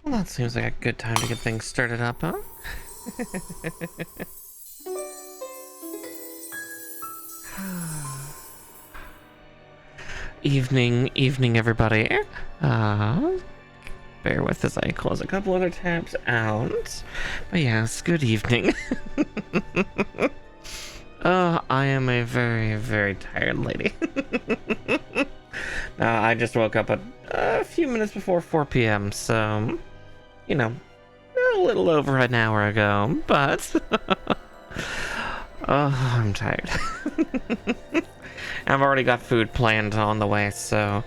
Well, that seems like a good time to get things started up, huh? Evening, everybody. Uh, Bear with as I close a couple other tabs out. But yes, good evening. I am a very, very tired lady. I just woke up a few minutes before 4 p.m., so, you know, a little over an hour ago, but... I'm tired. I've already got food planned on the way, so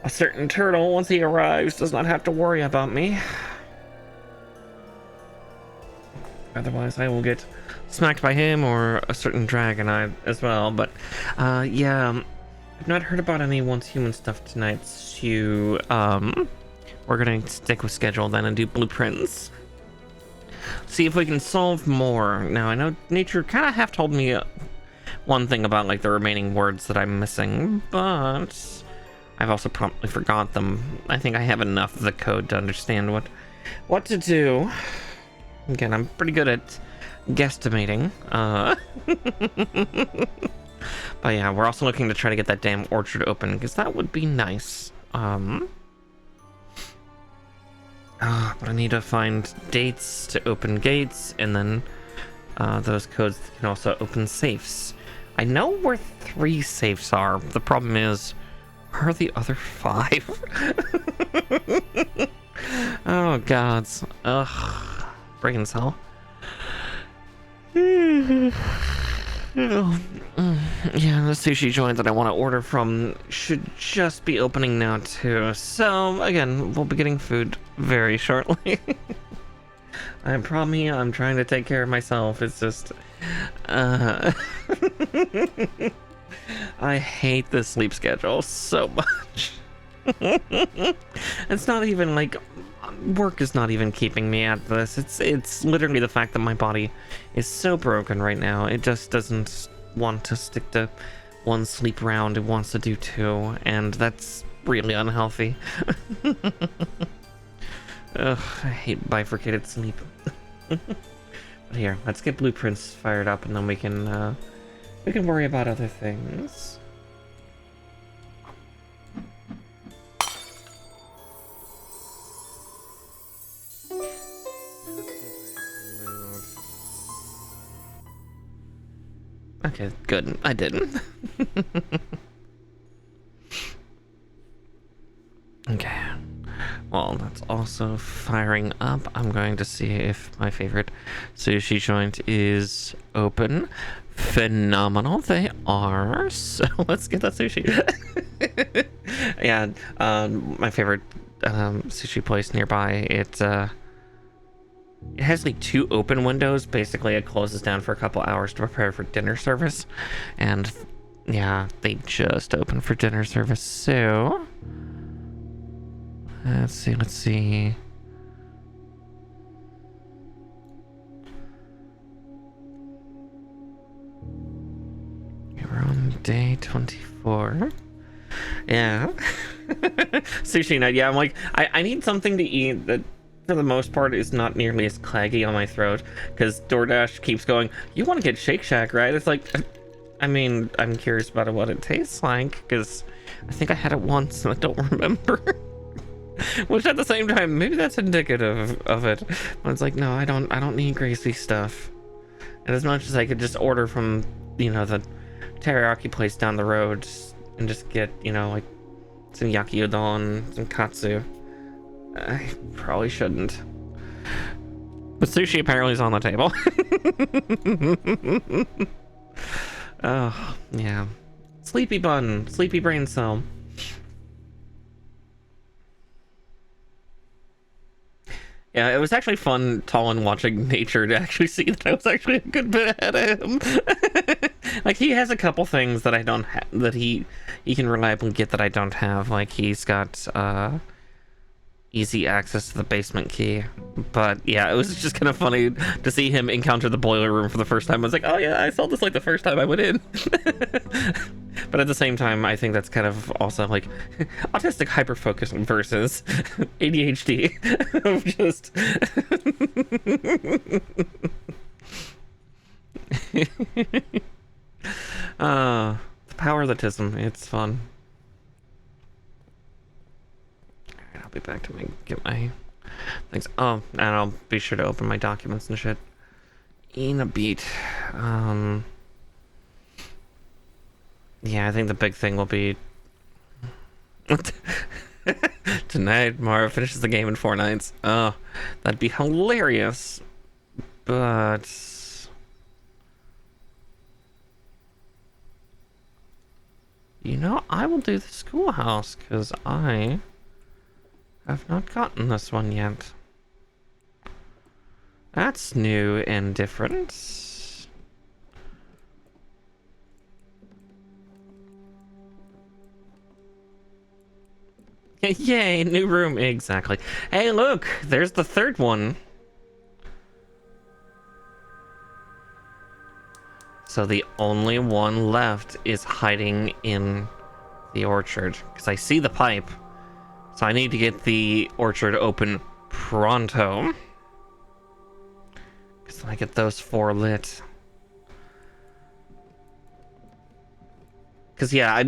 a certain turtle, once he arrives, does not have to worry about me. Otherwise, I will get smacked by him or a certain dragon as well. But, yeah, I've not heard about any once human stuff tonight, so, we're gonna stick with schedule then and do blueprints. See if we can solve more. Now, I know nature kind of half told me one thing about, like, the remaining words that I'm missing, but I've also promptly forgot them. I think I have enough of the code to understand what to do. Again, I'm pretty good at guesstimating. But yeah, we're also looking to try to get that damn orchard open, because that would be nice. But I need to find dates to open gates, and then those codes can also open safes. I know where 3 safes are. The problem is, where are the other 5? Oh, gods. Ugh. Brain cell. Yeah, the sushi joint that I want to order from should just be opening now, too. So, again, we'll be getting food very shortly. I promise you, I'm trying to take care of myself. It's just... I hate the sleep schedule so much. It's not even like... Work is not even keeping me at this. It's literally the fact that my body is so broken right now. It just doesn't want to stick to one sleep round. It wants to do 2, and that's really unhealthy. Ugh, I hate bifurcated sleep. But here, let's get blueprints fired up, and then we can worry about other things. Okay, good. I didn't. Okay. Well, that's also firing up. I'm going to see if my favorite sushi joint is open. Phenomenal. They are. So let's get that sushi. Yeah, my favorite sushi place nearby. It has like 2 open windows. Basically, it closes down for a couple hours to prepare for dinner service. And yeah, they just opened for dinner service. So let's see. We're on day 24. Yeah. Sushi night. Yeah, I'm like, I need something to eat that for the most part is not nearly as claggy on my throat, because DoorDash keeps going, you want to get Shake Shack, right? It's like, I mean, I'm curious about what it tastes like, because I think I had it once and I don't remember. Which at the same time, maybe that's indicative of it. But it's like, no, I don't need greasy stuff. And as much as I could just order from, the teriyaki place down the road and just get, like some yaki udon, some katsu, I probably shouldn't. But sushi apparently is on the table. Oh, yeah. Sleepy bun, sleepy brain cell. Yeah, it was actually fun, Talon, watching nature to actually see that I was actually a good bit ahead of him. Like, he has a couple things that I don't have, that he can reliably get that I don't have. Like, he's got, easy access to the basement key. But yeah, it was just kind of funny to see him encounter the boiler room for the first time. I was like, oh yeah, I saw this like the first time I went in. But at the same time, I think that's kind of also like autistic hyperfocus versus ADHD of just the power of the tism. It's fun. Alright, I'll be back to get my things. Oh, and I'll be sure to open my documents and shit in a beat. Yeah, I think the big thing will be tonight Mara finishes the game in 4 nights. Oh, that'd be hilarious. But you know, I will do the schoolhouse because I have not gotten this one yet. That's new and different. Yay, new room. Exactly. Hey, look, there's the third one. So the only one left is hiding in the orchard. Because I see the pipe. So I need to get the orchard open pronto. Because I get those 4 lit. Because, yeah,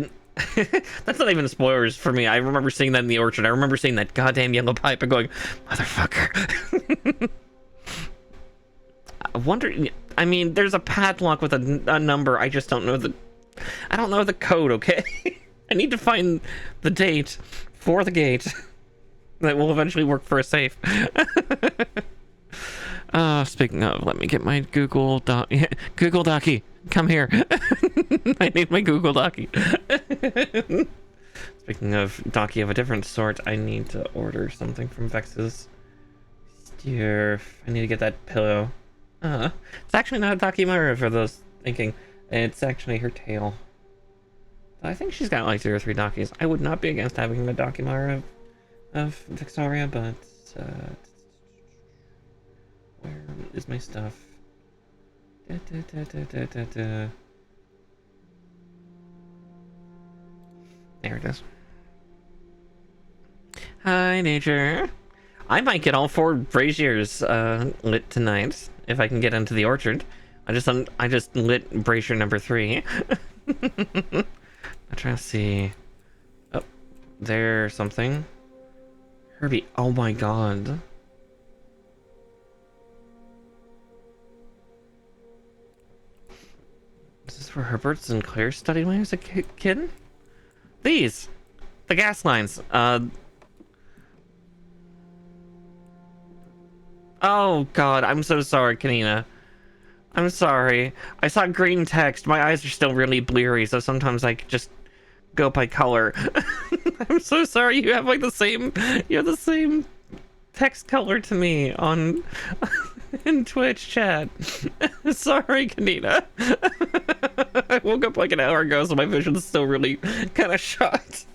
that's not even spoilers for me. I remember seeing that in the orchard. I remember seeing that goddamn yellow pipe and going, motherfucker. I wonder, I mean, there's a padlock with a number. I just don't know I don't know the code, okay? I need to find the date for the gate that will eventually work for a safe. Speaking of, let me get my Google Docky. Come here. I need my Google Docky. Speaking of Docky of a different sort, I need to order something from Vex's stuff. I need to get that pillow. It's actually not a Dakimara for those thinking. It's actually her tail. I think she's got like 2 or 3 Dakis. I would not be against having the Dakimara of Victoria, but where is my stuff? There it is. Hi, nature. I might get all 4 braziers lit tonight if I can get into the orchard. I just lit brazier number 3. I'm trying to see. Oh, there's something. Herbie, oh my god. Is this where Herbert Sinclair studied when he was a kid? These! The gas lines. Oh god, I'm so sorry, Kanina. I'm sorry. I saw green text. My eyes are still really bleary, so sometimes I just go by color. I'm so sorry. You have the same text color to me on in Twitch chat. Sorry, Kanina. I woke up like an hour ago, so my vision's still really kind of shot.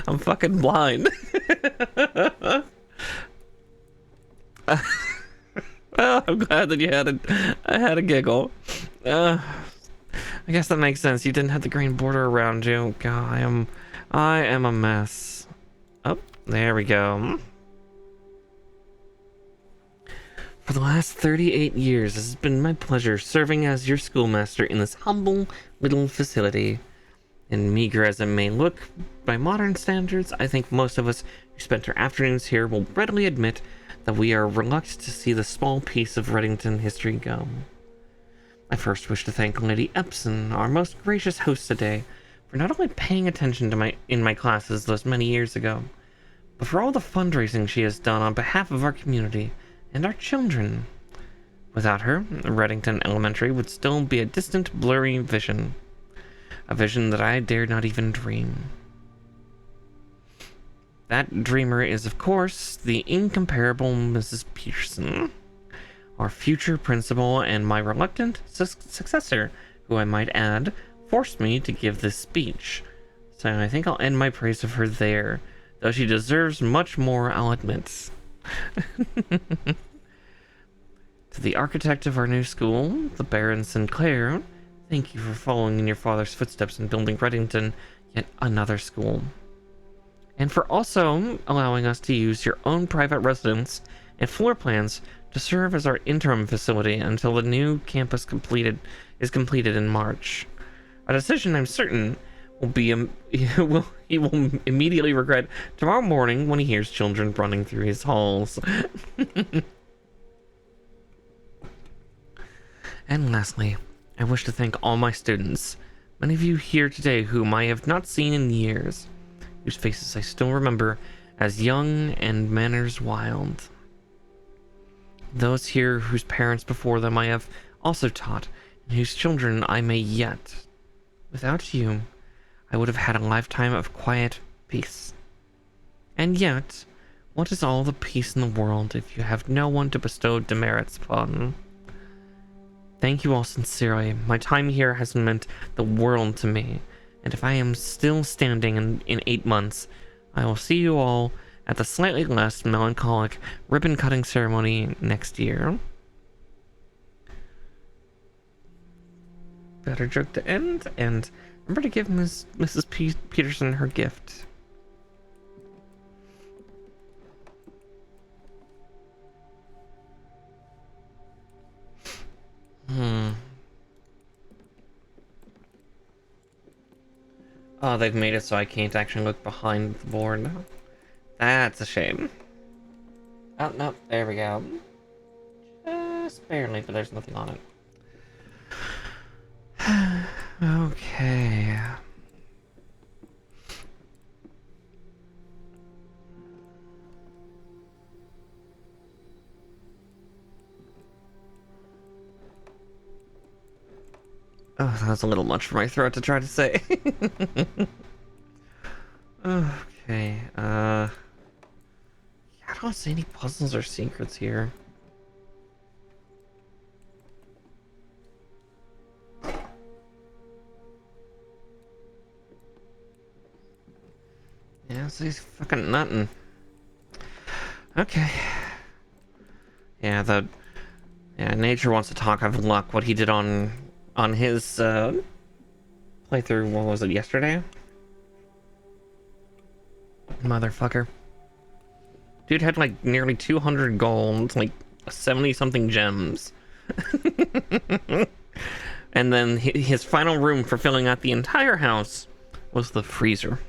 I'm fucking blind. Well, I'm glad that you had a giggle. I guess that makes sense. You didn't have the green border around you. God, I am a mess. Oh, there we go. For the last 38 years, it has been my pleasure serving as your schoolmaster in this humble little facility. And meager as it may look by modern standards, I think most of us who spent our afternoons here will readily admit that we are reluctant to see the small piece of Reddington history go. I first wish to thank Lady Epson, our most gracious host today, for not only paying attention to in my classes those many years ago, but for all the fundraising she has done on behalf of our community and our children. Without her, Reddington Elementary would still be a distant, blurry vision. A vision that I dare not even dream. That dreamer is, of course, the incomparable Mrs. Pearson, our future principal and my reluctant successor, who I might add, forced me to give this speech. So I think I'll end my praise of her there, though she deserves much more, I'll admit. To the architect of our new school, the Baron Sinclair, thank you for following in your father's footsteps and building Reddington yet another school. And for also allowing us to use your own private residence and floor plans to serve as our interim facility until the new campus is completed in March. A decision I'm certain will be he will immediately regret tomorrow morning when he hears children running through his halls. And lastly, I wish to thank all my students, many of you here today whom I have not seen in years, whose faces I still remember as young and manners wild. Those here whose parents before them I have also taught, and whose children I may yet. Without you, I would have had a lifetime of quiet peace. And yet, what is all the peace in the world if you have no one to bestow demerits upon? Thank you all sincerely. My time here has meant the world to me, and if I am still standing in 8 months, I will see you all at the slightly less melancholic ribbon-cutting ceremony next year. Better joke to end, and remember to give Mrs. Peterson her gift. Oh, they've made it so I can't actually look behind the board. That's a shame. Oh, no, there we go. Just barely, but there's nothing on it. Okay. Oh, that was a little much for my throat to try to say. Okay, yeah, I don't see any puzzles or secrets here. Yeah, so he's fucking nothing. Okay. Yeah, nature wants to talk of luck, what he did on his playthrough, what was it, yesterday? Motherfucker. Dude had like nearly 200 gold, like 70 something gems. And then his final room for filling out the entire house was the freezer.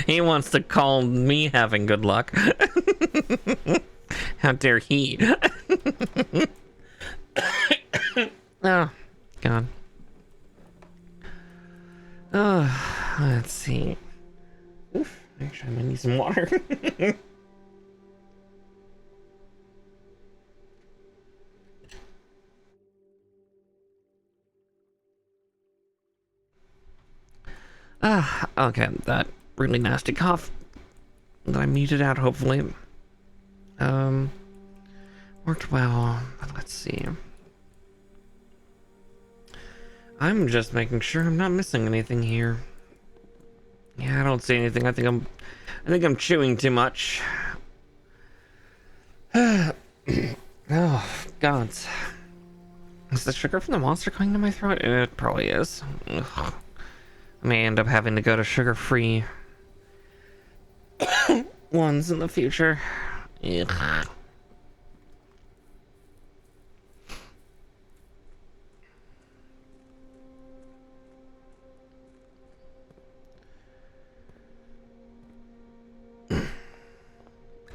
He wants to call me having good luck. How dare he? Oh, God. Oh, let's see. Oof, actually, I might need some water. Okay, that really nasty cough that I muted out, hopefully. Worked well, but let's see. I'm just making sure I'm not missing anything here. Yeah, I don't see anything. I think I'm chewing too much. Oh, God. Is the sugar from the monster going to my throat? It probably is. Ugh. I may end up having to go to sugar-free ones in the future. Ugh.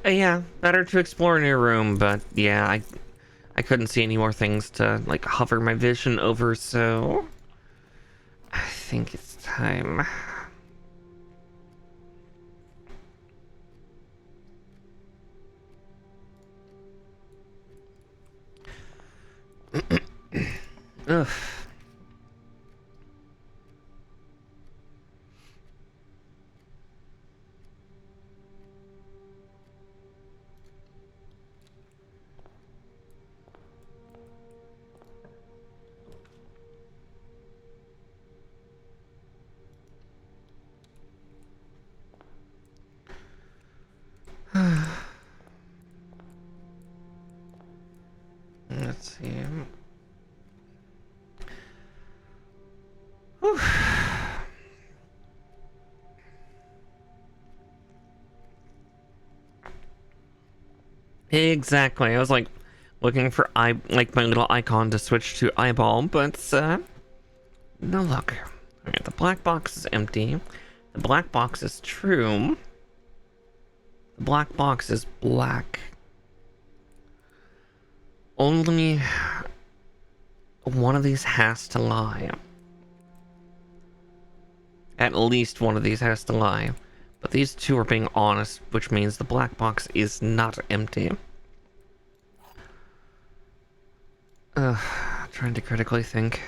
Yeah, better to explore a new room, but yeah, I couldn't see any more things to like hover my vision over, so I think it's time. Ugh. see. Whew. Exactly. I was like looking for my little icon to switch to eyeball, but no luck. Alright, the black box is empty. The black box is true. The black box is black. Only one of these has to lie. At least one of these has to lie. But these two are being honest, which means the black box is not empty. Trying to critically think.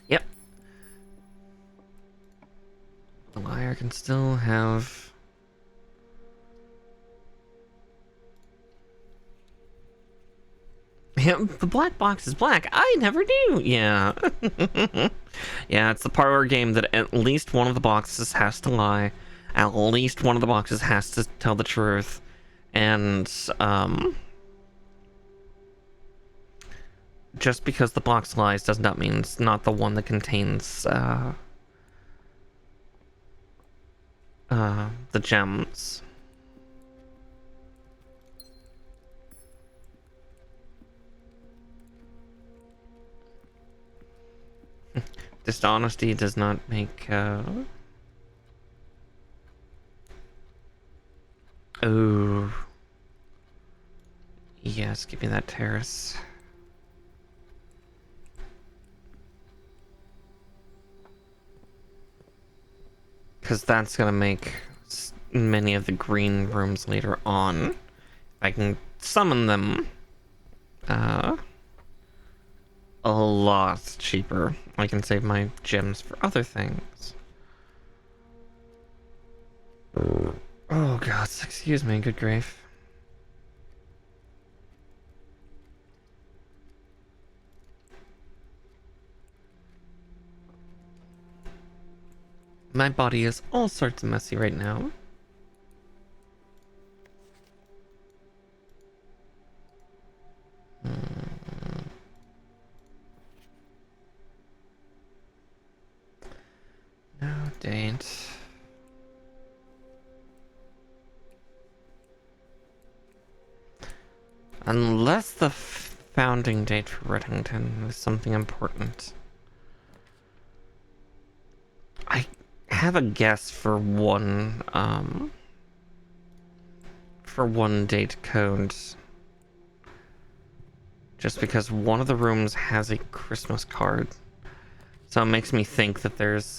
Yep. The liar can still have... Yeah, the black box is black. I never knew. Yeah. Yeah, it's the part of our game that at least one of the boxes has to lie. At least one of the boxes has to tell the truth. And, just because the box lies does not mean it's not the one that contains, the gems. Dishonesty does not make, Oh. Yes, give me that terrace. Because that's gonna make many of the green rooms later on. I can summon them a lot cheaper. I can save my gems for other things. Oh god, excuse me, good grief. My body is all sorts of messy right now. No date. Unless the founding date for Reddington is something important. I have a guess for one date code. Just because one of the rooms has a Christmas card. So it makes me think that there's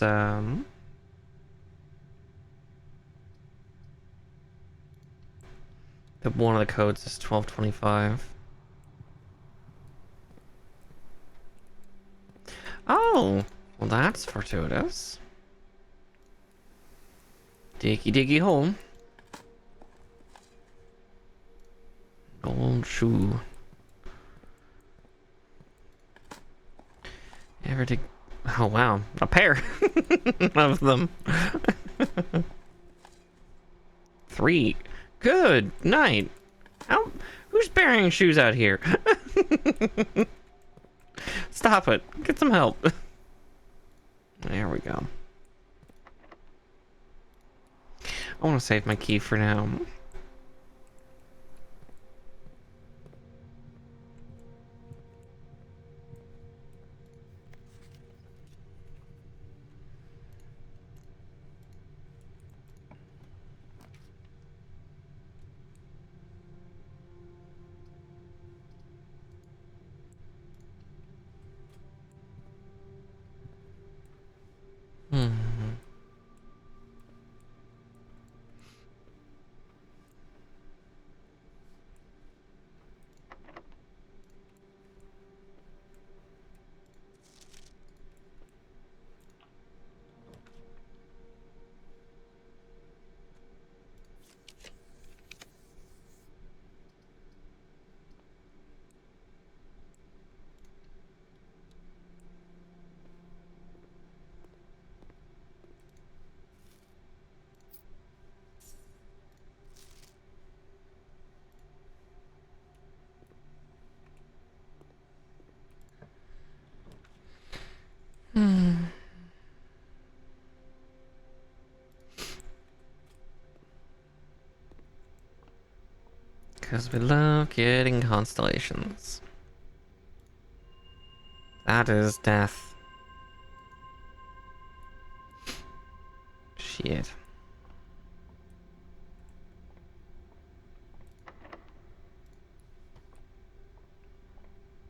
that one of the codes is 1225. Oh, well that's fortuitous. Diggy diggy hole. Gold shoe. Ever dig? Oh wow, a pair of them. 3. Good night. How? Who's burying shoes out here? Stop it. Get some help. There we go. I want to save my key for now. Because we love getting constellations. That is death. Shit.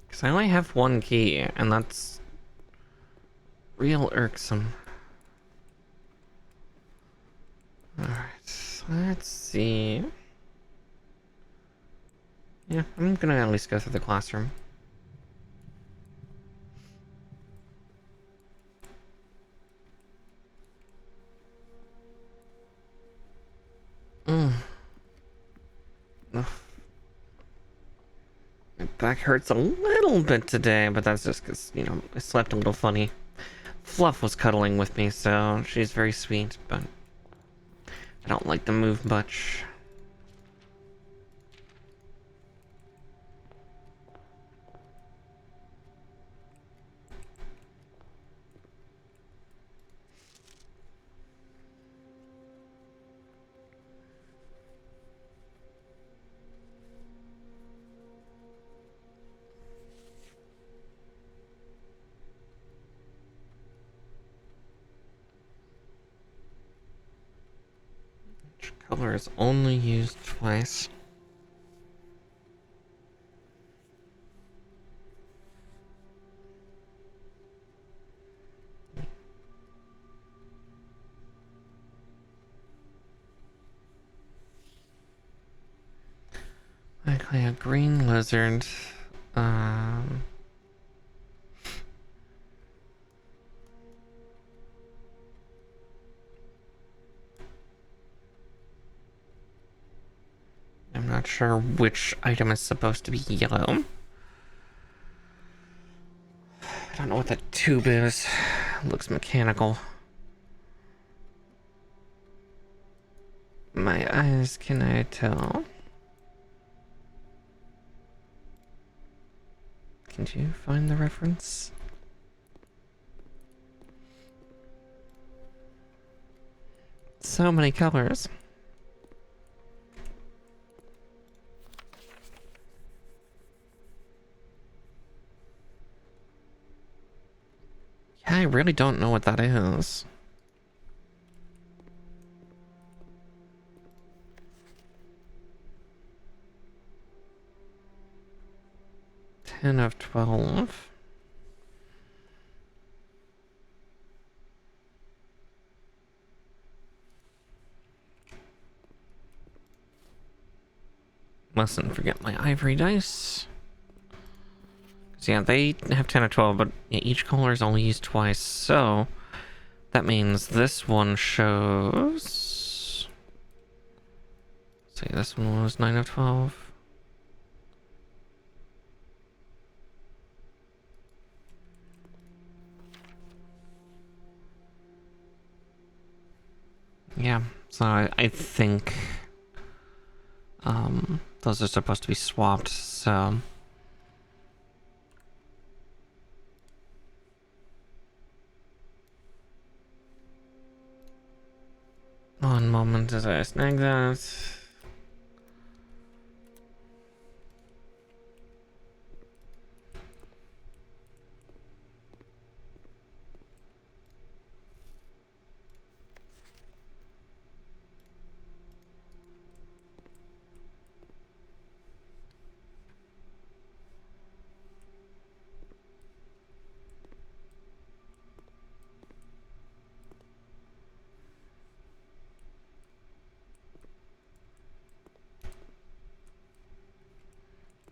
Because I only have one key, and that's real irksome. Alright, let's see. Yeah, I'm gonna at least go through the classroom. My back hurts a little bit today, but that's just because, you know, I slept a little funny. Fluff was cuddling with me, so she's very sweet, but I don't like to move much. Which color is only used twice? Likely a green lizard. I'm not sure which item is supposed to be yellow. I don't know what that tube is. It looks mechanical. My eyes, can I tell? Can you find the reference? So many colors. Yeah, I really don't know what that is. Ten of 12. Mustn't forget my ivory dice. So yeah, they have 10 of 12, but each color is only used twice, so that means this one shows... Let's see, this one was 9 of 12. Yeah, so I think those are supposed to be swapped, so... One moment as I snag that.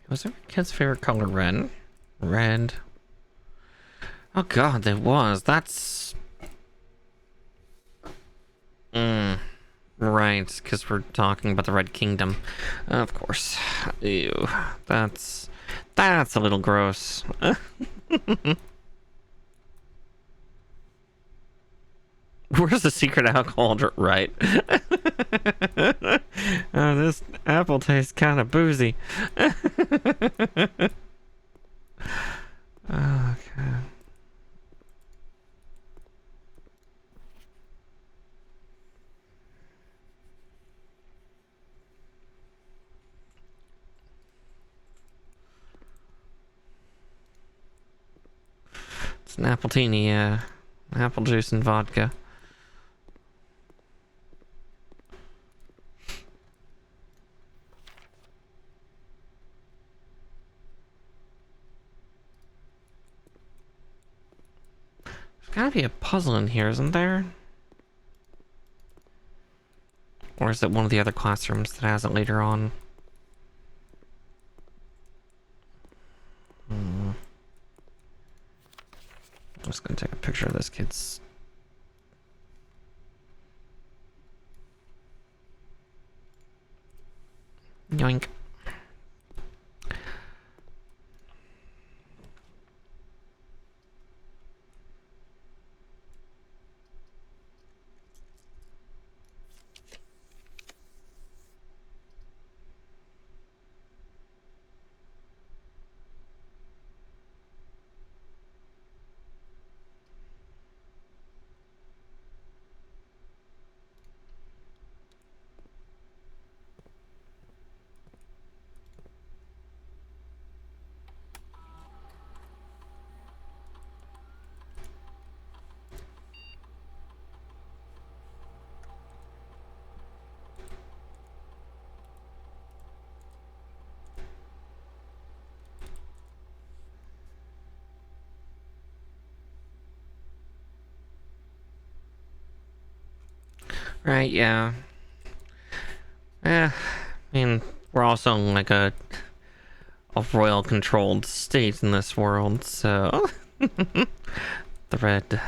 Was every kid's favorite color red? Red. Oh god, there was. That's... Right, because we're talking about the Red Kingdom. Of course. Ew. That's a little gross. Where's the secret alcohol? Right. This apple tastes kind of boozy. Okay. It's an appletini, apple juice and vodka. There's gotta be a puzzle in here, isn't there? Or is it one of the other classrooms that has it later on? I'm just gonna take a picture of this kid's. Yoink. Right, yeah. I mean, we're also in like a royal controlled state in this world, so thread.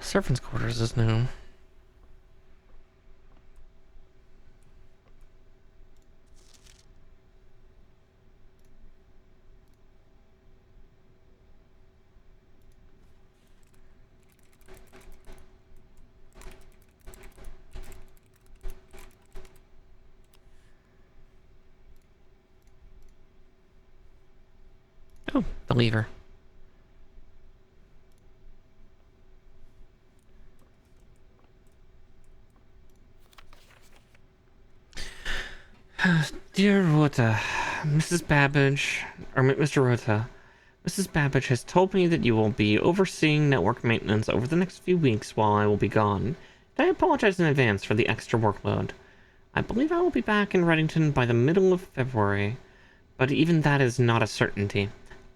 Servants' quarters is new. Oh, the lever. Dear Rota, Mrs. Babbage, or Mr. Rota, Mrs. Babbage has told me that you will be overseeing network maintenance over the next few weeks while I will be gone. And I apologize in advance for the extra workload. I believe I will be back in Reddington by the middle of February, but even that is not a certainty.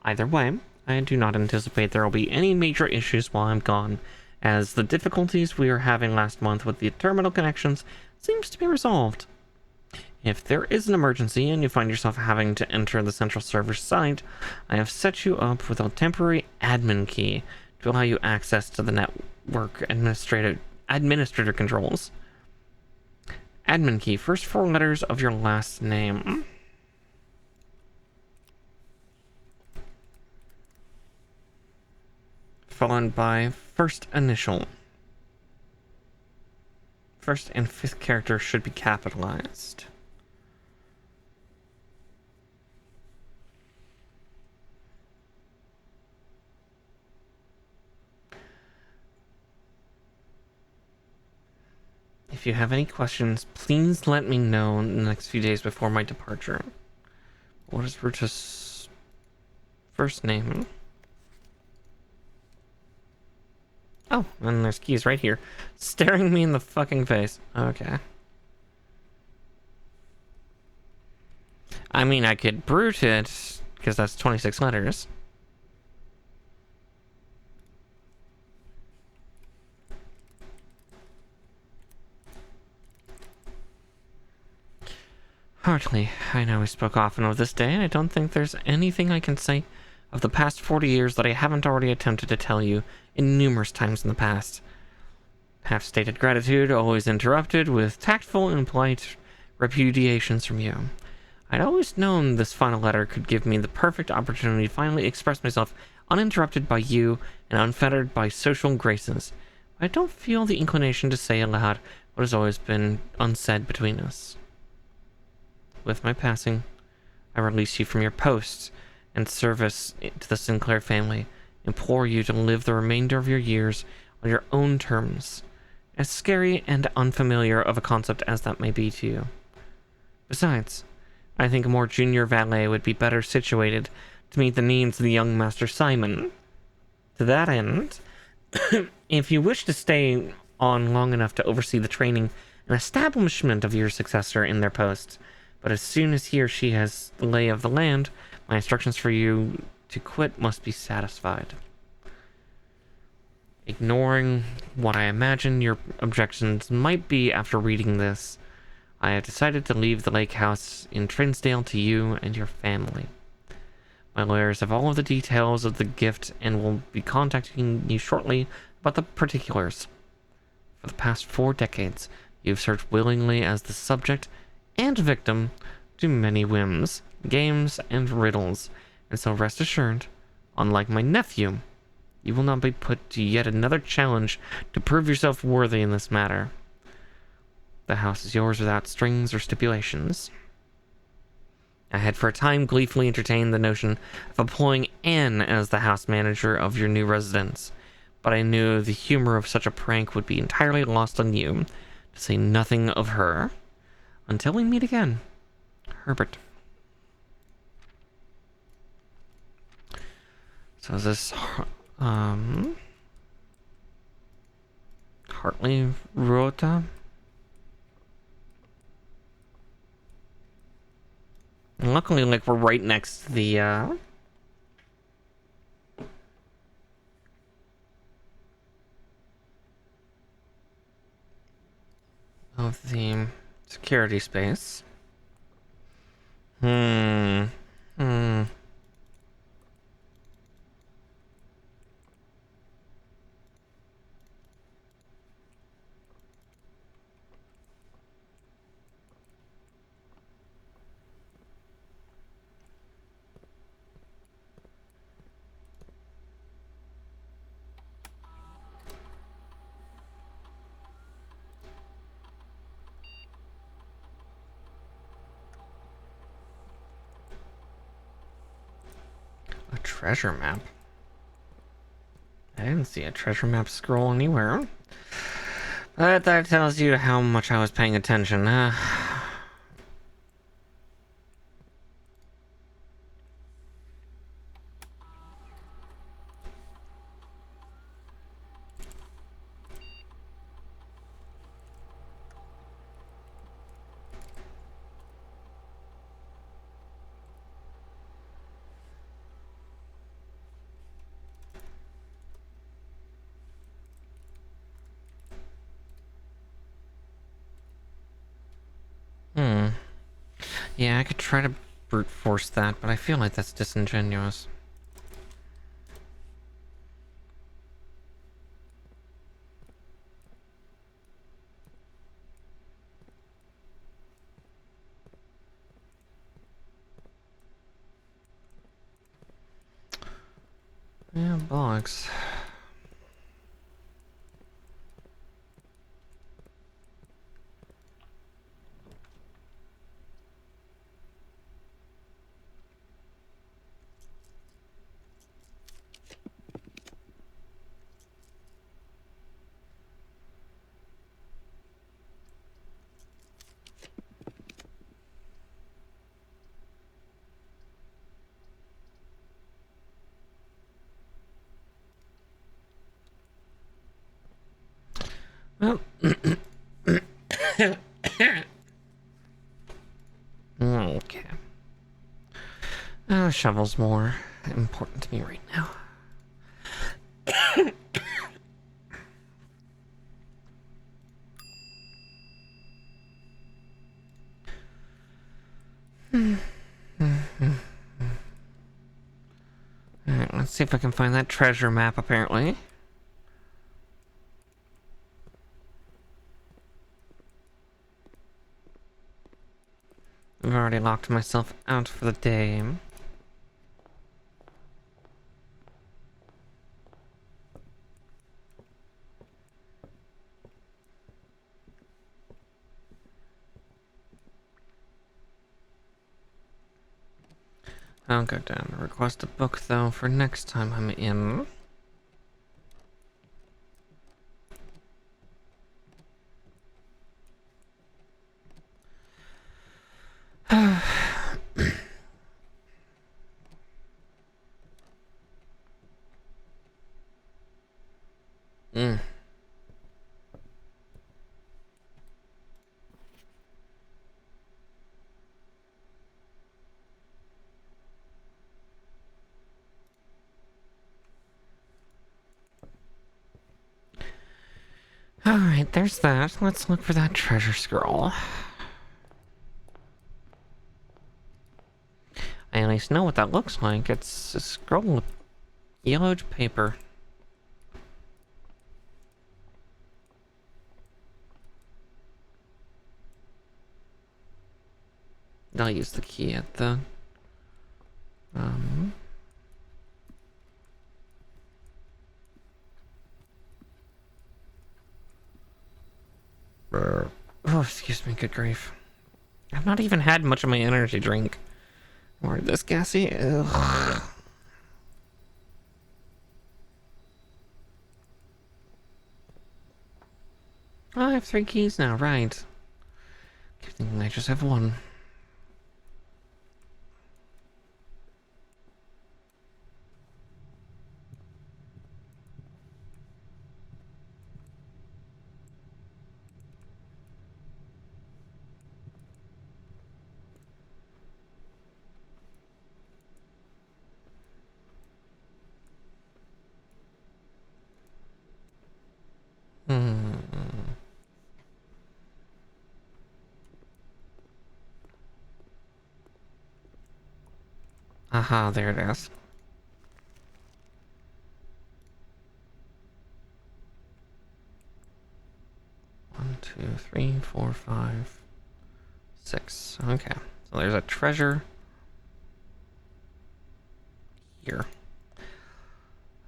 Either way, I do not anticipate there will be any major issues while I'm gone, as the difficulties we were having last month with the terminal connections seems to be resolved. If there is an emergency and you find yourself having to enter the central server site, I have set you up with a temporary admin key to allow you access to the network administrator controls. Admin key, first four letters of your last name. Followed by first initial. First and fifth character should be capitalized. If you have any questions, please let me know in the next few days before my departure. What is Ruta's first name? Oh, and there's keys right here. Staring me in the fucking face. Okay. I mean, I could brute it, because that's 26 letters. Hardly. I know we spoke often of this day, and I don't think there's anything I can say of the past 40 years that I haven't already attempted to tell you in numerous times in the past. Half-stated gratitude, always interrupted with tactful and polite repudiations from you. I'd always known this final letter could give me the perfect opportunity to finally express myself uninterrupted by you and unfettered by social graces. But I don't feel the inclination to say aloud what has always been unsaid between us. With my passing, I release you from your posts and service to the Sinclair family, implore you to live the remainder of your years on your own terms, as scary and unfamiliar of a concept as that may be to you. Besides, I think a more junior valet would be better situated to meet the needs of the young Master Simon. To that end, if you wish to stay on long enough to oversee the training and establishment of your successor in their posts, but as soon as he or she has the lay of the land, my instructions for you to quit must be satisfied. Ignoring what I imagine your objections might be after reading this, I have decided to leave the lake house in Trinsdale to you and your family. My lawyers have all of the details of the gift and will be contacting you shortly about the particulars. For the past 4 decades, you've served willingly as the subject and victim to many whims, games, and riddles, and so rest assured, unlike my nephew, you will not be put to yet another challenge to prove yourself worthy in this matter. The house is yours without strings or stipulations. I had for a time gleefully entertained the notion of employing Anne as the house manager of your new residence, but I knew the humor of such a prank would be entirely lost on you, to say nothing of her. Until we meet again, Herbert. So is this, Hartley Rota? And luckily, like, we're right next to the, of the security space. Hmm. A treasure map? I didn't see a treasure map scroll anywhere. But that tells you how much I was paying attention. Yeah, I could try to brute force that, but I feel like that's disingenuous. Yeah, bollocks. Well, okay. Shovel's more important to me right now. Alright, let's see if I can find that treasure map, apparently. I've already locked myself out for the day. I'll go down and request a book, though, for next time I'm in. Mm. Alright, there's that. Let's look for that treasure scroll. I at least know what that looks like. It's a scroll of yellowed paper. I'll use the key at the... Oh, excuse me, good grief. I've not even had much of my energy drink. Or this gassy? Ugh. Oh, I have 3 keys now, right. Keep thinking I just have 1. Aha, there it is. 1, 2, 3, 4, 5, 6. Okay, so there's a treasure here.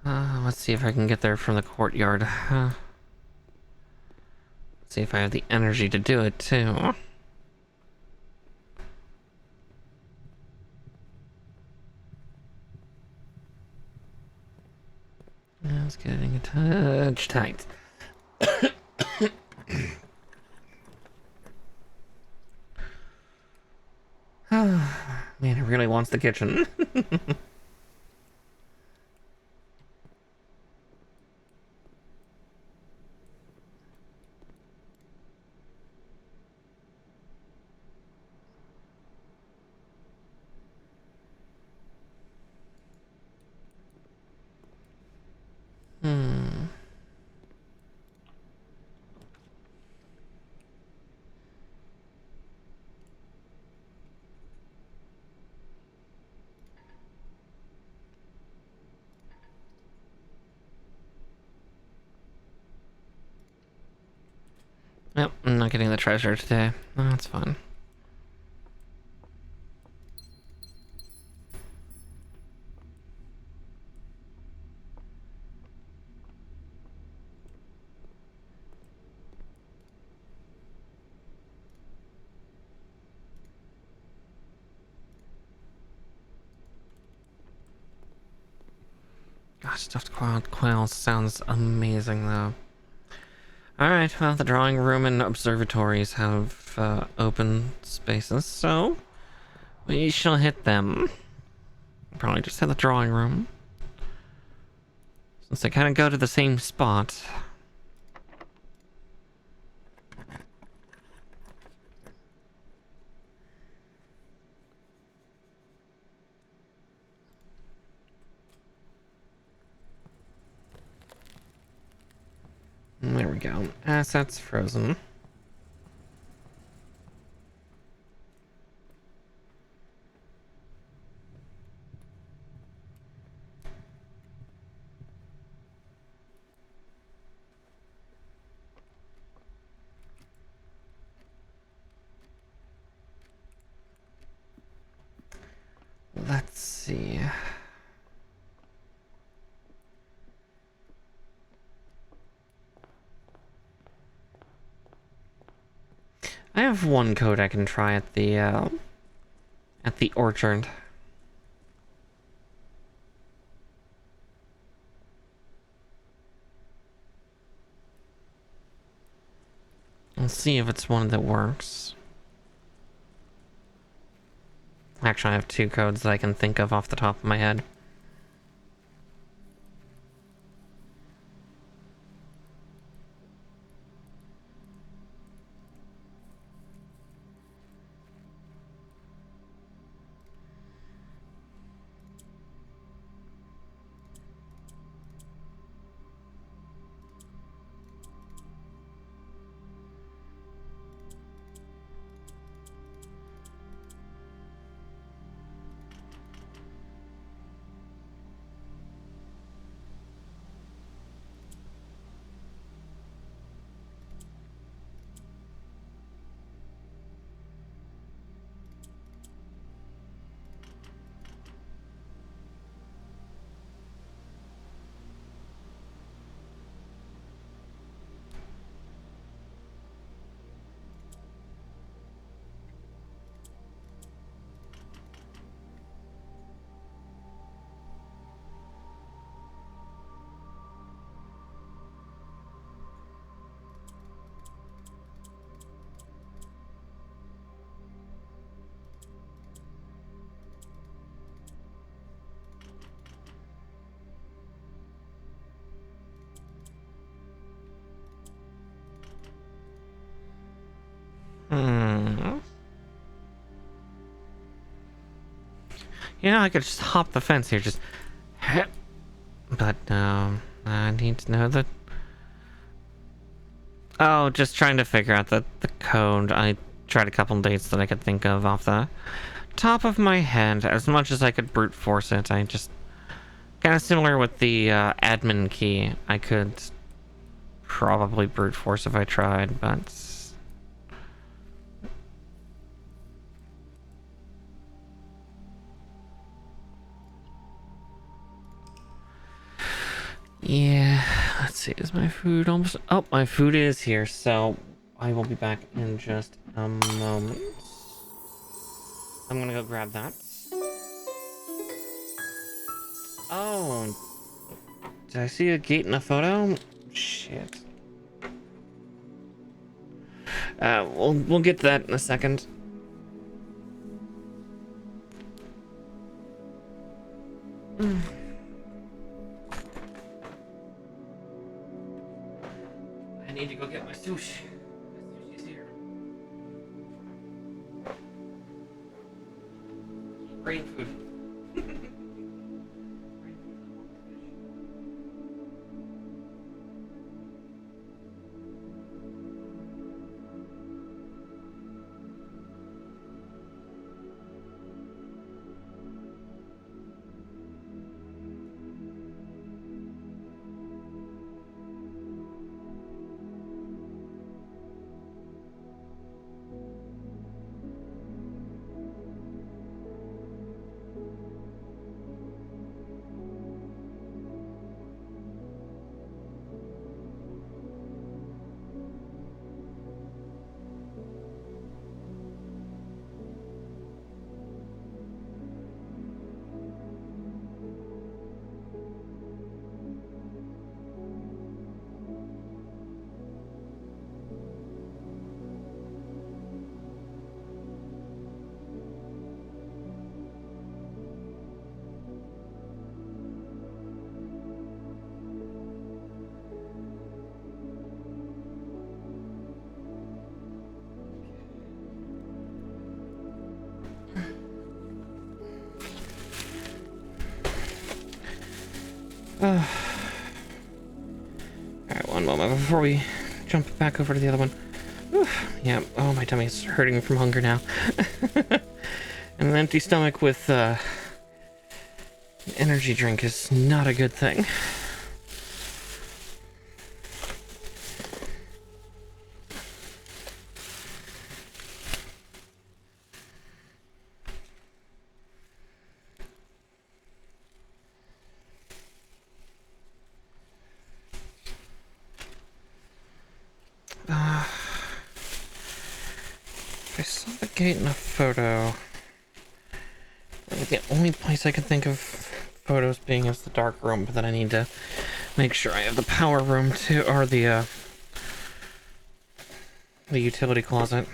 Let's see if I can get there from the courtyard. Let's see if I have the energy to do it, too. Yeah, it's getting a touch tight. Man, it really wants the kitchen. Nope, I'm not getting the treasure today. Oh, that's fun. Gosh, stuffed quail sounds amazing, though. Alright, well, the drawing room and observatories have open spaces, so we shall hit them. Probably just hit the drawing room, since they kind of go to the same spot. There we go. Assets frozen. Let's see. I have one code I can try at the orchard. Let's see if it's one that works. Actually, I have 2 codes that I can think of off the top of my head. You know, I could just hop the fence here, just... But no, I need to know the... Oh, just trying to figure out the code. I tried a couple dates that I could think of off the top of my head. As much as I could brute force it, I just... Kind of similar with the admin key. I could probably brute force if I tried, but... Yeah, let's see, is my food almost... Oh, my food is here, so I will be back in just a moment. I'm gonna go grab that. Oh, did I see a gate in a photo? Shit. We'll get to that in a second. I need to go get my sushi. My sushi's here. Brain food. Alright, one moment before we jump back over to the other one. Yeah, oh, my tummy's hurting from hunger now. And an empty stomach with energy drink is not a good thing. I saw the gate in a photo. The only place I can think of photos being is the dark room, but then I need to make sure I have the power room too, or the utility closet.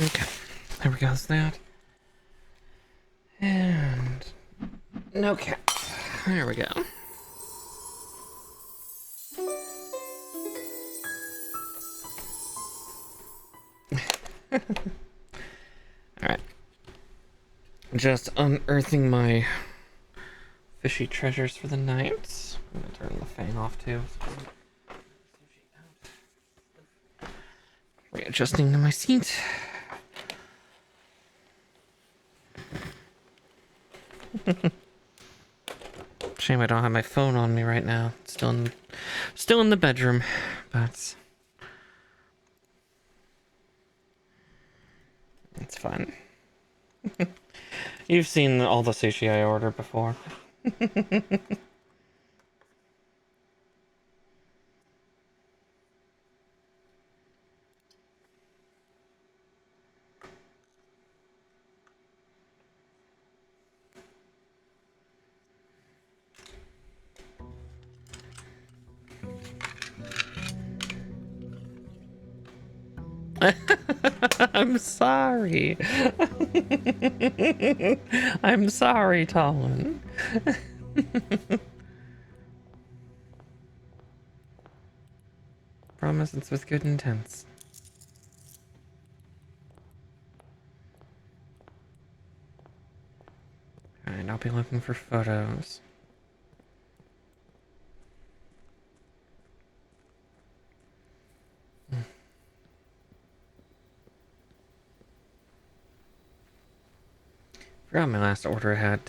Okay, there we go, that's that. And no cat. There we go. Alright. Just unearthing my fishy treasures for the night. I'm gonna turn the fan off too. Readjusting to my seat. Shame I don't have my phone on me right now. It's still in the bedroom, but it's fun. You've seen all the sushi I ordered before. I'm sorry. I'm sorry, Talon. Promise it's with good intents. Alright, I'll be looking for photos. Forgot my last order had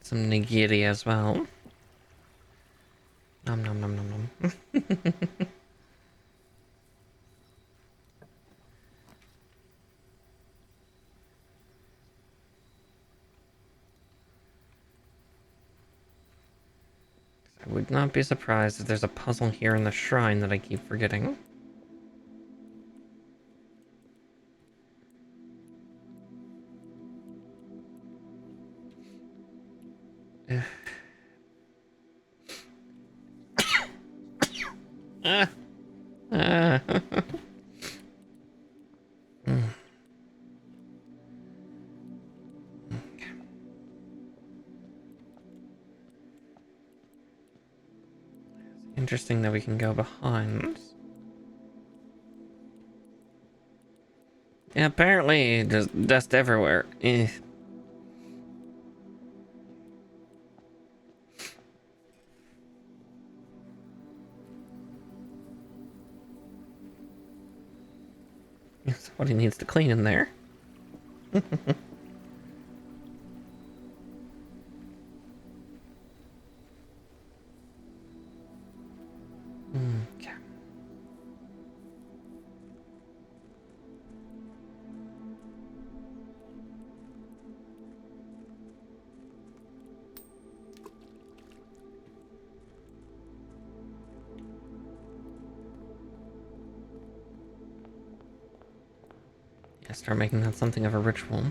some nigiri as well. Nom nom nom nom nom. I would not be surprised if there's a puzzle here in the shrine that I keep forgetting. Ah. Ah. Interesting that we can go behind. Yeah, apparently there's dust everywhere. Eh. That's what he needs to clean in there. Okay. Yeah, start making that something of a ritual.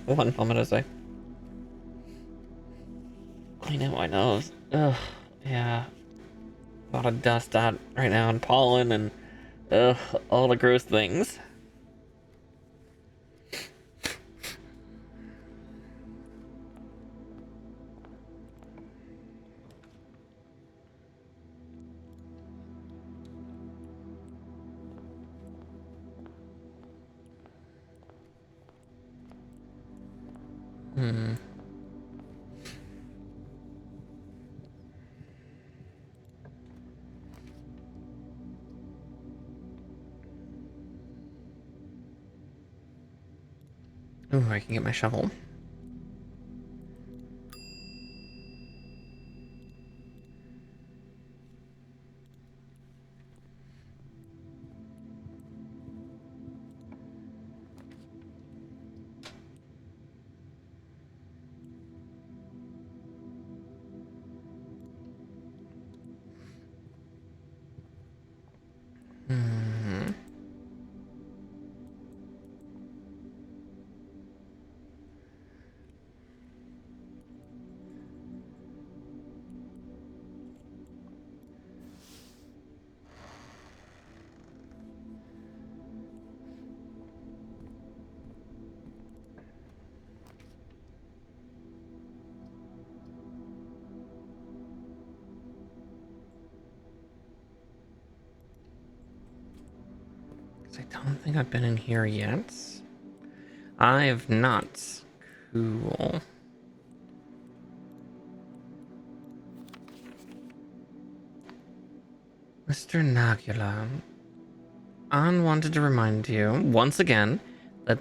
One moment as I clean out my nose. Ugh, yeah. A lot of dust out right now and pollen and all the gross things. Hmm. Ooh, I can get my shovel. Hmm. I don't think I've been in here yet. I have not. Cool. Mr. Nagula, An wanted to remind you, once again, that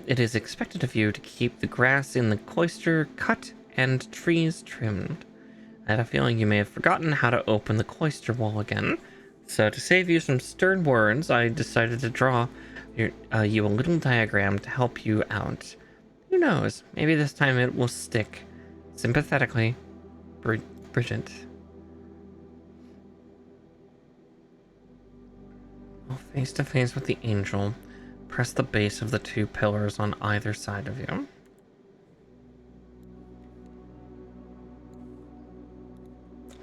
it is expected of you to keep the grass in the cloister cut and trees trimmed. I had a feeling you may have forgotten how to open the cloister wall again, so to save you some stern words, I decided to draw you a little diagram to help you out. Who knows, maybe this time it will stick. Sympathetically, Bridget. Face to face with the angel, press the base of the two pillars on either side of you.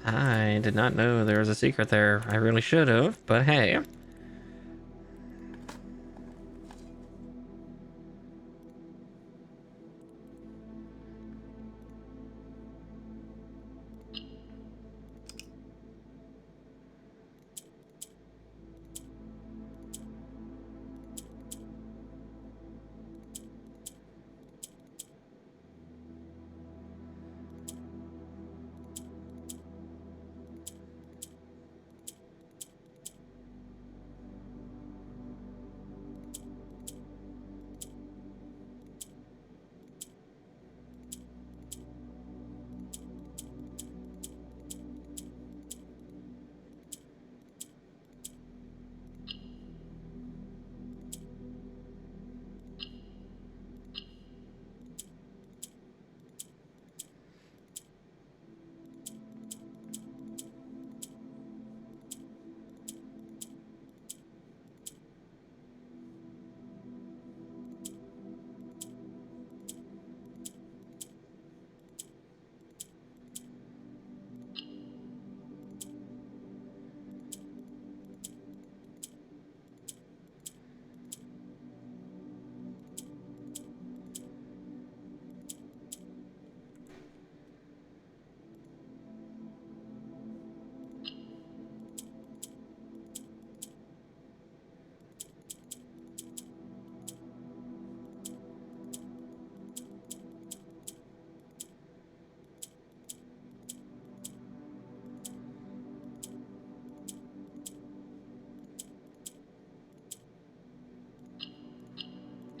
I did not know there was a secret there. I really should have, but hey.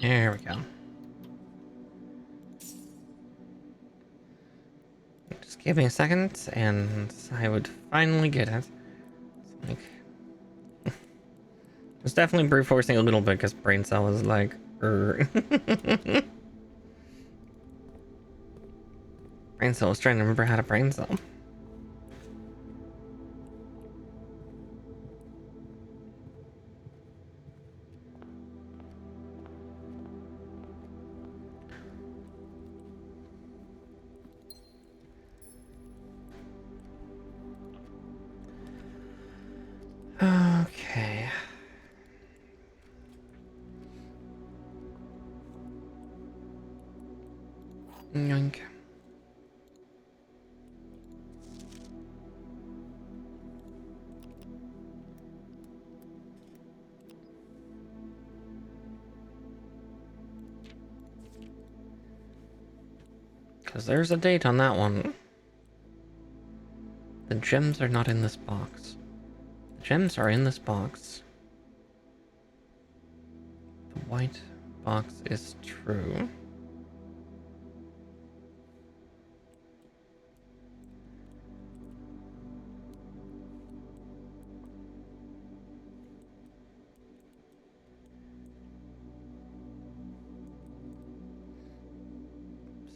There we go. Just give me a second, and I would finally get it. It's like... It's definitely brute forcing a little bit, because brain cell is like... Brain cell is trying to remember how to brain cell. Okay. Yoink. Because there's a date on that one. The gems are not in this box. The gems are in this box. The white box is true.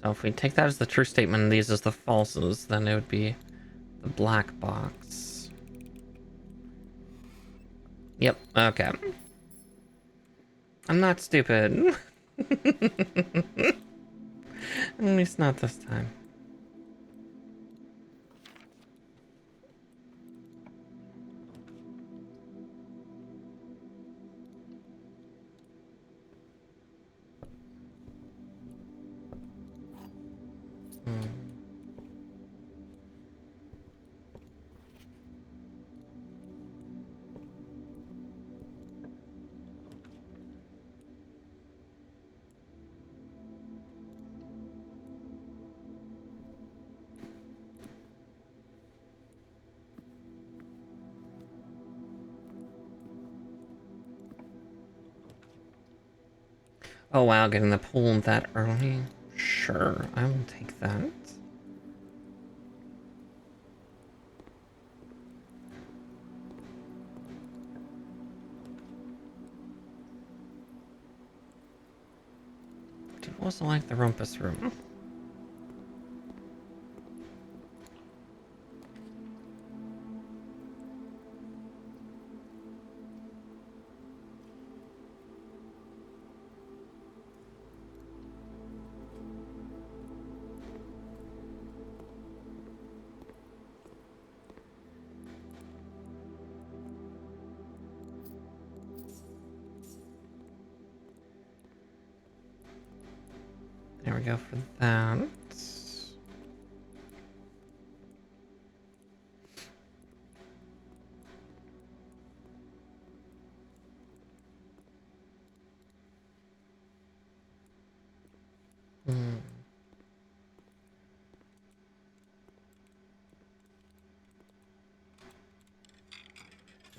So if we take that as the true statement and these as the falses, then it would be the black box. Yep, okay. I'm not stupid. At least not this time. Oh wow, getting the pool that early? Sure, I will take that. I do also like the rumpus room. There we go for that.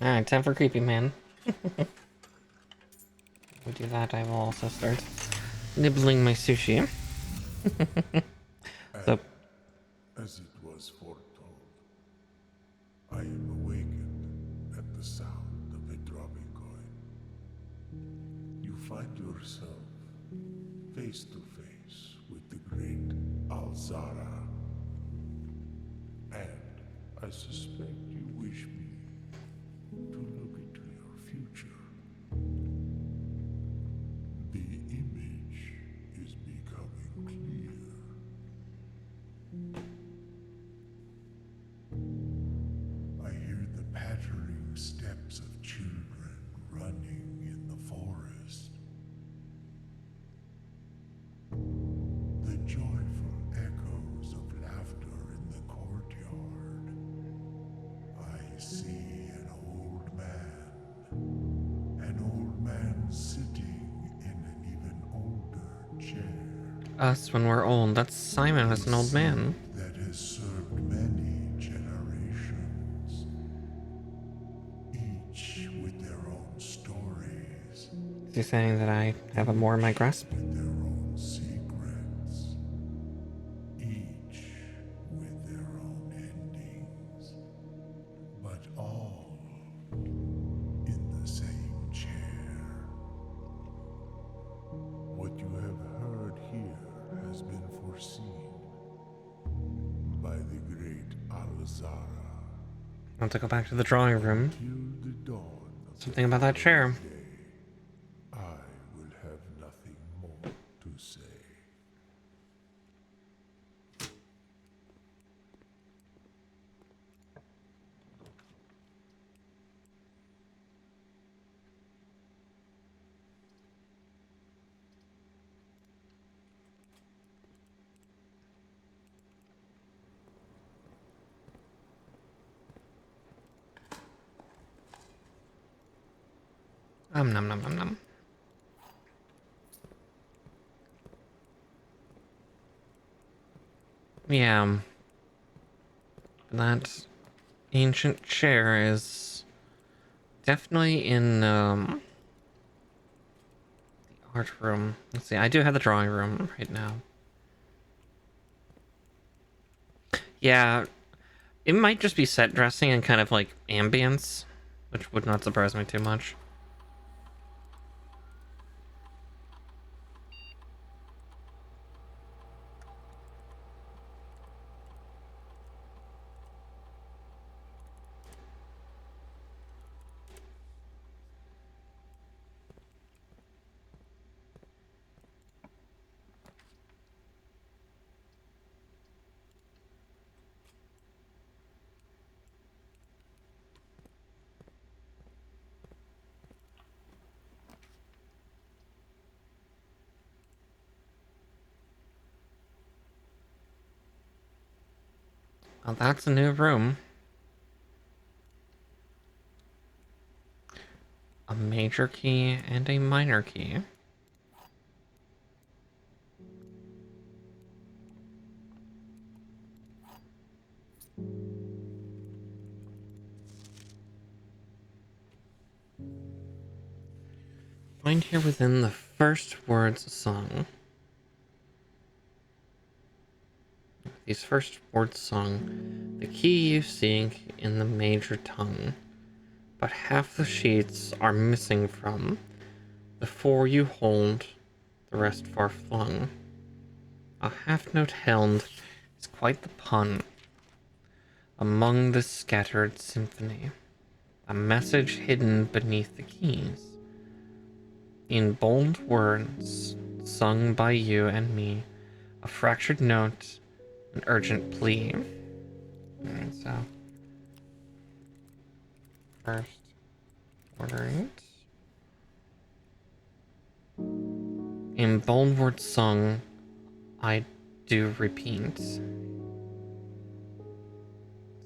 Alright, time for creepy man. We do that, I will also start nibbling my sushi. So, as it was foretold, I am awakened at the sound of a dropping coin. You find yourself face to face with the great Alzara. And I suspect you wish me to look into your future. The image is becoming clear. I hear the pattering steps of children running in the forest. The joyful echoes of laughter in the courtyard. I see an old man sitting in an even older chair. us when we're old. That's Simon as an old man. That has served many generations, each with their own stories Is he saying that I have a more in my grasp? with their own secrets, each with their own endings, but all in the same chair. What you have heard here has been foreseen by the great Alzara. I want to go back to the drawing room. Till the dawn of Something about that chair. day, I will have nothing more to say. Nom nom nom nom. Yeah. That ancient chair is definitely in the art room. Let's see, I do have the drawing room right now. Yeah, it might just be set dressing and kind of like ambience, which would not surprise me too much. Well, that's a new room. A major key and a minor key. Find here within the first words sung. These first words sung, the key you seek in the major tongue, but half the sheets are missing from the four you hold, the rest far flung. A half note held is quite the pun among the scattered symphony, a message hidden beneath the keys. In bold words sung by you and me, a fractured note, an urgent plea. Alright, so first order it. In bold words sung, I do repeat. Is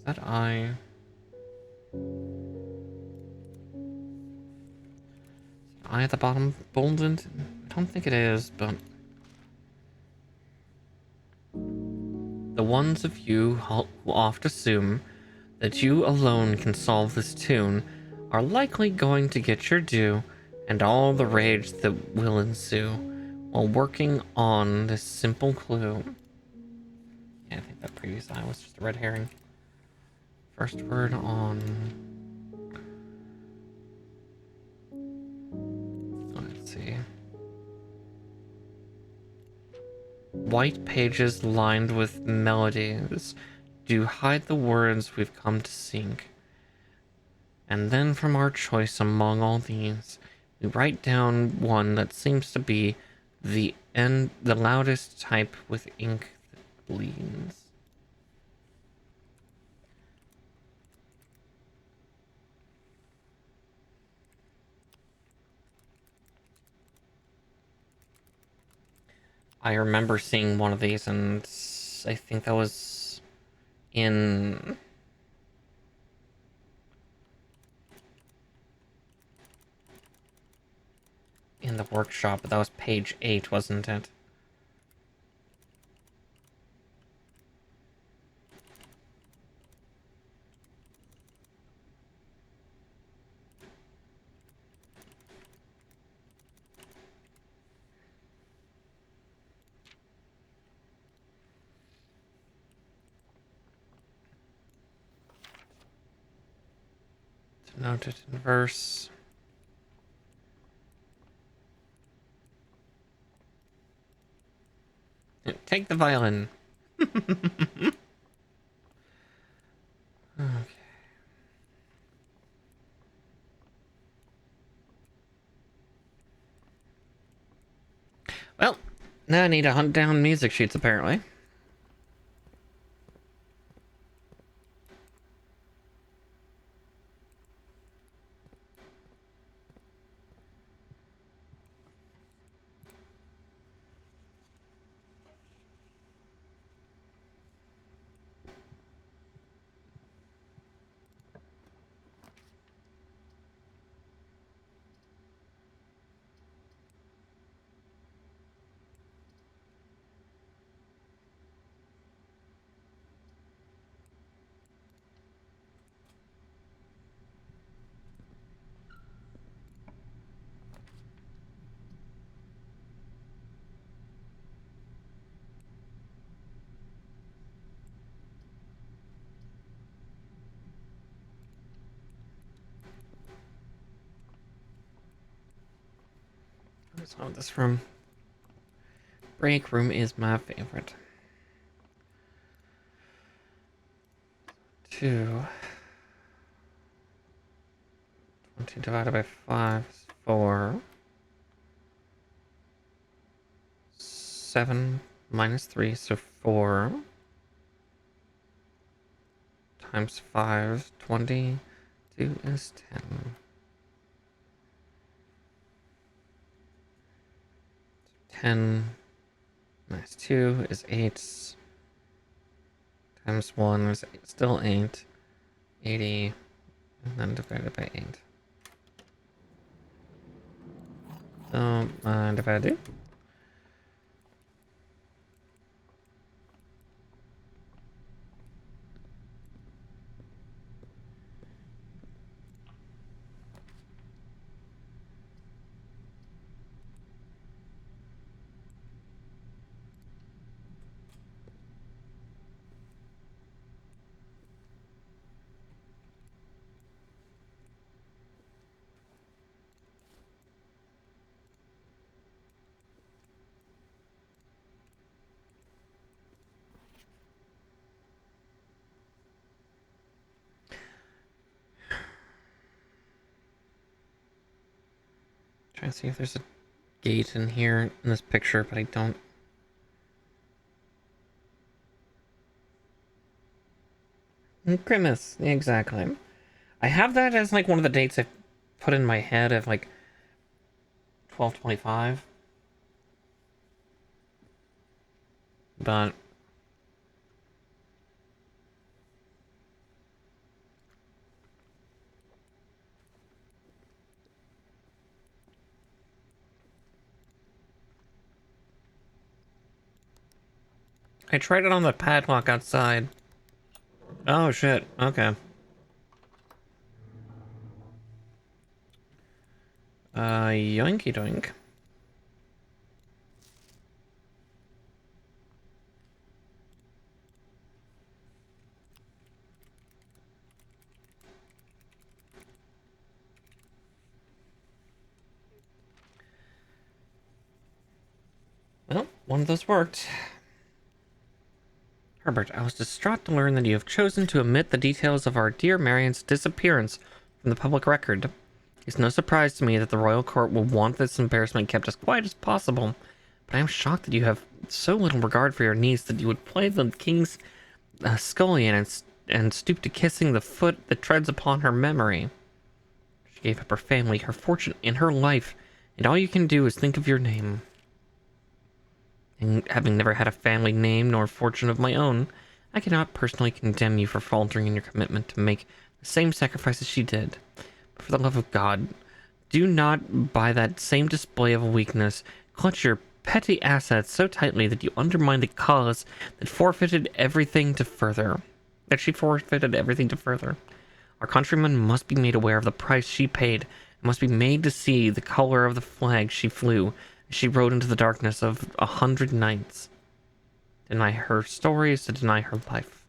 that I? I at the bottom bolded? I don't think it is, but the ones of you who oft assume that you alone can solve this tune are likely going to get your due and all the rage that will ensue while working on this simple clue. Yeah, I think that previous line was just a red herring. First word on... Let's see. White pages lined with melodies do hide the words we've come to sing. And then from our choice among all these, we write down one that seems to be the loudest type with ink that bleeds. I remember seeing one of these, and I think that was in the workshop, but that was page 8, wasn't it? Noted in verse. Take the violin. Okay. Well, now I need to hunt down music sheets, apparently. What's wrong with this room? Break room is my favorite. 2. 20 divided by 5 is 4. 7 minus 3, so 4. Times 5 is 20. 2 is 10. 10 minus 2 is 8. Times 1 is still 8. 80. And then divided by 8. Don't mind if I do. Trying to see if there's a gate in here in this picture, but I don't. Grimace, exactly. I have that as like one of the dates I put in my head of like 12/25. But I tried it on the padlock outside. Oh shit, okay. Yoinky doink. Well, one of those worked. Herbert, I was distraught to learn that you have chosen to omit the details of our dear Marion's disappearance from the public record. It's no surprise to me that the royal court will want this embarrassment kept as quiet as possible, but I am shocked that you have so little regard for your niece that you would play the king's scullion and stoop to kissing the foot that treads upon her memory. She gave up her family, her fortune, and her life, and all you can do is think of your name. And having never had a family name nor fortune of my own, I cannot personally condemn you for faltering in your commitment to make the same sacrifices she did. But for the love of God, do not, by that same display of weakness, clutch your petty assets so tightly that you undermine the cause that forfeited everything to further. That she forfeited everything to further. Our countrymen must be made aware of the price she paid, and must be made to see the color of the flag she flew. She rode into the darkness of 100 nights. Deny her stories to deny her life.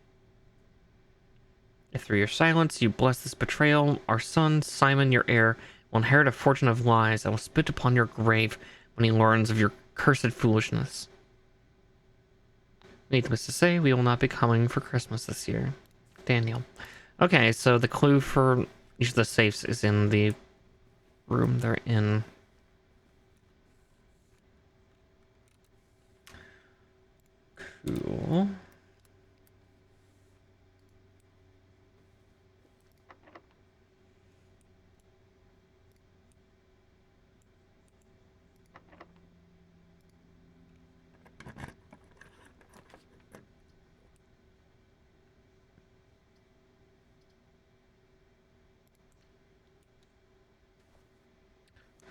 If through your silence you bless this betrayal, our son, Simon, your heir, will inherit a fortune of lies and will spit upon your grave when he learns of your cursed foolishness. Needless to say, we will not be coming for Christmas this year. Daniel. Okay, so the clue for each of the safes is in the room they're in. Cool.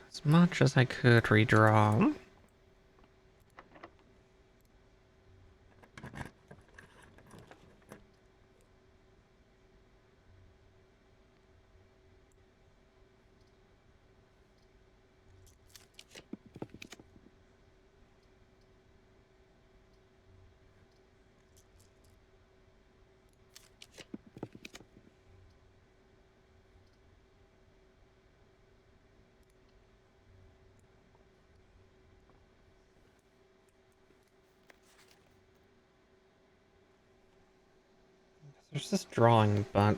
As much as I could redraw. There's this drawing, but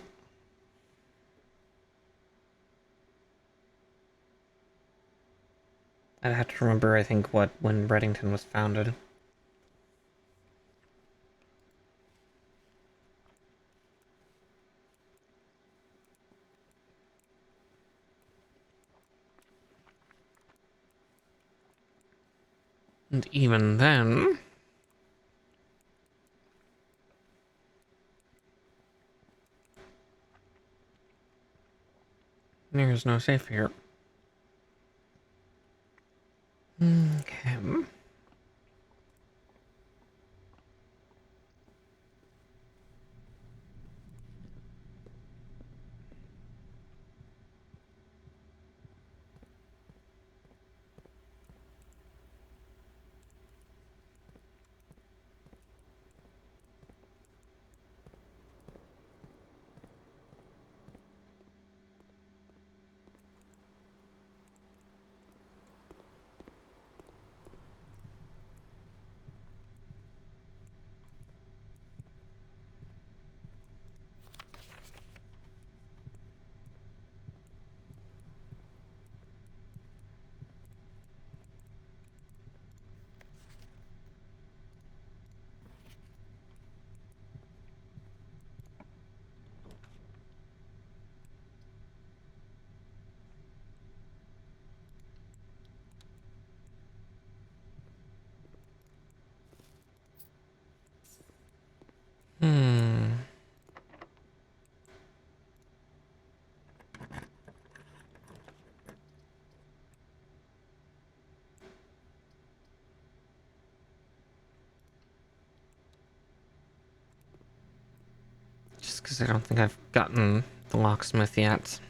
I'd have to remember, I think, when Reddington was founded. And even then, there's no safe here. Okay. Hmm. Just because I don't think I've gotten the locksmith yet.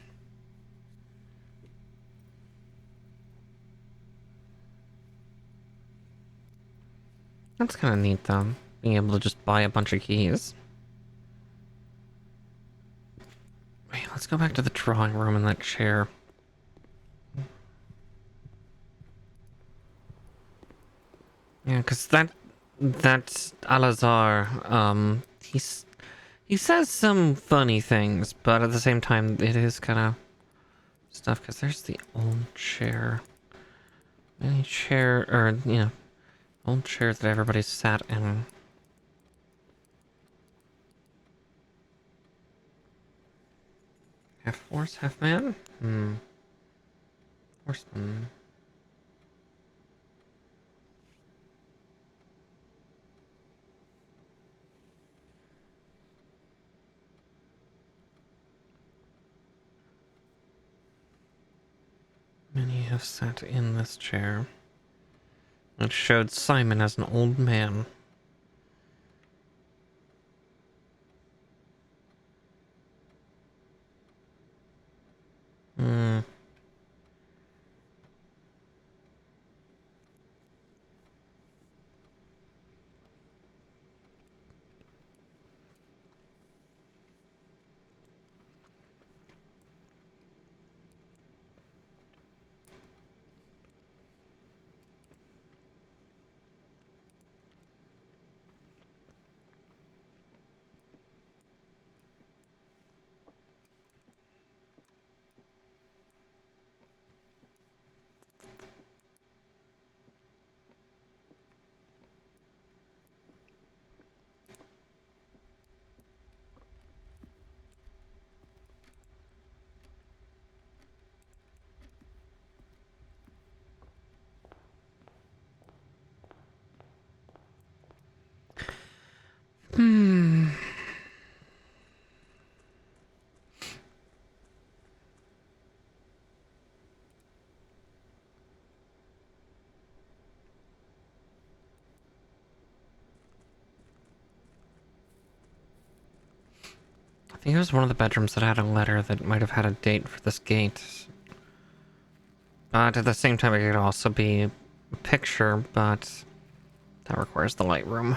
That's kind of neat, though. Being able to just buy a bunch of keys. Wait, let's go back to the drawing room in that chair. Yeah, because that's Alazar. He says some funny things, but at the same time, it is kind of stuff. Because there's the old chair, any chair, or old chair that everybody sat in. Half horse, half man. Horseman. Many have sat in this chair. It showed Simon as an old man. Hmm. think it was one of the bedrooms that had a letter that might have had a date for this gate. But at the same time, it could also be a picture, but that requires the light room.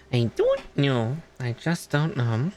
I don't know. I just don't know.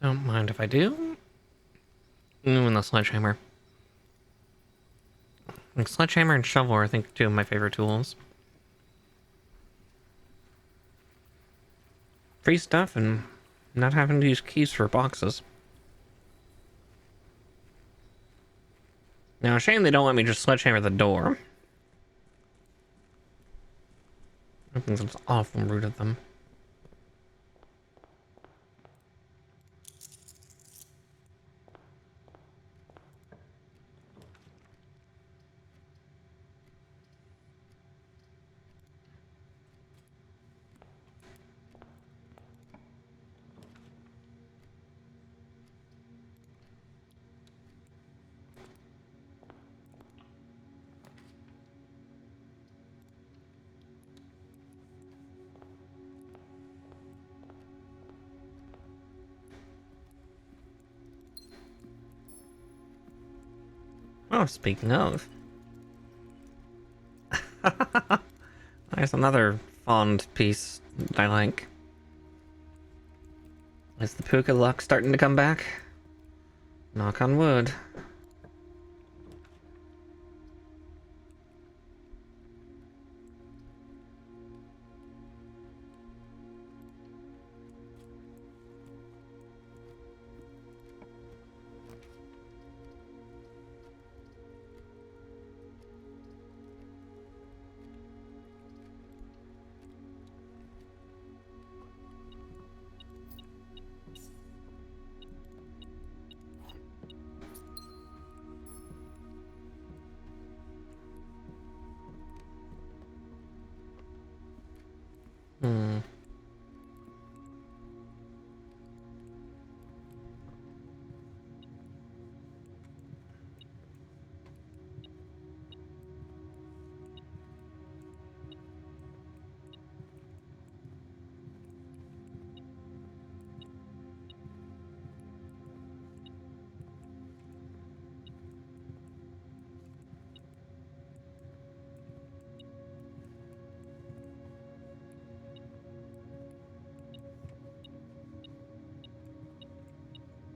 Don't mind if I do. Ooh, and the sledgehammer. Like sledgehammer and shovel are, I think, two of my favorite tools. Free stuff and not having to use keys for boxes. Now, shame they don't let me just sledgehammer the door. I think that's awful rude of them. Oh, speaking of. There's another fond piece that I like. Is the puka luck starting to come back? Knock on wood. Hmm.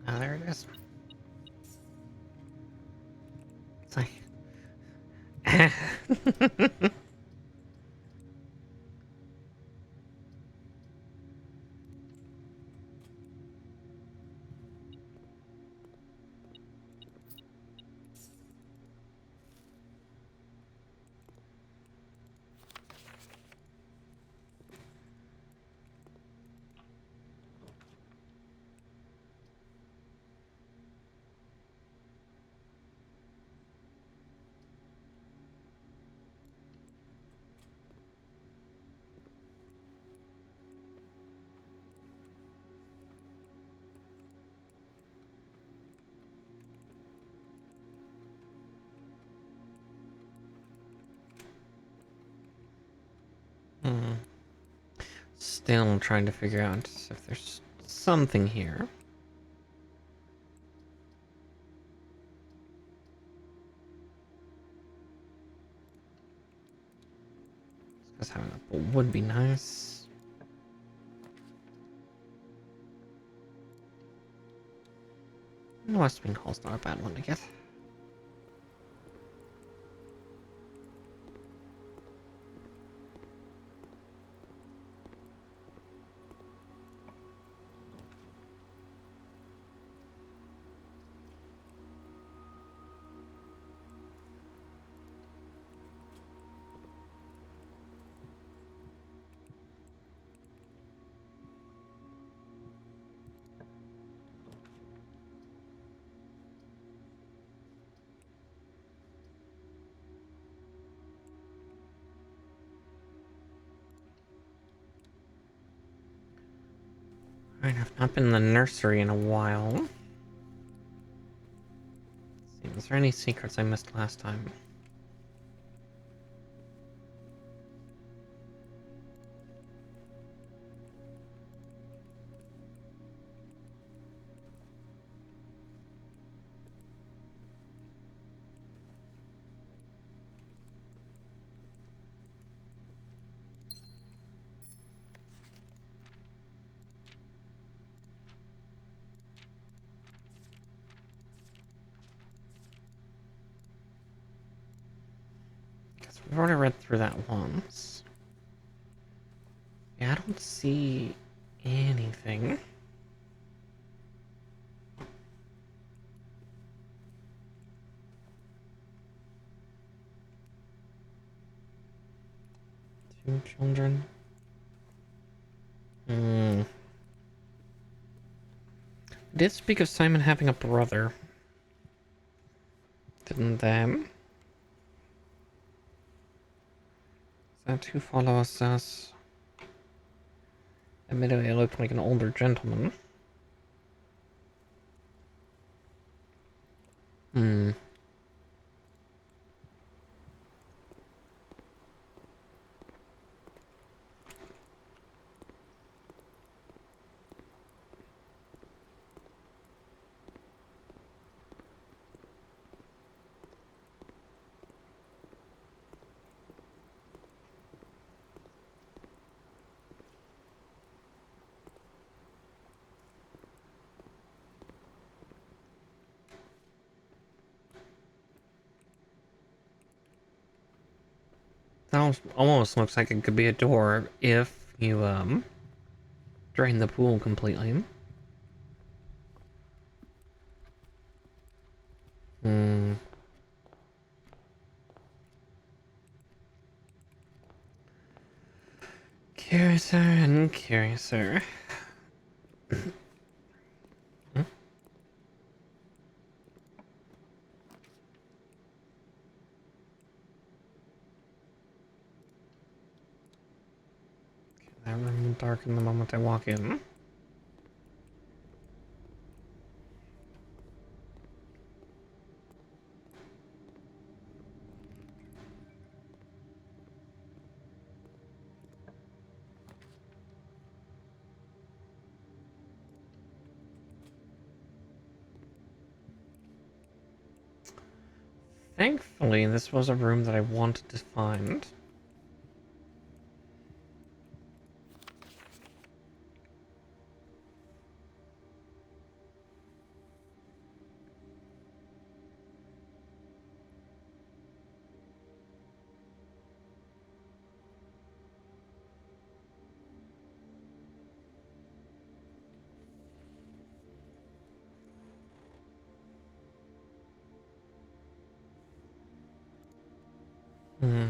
Ah, there it is. It's like... still trying to figure out if there's something here. Because having a pool would be nice. West Wing Hall's not a bad one to get. Alright, I've not been in the nursery in a while. Let's see, was there any secrets I missed last time? Because we've already read through that once. Yeah, I don't see anything. Two children. Did speak of Simon having a brother. Didn't them? Is that who follows us? Admittedly, I looked like an older gentleman. Hmm. That almost looks like it could be a door if you, drain the pool completely. Hmm. Curiouser and curiouser. Hmm? That room will darken the moment I walk in. Thankfully, this was a room that I wanted to find. Hmm.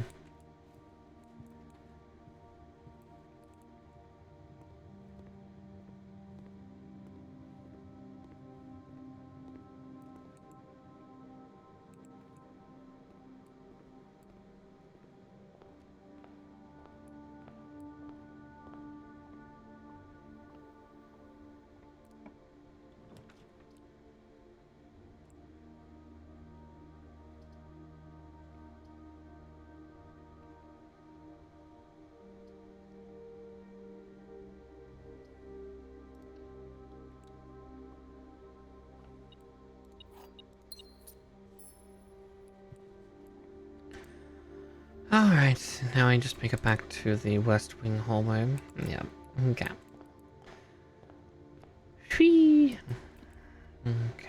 Alright, now I just make it back to the West Wing hallway. Yeah, okay. Whee! Okay.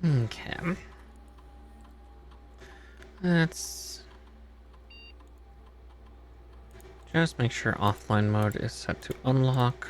Okay. Let's just make sure offline mode is set to unlock.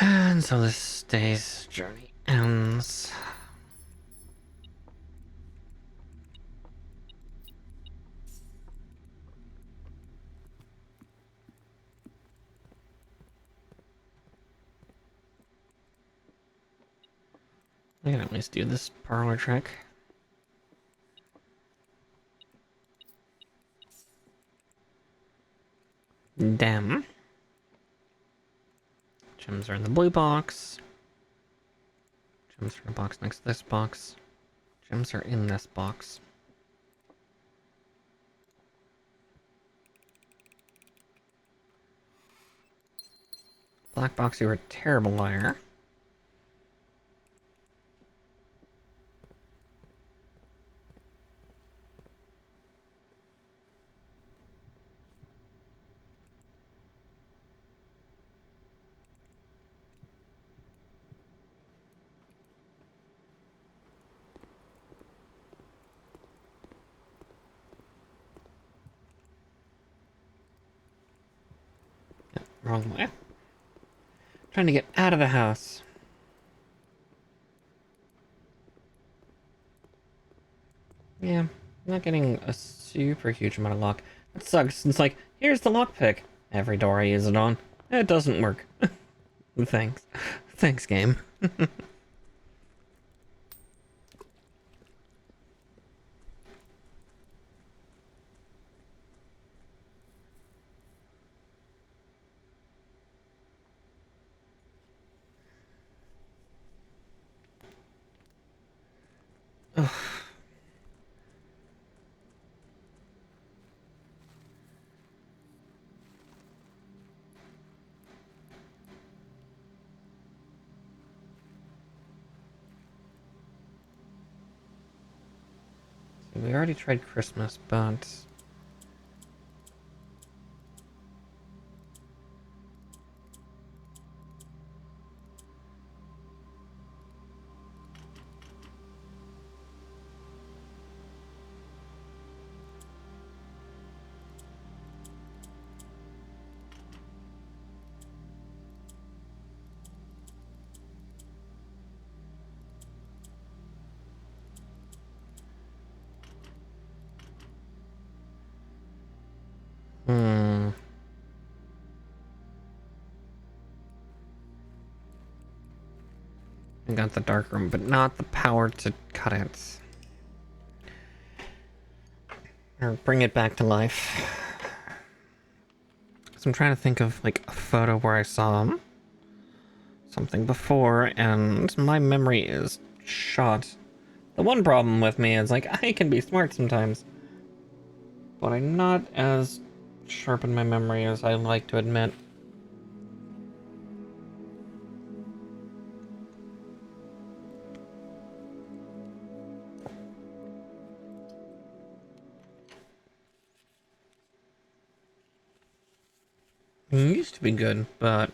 And so this day's journey ends. I can at least do this parlor trick. Damn. Gems are in the blue box. Gems are in a box next to this box. Gems are in this box. Black box, you're a terrible liar. Yeah, wrong way. Trying to get out of the house. Yeah, not getting a super huge amount of luck. That sucks. It's like, here's the lockpick. Every door I use it on, it doesn't work. Thanks. Thanks, game. We already tried Christmas, but I got the dark room, but not the power to cut it. Or bring it back to life. So I'm trying to think of like a photo where I saw something before, and my memory is shot. The one problem with me is like I can be smart sometimes, but I'm not as sharp in my memory as I like to admit. It used to be good, but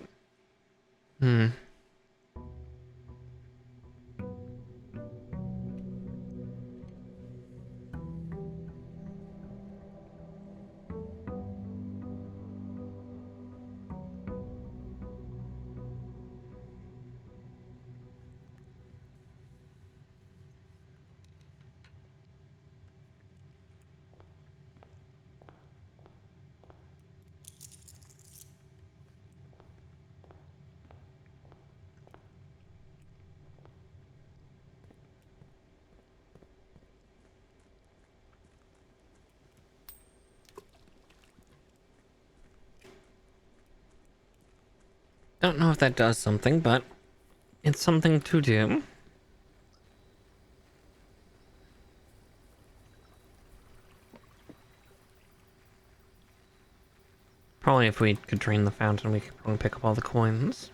don't know if that does something, but it's something to do. Probably if we could drain the fountain, we could probably pick up all the coins.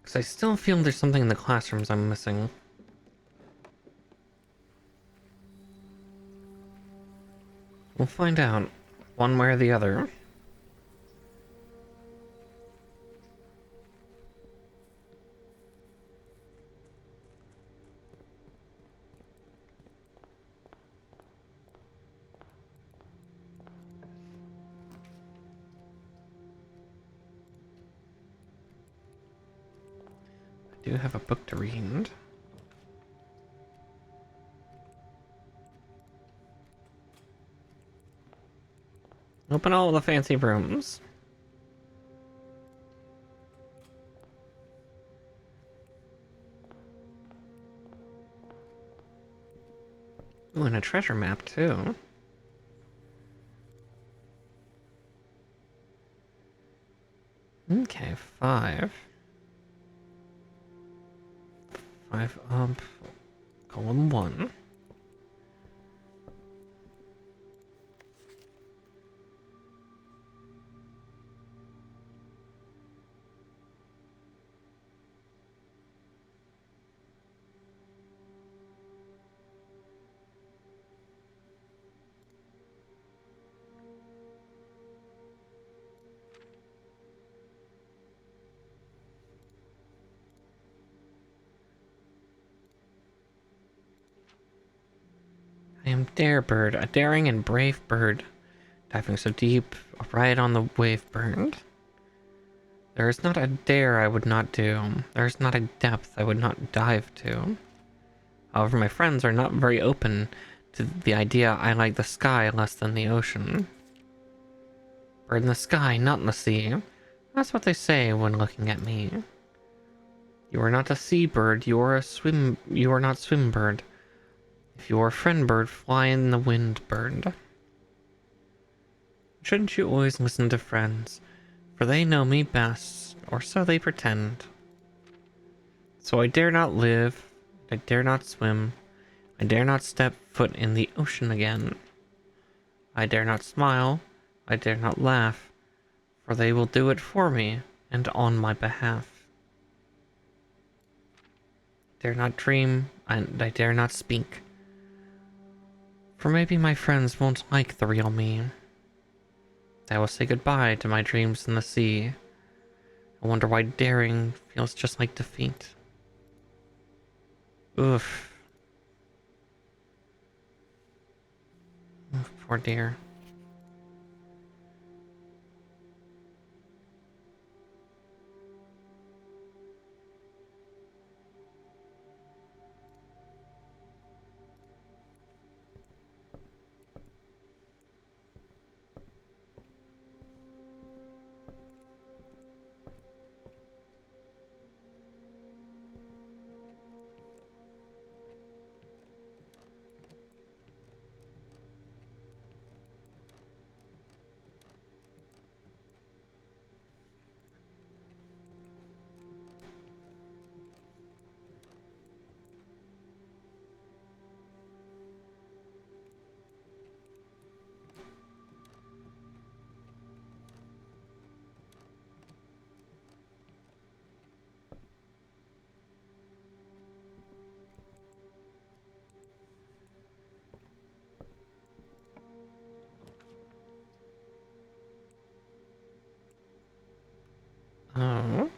Because I still feel there's something in the classrooms I'm missing. We'll find out, one way or the other. I do have a book to read. Open all the fancy rooms. Ooh, and a treasure map, too. Okay, 5. 5 up. Column 1. I am Darebird, a daring and brave bird, diving so deep, right on the wave burned. There is not a dare I would not do. There is not a depth I would not dive to. However, my friends are not very open to the idea I like the sky less than the ocean. Bird in the sky, not in the sea. That's what they say when looking at me. You are not a seabird, you are not swim bird. If you are a friend bird, fly in the wind bird. Shouldn't you always listen to friends? For they know me best, or so they pretend. So I dare not live, I dare not swim, I dare not step foot in the ocean again. I dare not smile, I dare not laugh, for they will do it for me and on my behalf. Dare not dream, and I dare not speak, for maybe my friends won't like the real me. I will say goodbye to my dreams in the sea. I wonder why daring feels just like defeat. Oof. Oof, poor dear. Oh.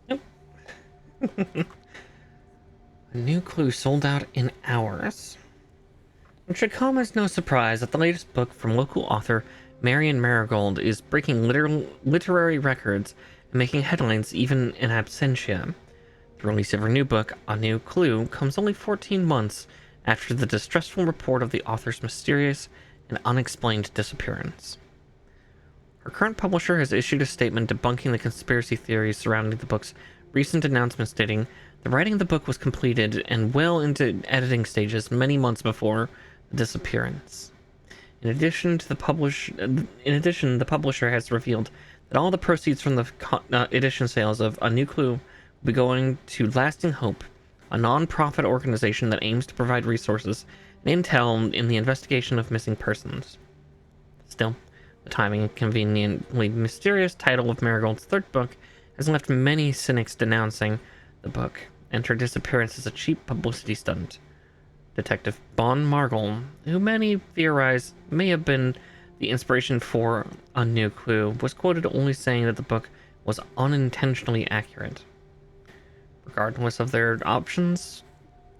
Nope. A new clue sold out in hours. It should come as no surprise that the latest book from local author Marion Marigold is breaking literary records and making headlines even in absentia. The release of her new book, A New Clue, comes only 14 months after the distressful report of the author's mysterious and unexplained disappearance. Her current publisher has issued a statement debunking the conspiracy theories surrounding the book's recent announcement, stating the writing of the book was completed and well into editing stages many months before the disappearance. In addition, the publisher has revealed that all the proceeds from the edition sales of A New Clue will be going to Lasting Hope, a non-profit organization that aims to provide resources and intel in the investigation of missing persons. Still, the timing and conveniently mysterious title of Marigold's third book has left many cynics denouncing the book, and her disappearance is a cheap publicity stunt. Detective Bon Margol, who many theorize may have been the inspiration for A New Clue, was quoted only saying that the book was unintentionally accurate. Regardless of their options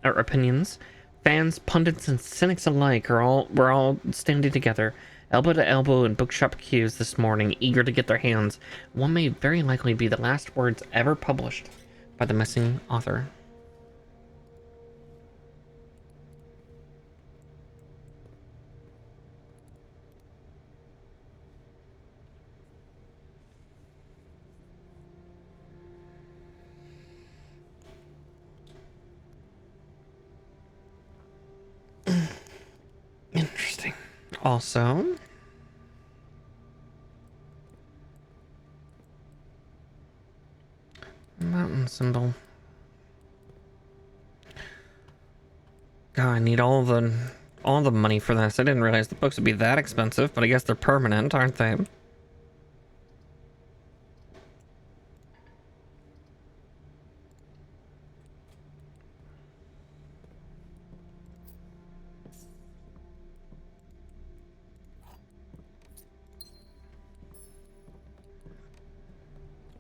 or opinions, fans, pundits, and cynics alike were all standing together, elbow to elbow in bookshop queues this morning, eager to get their hands on what may very likely be the last words ever published by the missing author. Interesting. Also, mountain symbol. God, I need all the money for this. I didn't realize the books would be that expensive, but I guess they're permanent, aren't they?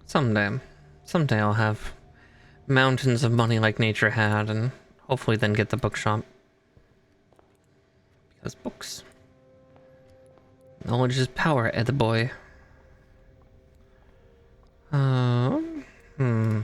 Someday. Someday I'll have mountains of money like nature had, and hopefully then get the bookshop. Because books. Knowledge is power, Ed boy. Hmm.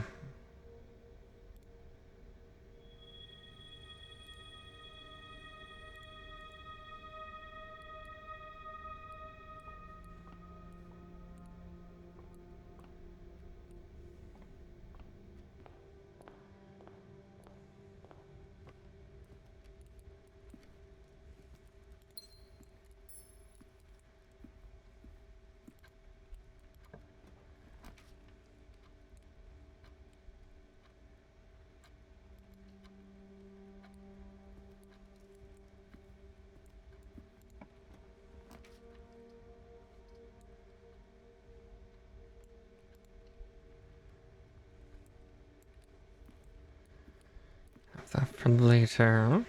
Have that for later.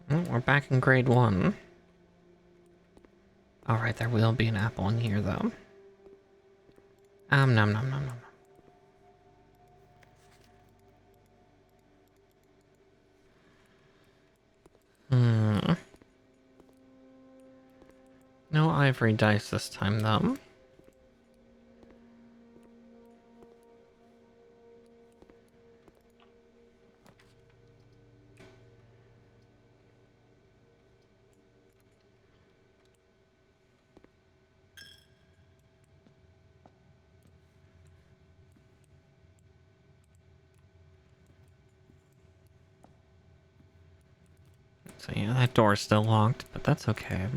Oh, we're back in grade 1. Alright, there will be an apple in here, though. Nom nom nom nom. Hmm. No ivory dice this time, though. So yeah, that door's still locked, but that's okay.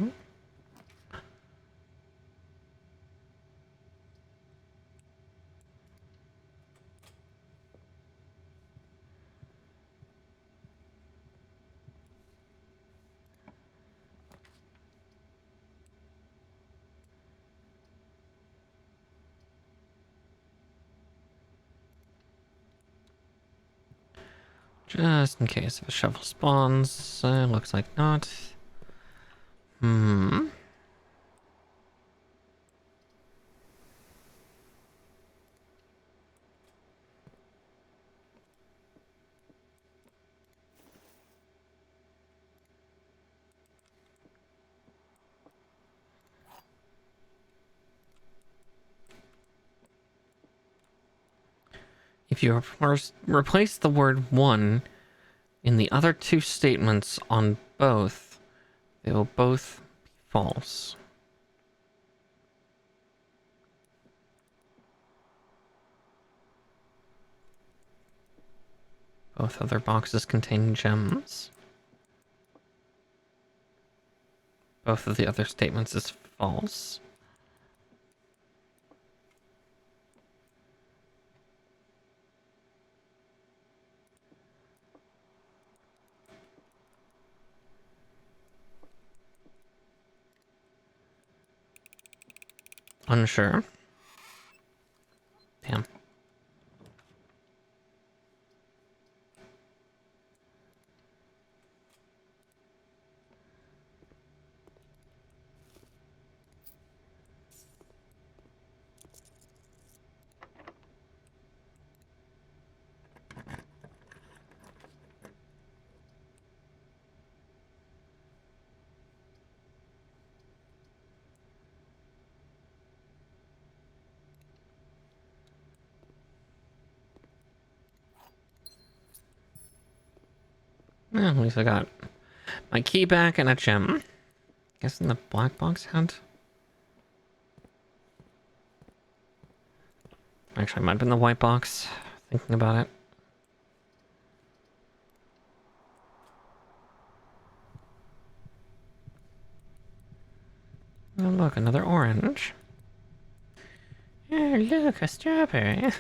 Just in case if a shovel spawns. Looks like not. If you replace the word one in the other two statements on both, they will both be false. Both other boxes contain gems. Both of the other statements is false. Unsure. Damn. Well, at least I got my key back and a gem. Guessing the black box had... Actually, it might have been the white box, thinking about it. Oh, look, another orange. Oh, look, a strawberry.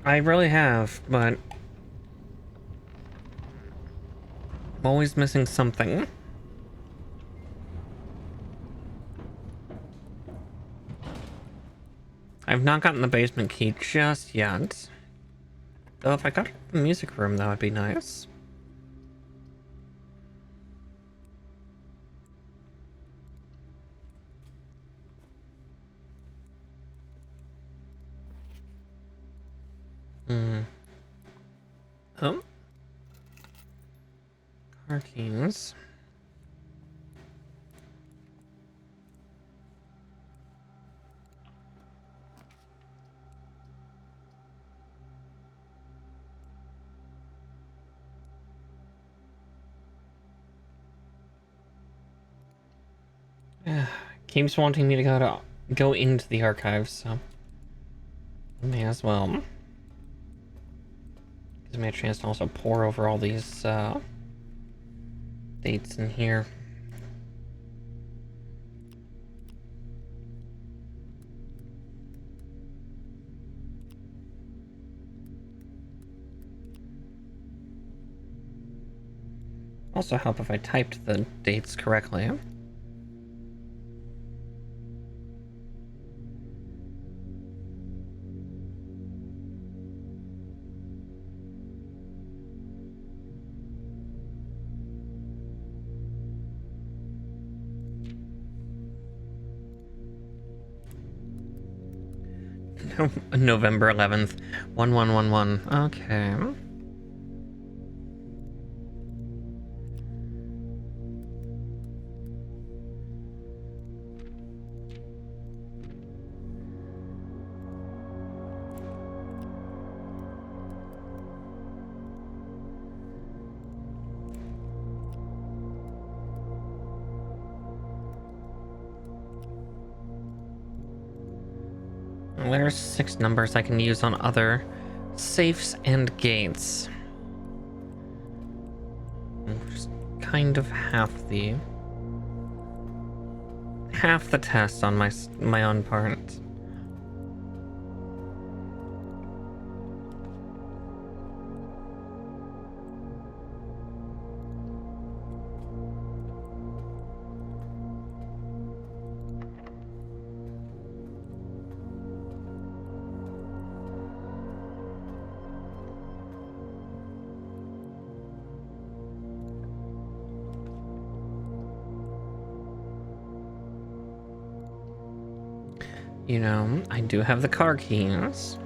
I really have, but I'm always missing something. I've not gotten the basement key just yet. Though if I got the music room, that would be nice. Oh. Car keys. Keeps wanting me to go into the archives, so may as well. Gives me a chance to also pour over all these dates in here. Also help if I typed the dates correctly. November 11th. 1111. Okay. There's 6 numbers I can use on other safes and gates. Just kind of half the test on my own part. You know, I do have the car keys.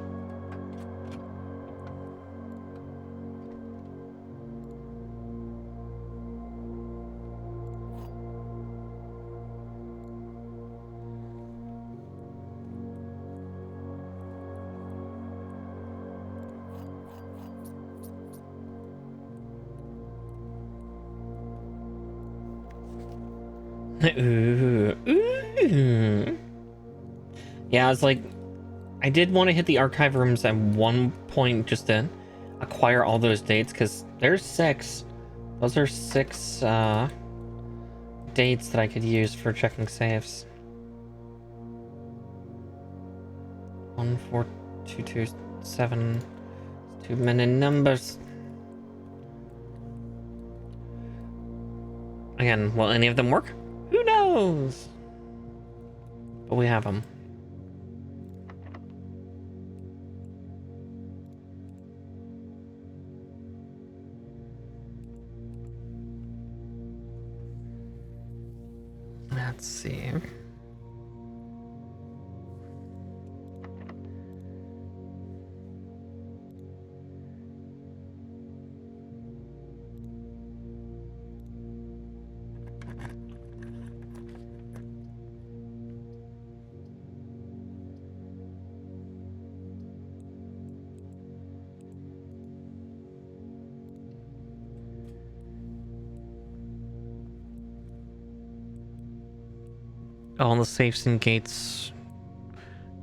Ooh. Yeah, I was like, I did want to hit the archive rooms at one point just to acquire all those dates, because there's 6. Those are 6 dates that I could use for checking safes. 1, 4, 2, 2, 7. Too many numbers. Again, will any of them work? Who knows? But we have them. Let's see. All the safes and gates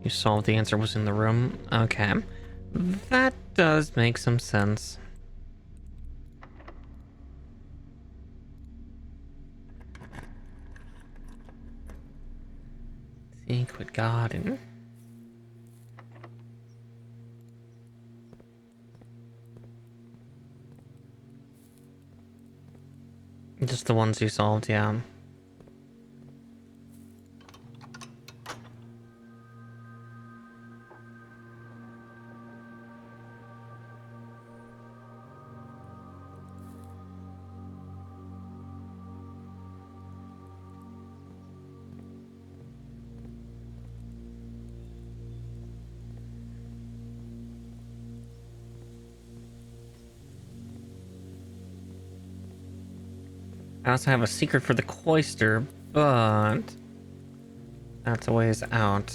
you solved, the answer was in the room. Okay. That does make some sense. Secret garden. Just the ones you solved, yeah. I also have a secret for the cloister, but that's a ways out.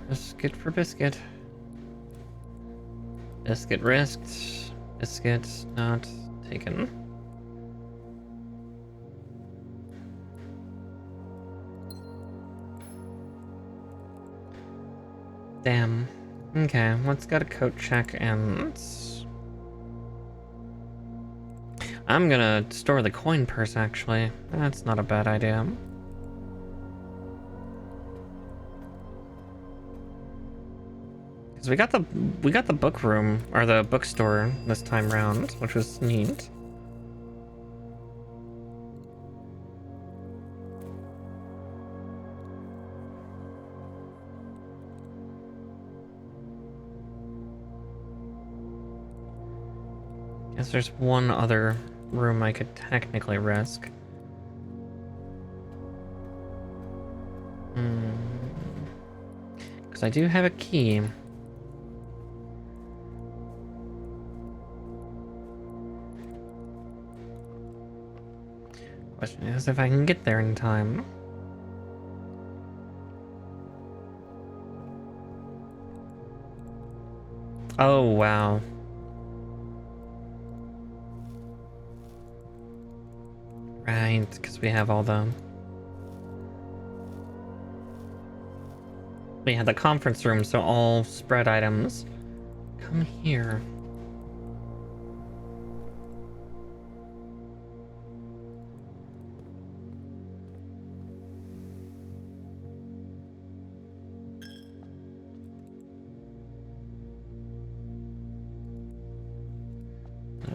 Biscuit for biscuit. Biscuit risked. Biscuit not taken. Damn. Okay, let's get a coat check and... I'm gonna store the coin purse, actually. That's not a bad idea. Because we got the book room, or the bookstore this time round, which was neat. Guess there's one other room I could technically risk. Because I do have a key. Question is if I can get there in time. Oh, wow. Right, because we have all the... We had the conference room, so all spread items come here.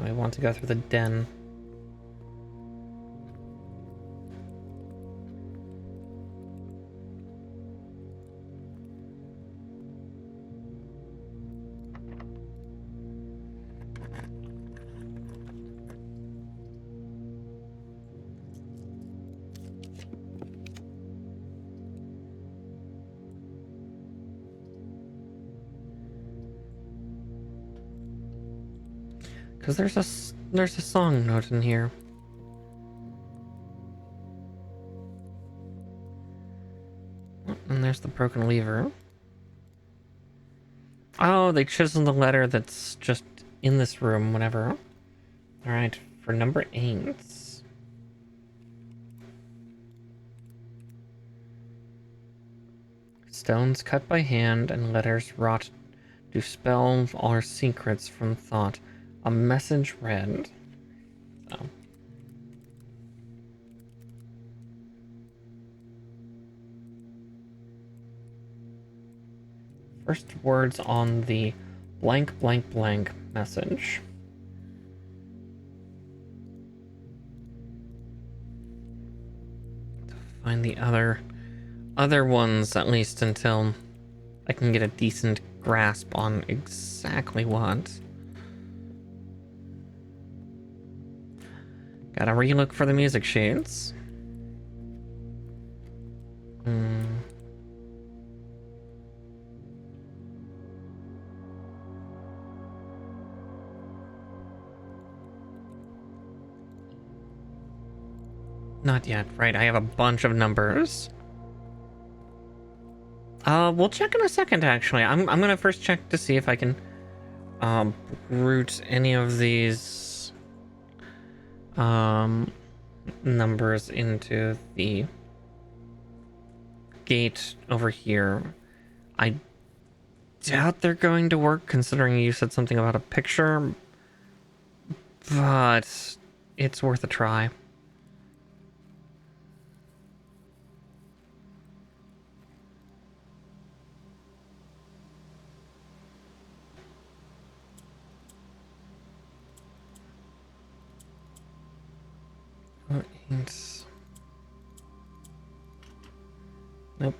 I want to go through the den. Because there's a song note in here. And there's the broken lever. Oh, they chiseled the letter that's just in this room, whatever. Alright, for number 8. Stones cut by hand and letters wrought to spell our secrets from thought. A message read. Oh. First words on the blank blank blank message. To find the other ones, at least until I can get a decent grasp on exactly what. Gotta relook for the music shades. Not yet. Right, I have a bunch of numbers. We'll check in a second, actually. I'm gonna first check to see if I can route any of these numbers into the gate over here. I doubt they're going to work, considering you said something about a picture, but it's worth a try. Nope.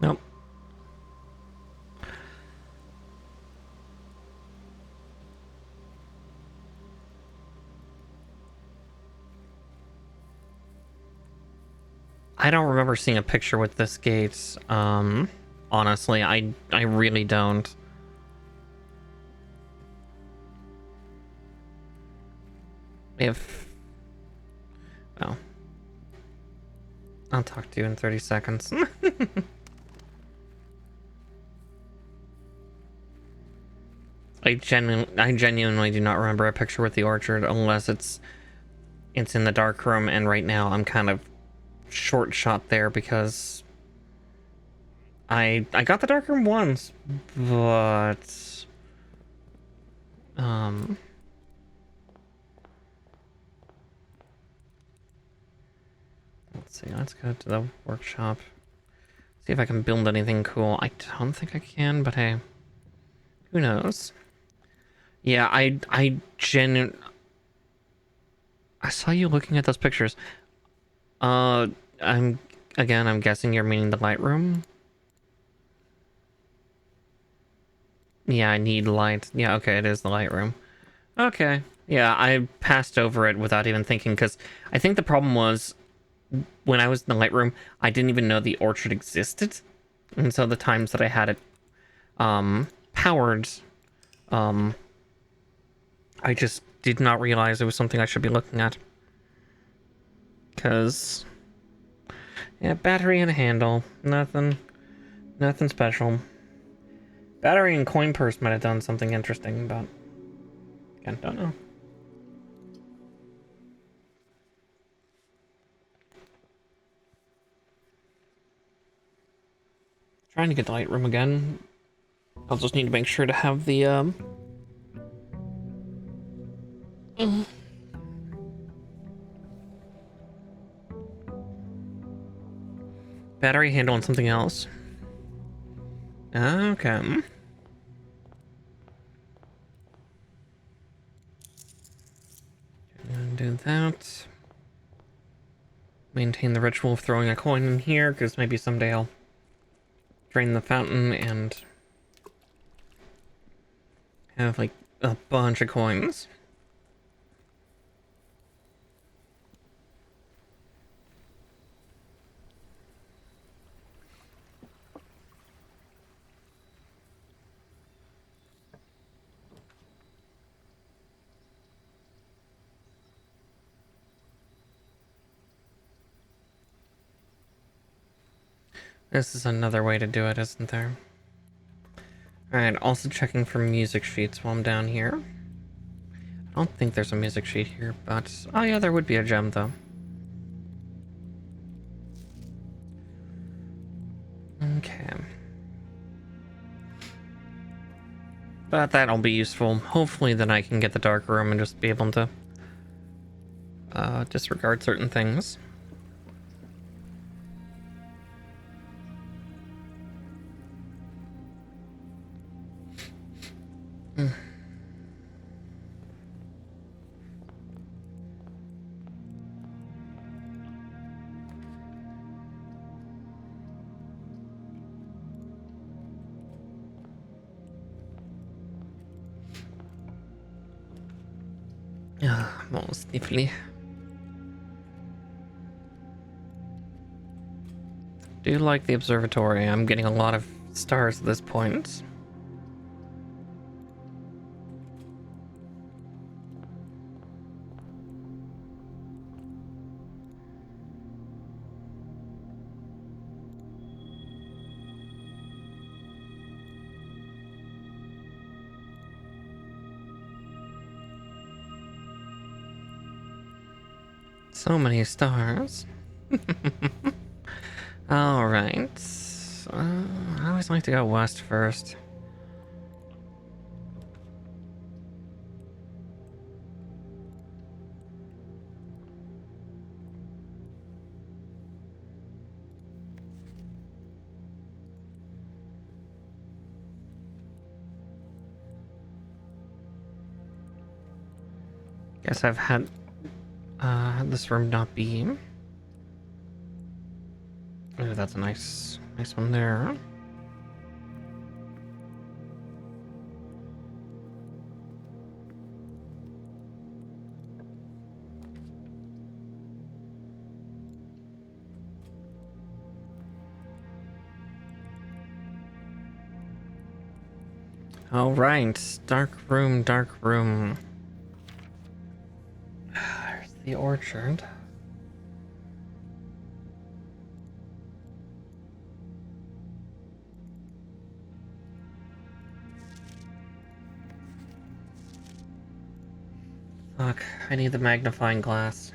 Nope. I don't remember seeing a picture with this gate. Honestly, I really don't. If... Well... I'll talk to you in 30 seconds. I genuinely do not remember a picture with the orchard unless it's in the dark room, and right now I'm kind of short shot there because I got the dark room once, but let's see, let's go to the workshop. See if I can build anything cool. I don't think I can, but hey, who knows? Yeah, I saw you looking at those pictures. I'm guessing you're meaning the light room. Yeah, I need light. Yeah, okay, it is the light room. Okay. Yeah, I passed over it without even thinking, because I think the problem was when I was in the light room, I didn't even know the orchard existed. And so the times that I had it powered, I just did not realize it was something I should be looking at. Because, yeah, battery and a handle. Nothing special. Battery and coin purse might have done something interesting, but again, don't know. Trying to get the light room again. I'll just need to make sure to have the battery handle on something else. Okay. Do that. Maintain the ritual of throwing a coin in here, because maybe someday I'll drain the fountain and have like a bunch of coins. This is another way to do it, isn't there? Alright, also checking for music sheets while I'm down here. I don't think there's a music sheet here, but... Oh yeah, there would be a gem, though. Okay. But that'll be useful. Hopefully then I can get the dark room and just be able to... disregard certain things. More sniffly. Do like the observatory. I'm getting a lot of stars at this point. So many stars. Alright. I always like to go west first. Guess I've had this room not be. Oh, that's a nice one there. All right, dark room, dark room. the orchard. Fuck, I need the magnifying glass.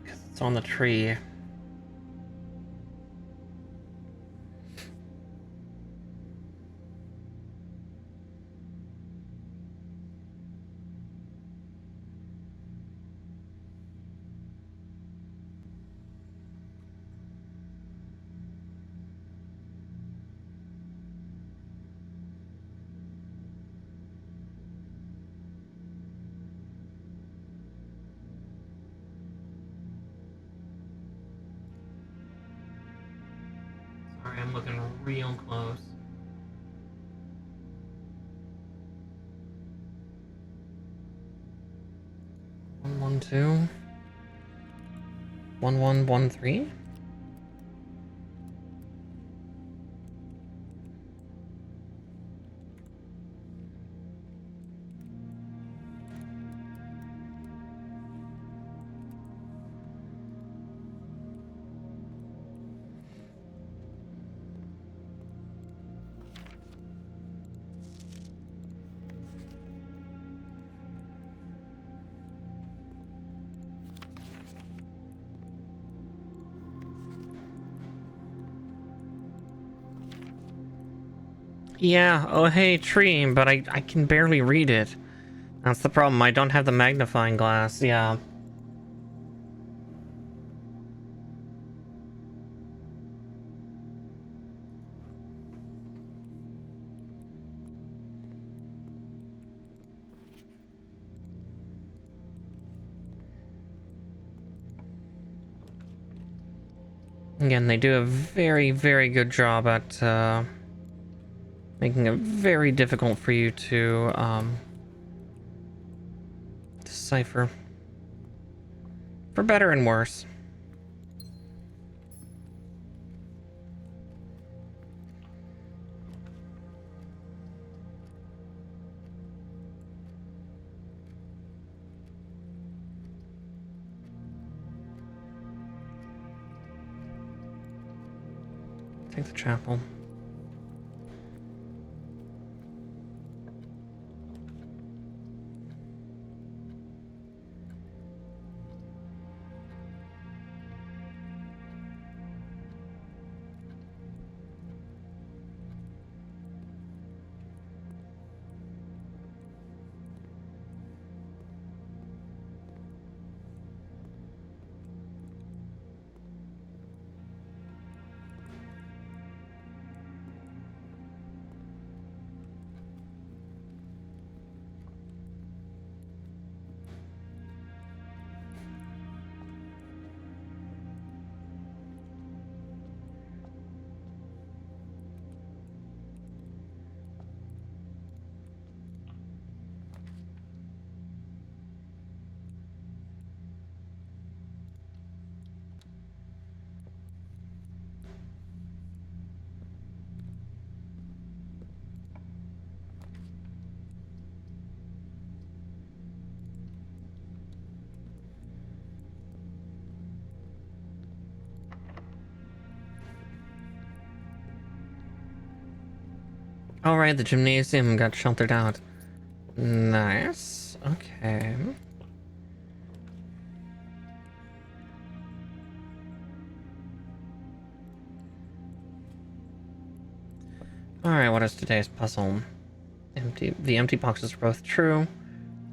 Because it's on the tree. Sorry, I'm looking real close. One, 1, 2. 1, 1, 1, 3. Yeah, oh hey, tree, but I can barely read it. That's the problem, I don't have the magnifying glass, yeah. Again, they do a very, very good job at making it very difficult for you to decipher. For better and worse. Take the chapel. Alright, the gymnasium got sheltered out. Nice. Okay. Alright, what is today's puzzle? The empty boxes are both true.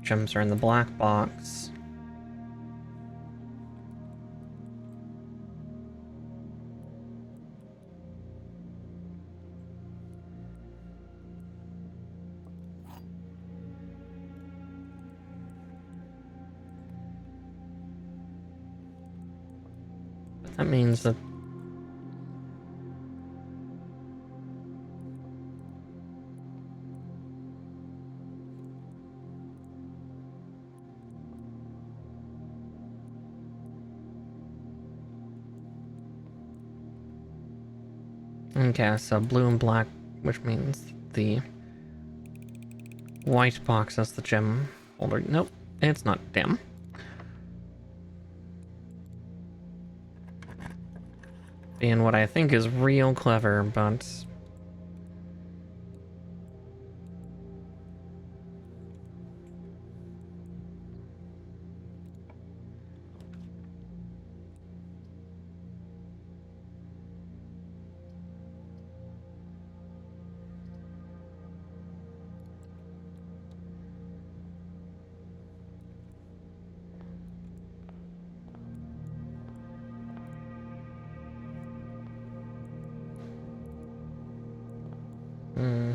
Gems are in the black box. But that means that okay, so blue and black, which means the white box as the gem holder. Nope, it's not. Damn. Being what I think is real clever, but... Hmm.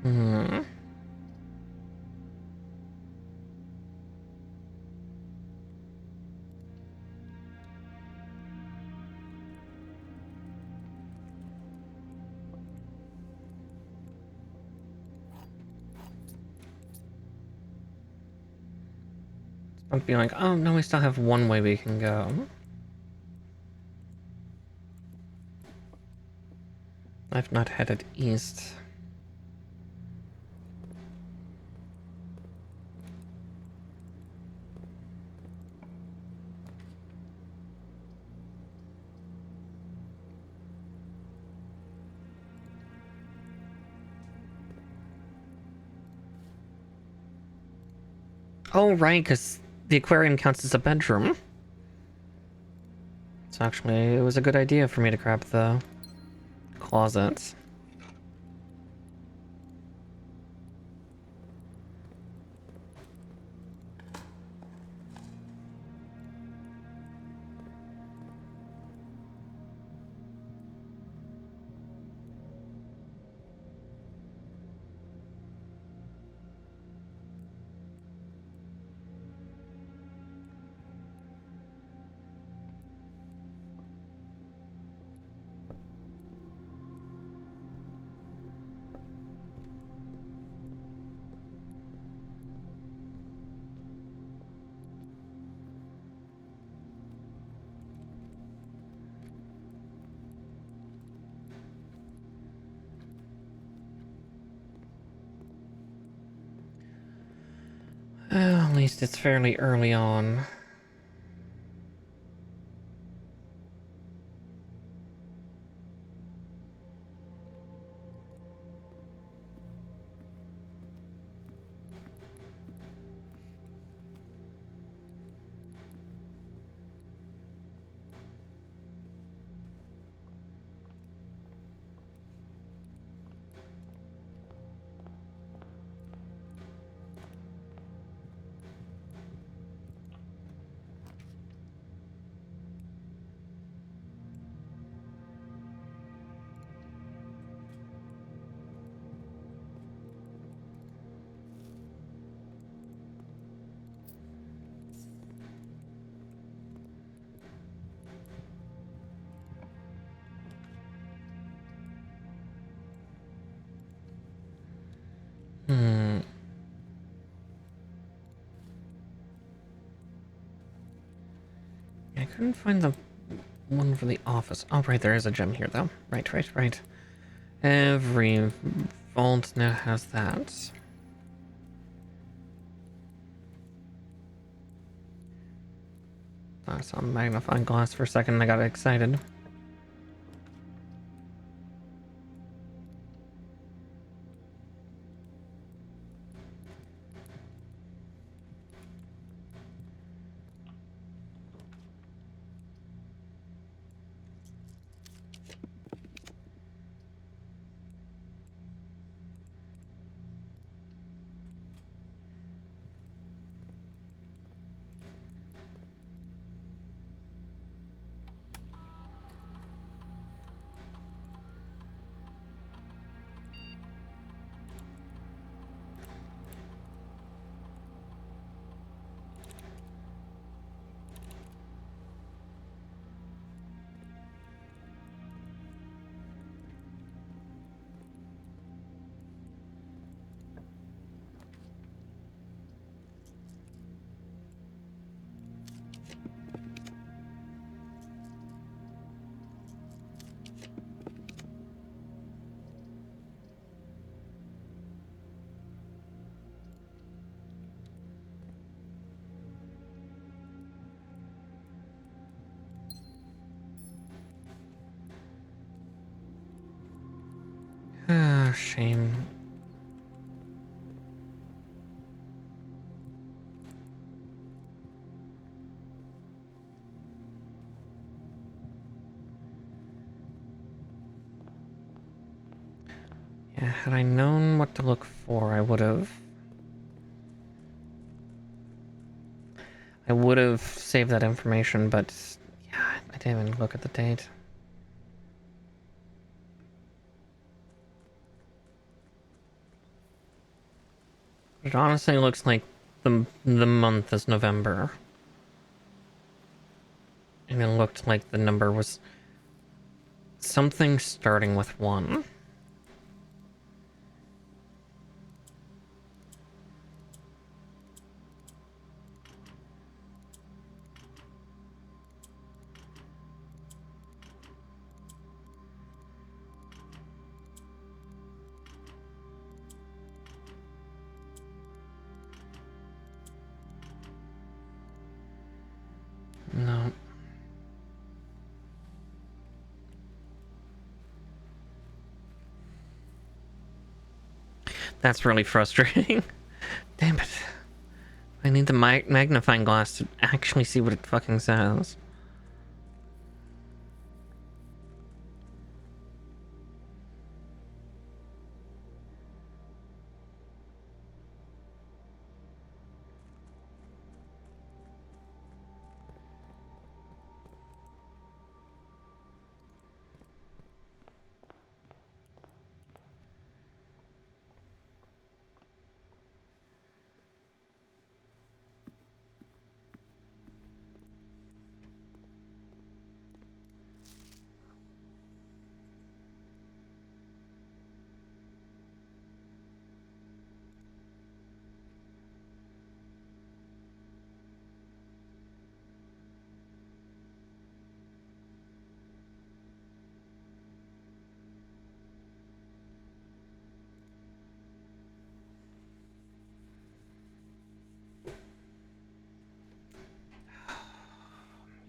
Hmm. I'd be like, oh no, we still have one way we can go. I've not headed east. Oh, right, because the aquarium counts as a bedroom. So actually, it was a good idea for me to grab the closet. At least it's fairly early on. Hmm. I couldn't find the one for the office. Oh, right, there is a gem here, though. Right, right, right. Every vault now has that. I saw a magnifying glass for a second and I got excited. Shame. Yeah, had I known what to look for, I would have. I would have saved that information, but yeah, I didn't even look at the date. It honestly looks like the month is November. And it looked like the number was something starting with 1. No. That's really frustrating. Damn it. I need the magnifying glass to actually see what it fucking says.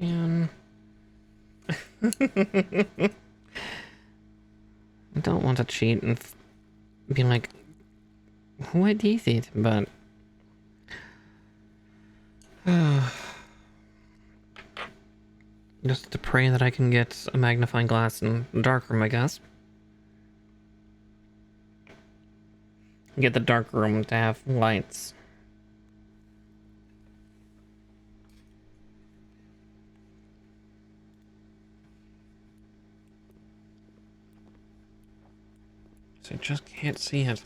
Man. I don't want to cheat and be like, what is it? But just to pray that I can get a magnifying glass in the dark room, I guess. Get the dark room to have lights. So I just can't see it.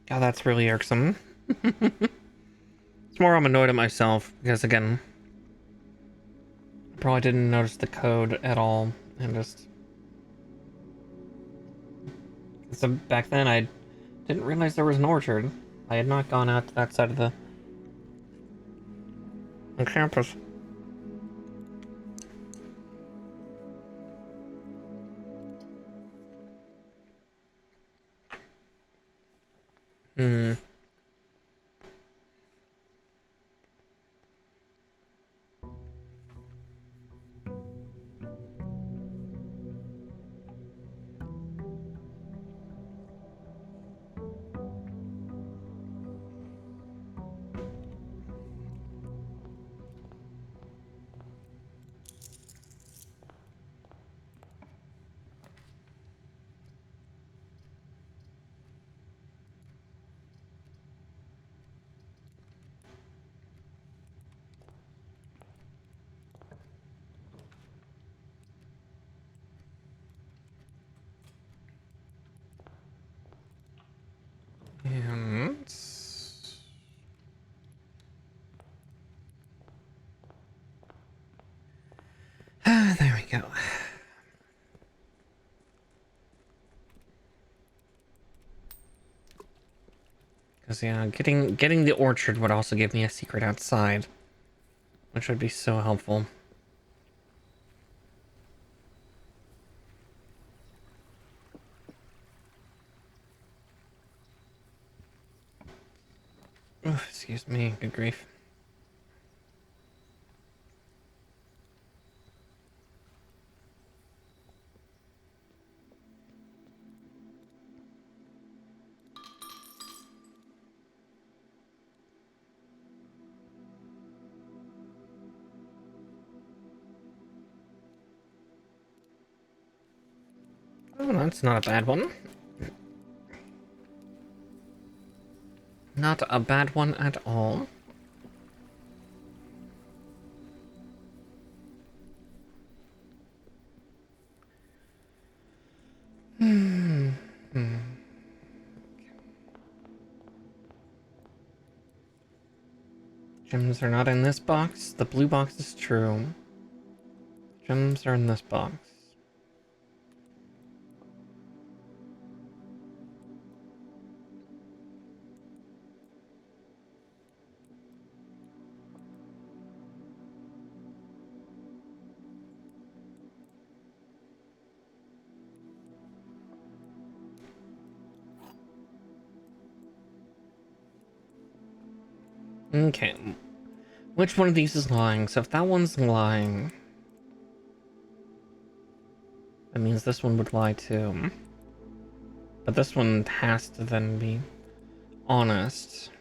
God, that's really irksome. It's more I'm annoyed at myself, because again, I probably didn't notice the code at all, and just... So back then, I didn't realize there was an orchard. I had not gone out to that side of the campus. Hmm. And... there we go. Because yeah, getting the orchard would also give me a secret outside, which would be so helpful. Oof, excuse me. Good grief. Oh, that's not a bad one. Not a bad one at all. Gems are not in this box. The blue box is true. Gems are in this box. Okay. Which one of these is lying? So if that one's lying, that means this one would lie too. But this one has to then be honest.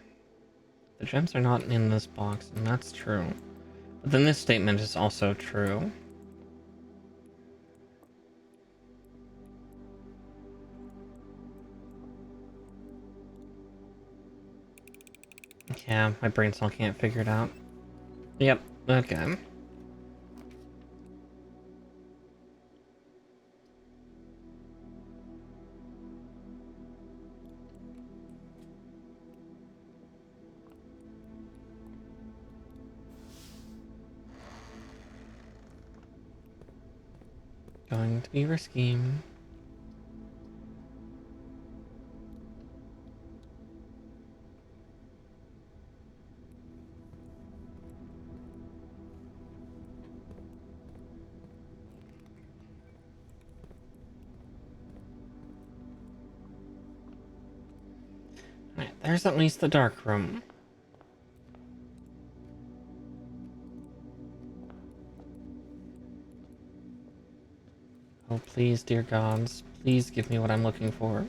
The gems are not in this box, and that's true. But then this statement is also true. Yeah, my brain still can't figure it out. Yep, okay. Going to be risky. Alright, there's at least the dark room. Oh, please, dear gods, please give me what I'm looking for.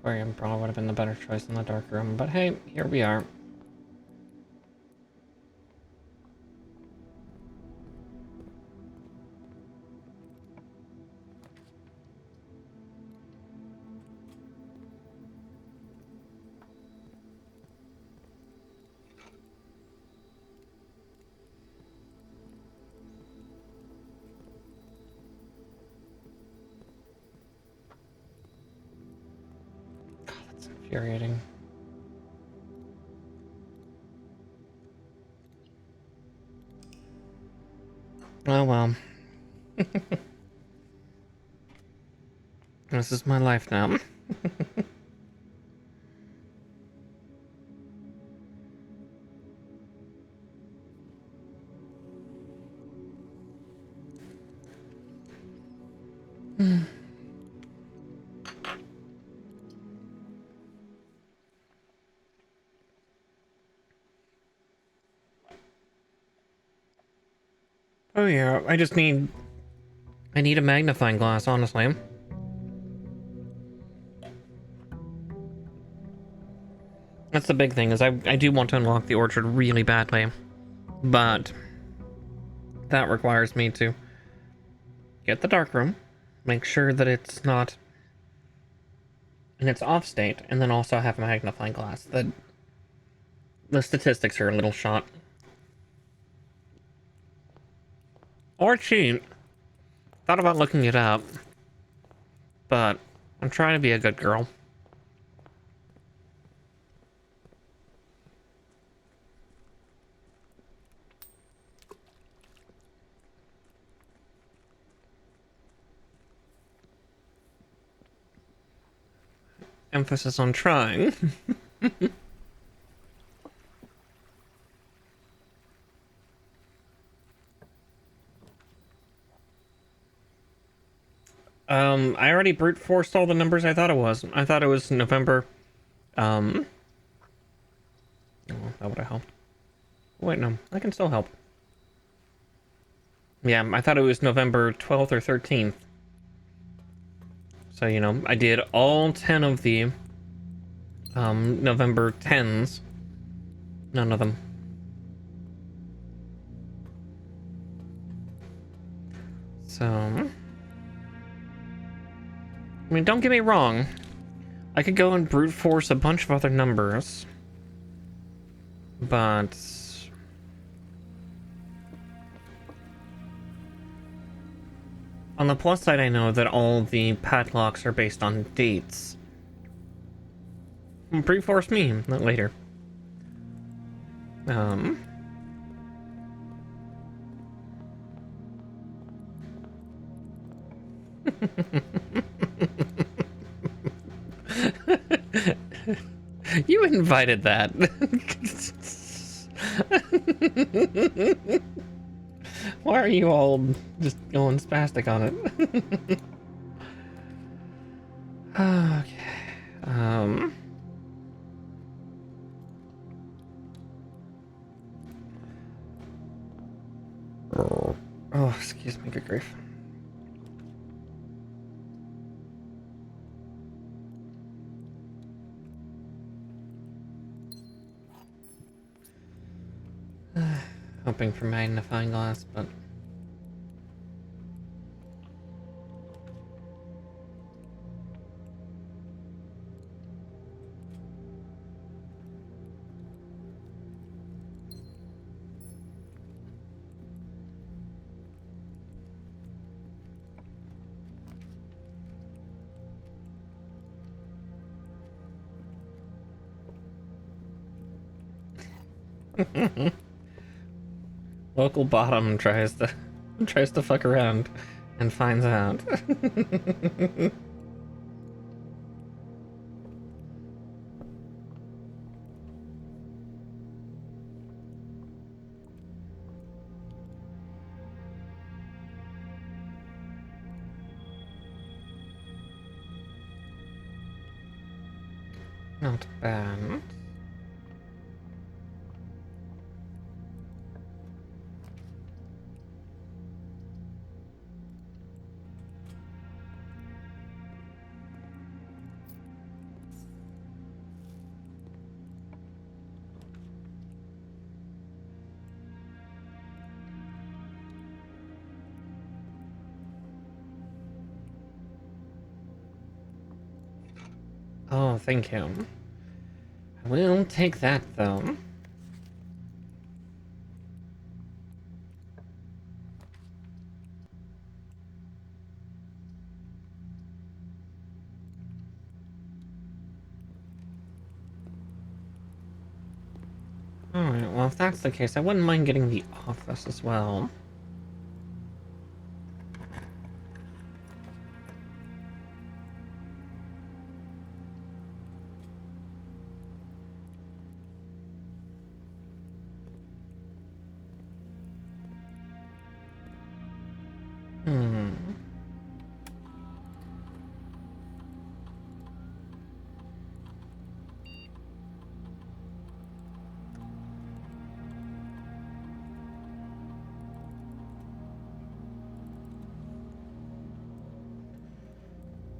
Aquarium probably would have been the better choice in the dark room, but hey, here we are. God, that's infuriating. Oh well. This is my life now. Oh yeah, I need a magnifying glass, honestly. That's the big thing, is I do want to unlock the orchard really badly. But that requires me to get the dark room, make sure that it's not in its off state, and then also have a magnifying glass. The statistics are a little shot. Or cheat. Thought about looking it up, but I'm trying to be a good girl. Emphasis on trying. I already brute forced all the numbers I thought it was. I thought it was November. Oh, that would have helped. Wait, no, I can still help. Yeah, I thought it was November 12th or 13th. So, you know, I did all 10 of the November 10s. None of them. So, I mean, don't get me wrong. I could go and brute force a bunch of other numbers. But on the plus side, I know that all the padlocks are based on dates. Brute force me later. You invited that. Why are you all just going spastic on it? Okay. Oh, excuse me, good grief. Hoping for magnifying glass, but local bottom tries to fuck around and finds out. Not bad. Oh, thank you. I will take that, though. Alright, well, if that's the case, I wouldn't mind getting the office as well.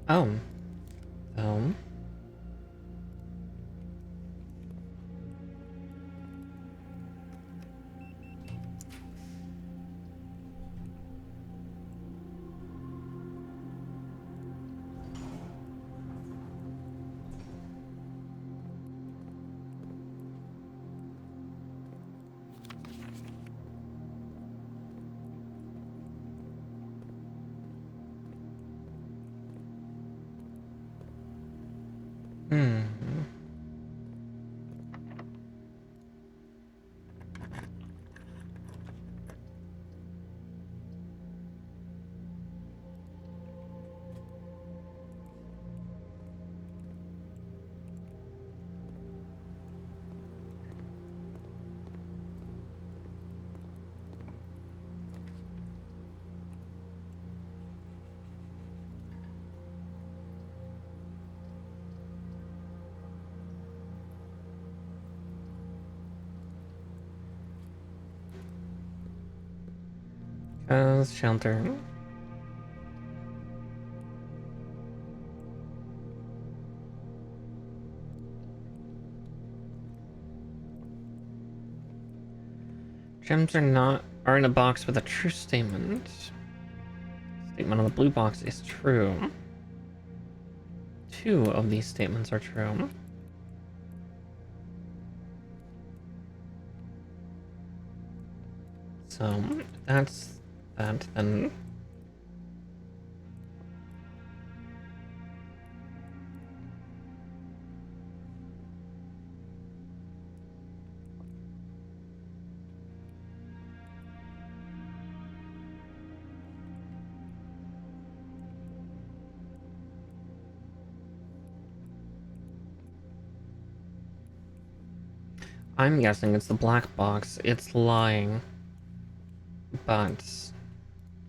Oh. Shelter. Gems are in a box with a true statement. Statement on the blue box is true. 2 of these statements are true. So that's that then. I'm guessing it's the black box. It's lying. But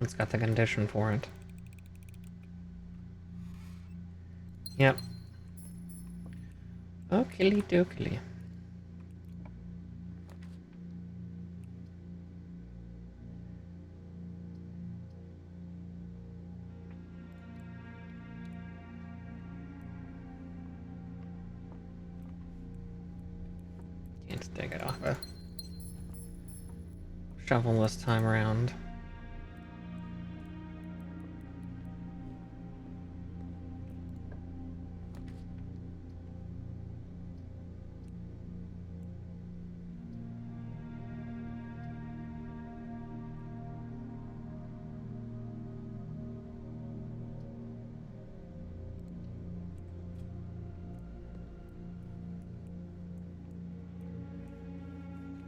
it's got the condition for it. Yep. Okie dokie. Can't dig it off a shovel this time around.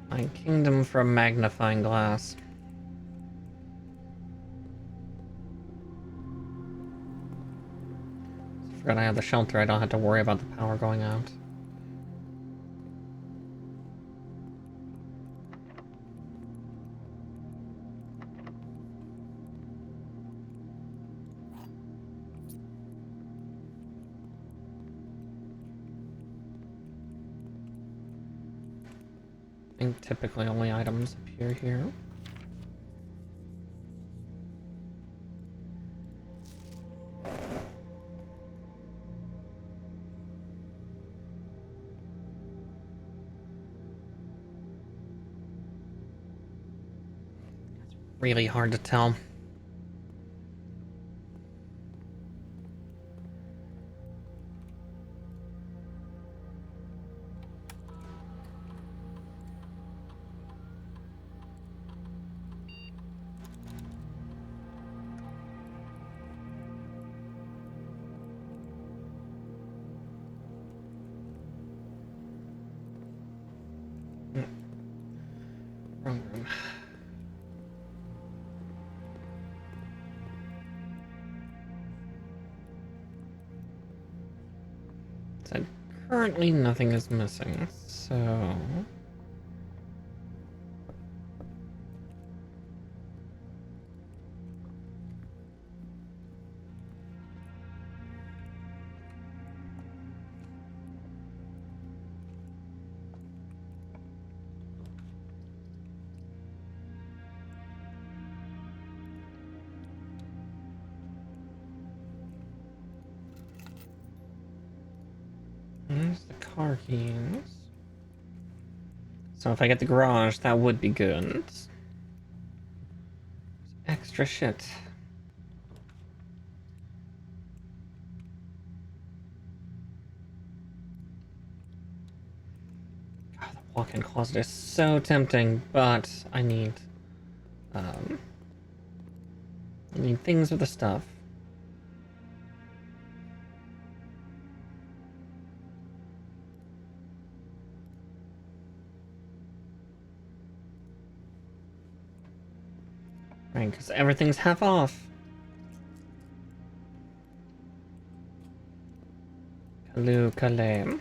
My kingdom for a magnifying glass. Forgot I have the shelter. I don't have to worry about the power going out. I think typically only items appear here. It's really hard to tell. Wrong room. So currently nothing is missing, so... There's the car keys. So if I get the garage, that would be good. Extra shit. God, the walk-in closet is so tempting, but I need things with the stuff. Right, because everything's half off. Kalu Kalem.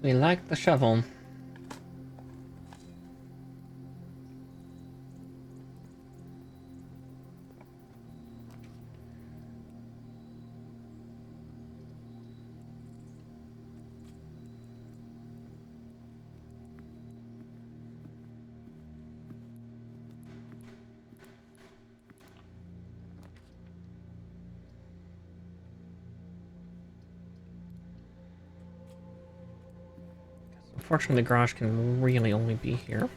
We like the shovel. Unfortunately, the garage can really only be here.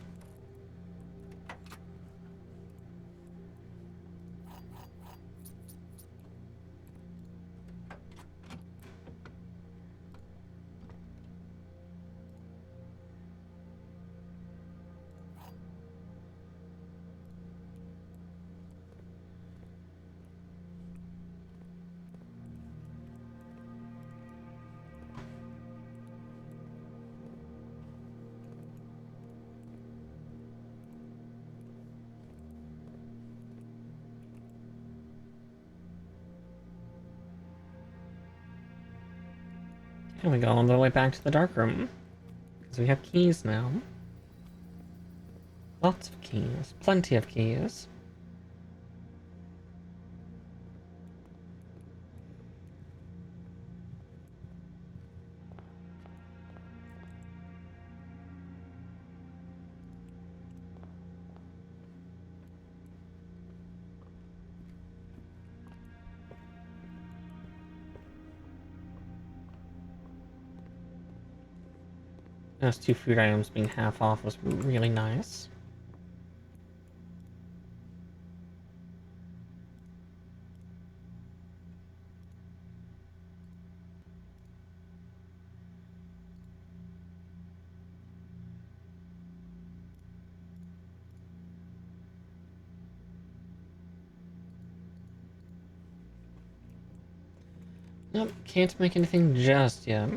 And we go all the way back to the dark room. Because we have keys now. Lots of keys. Plenty of keys. Those 2 food items being half off was really nice. Nope, can't make anything just yet.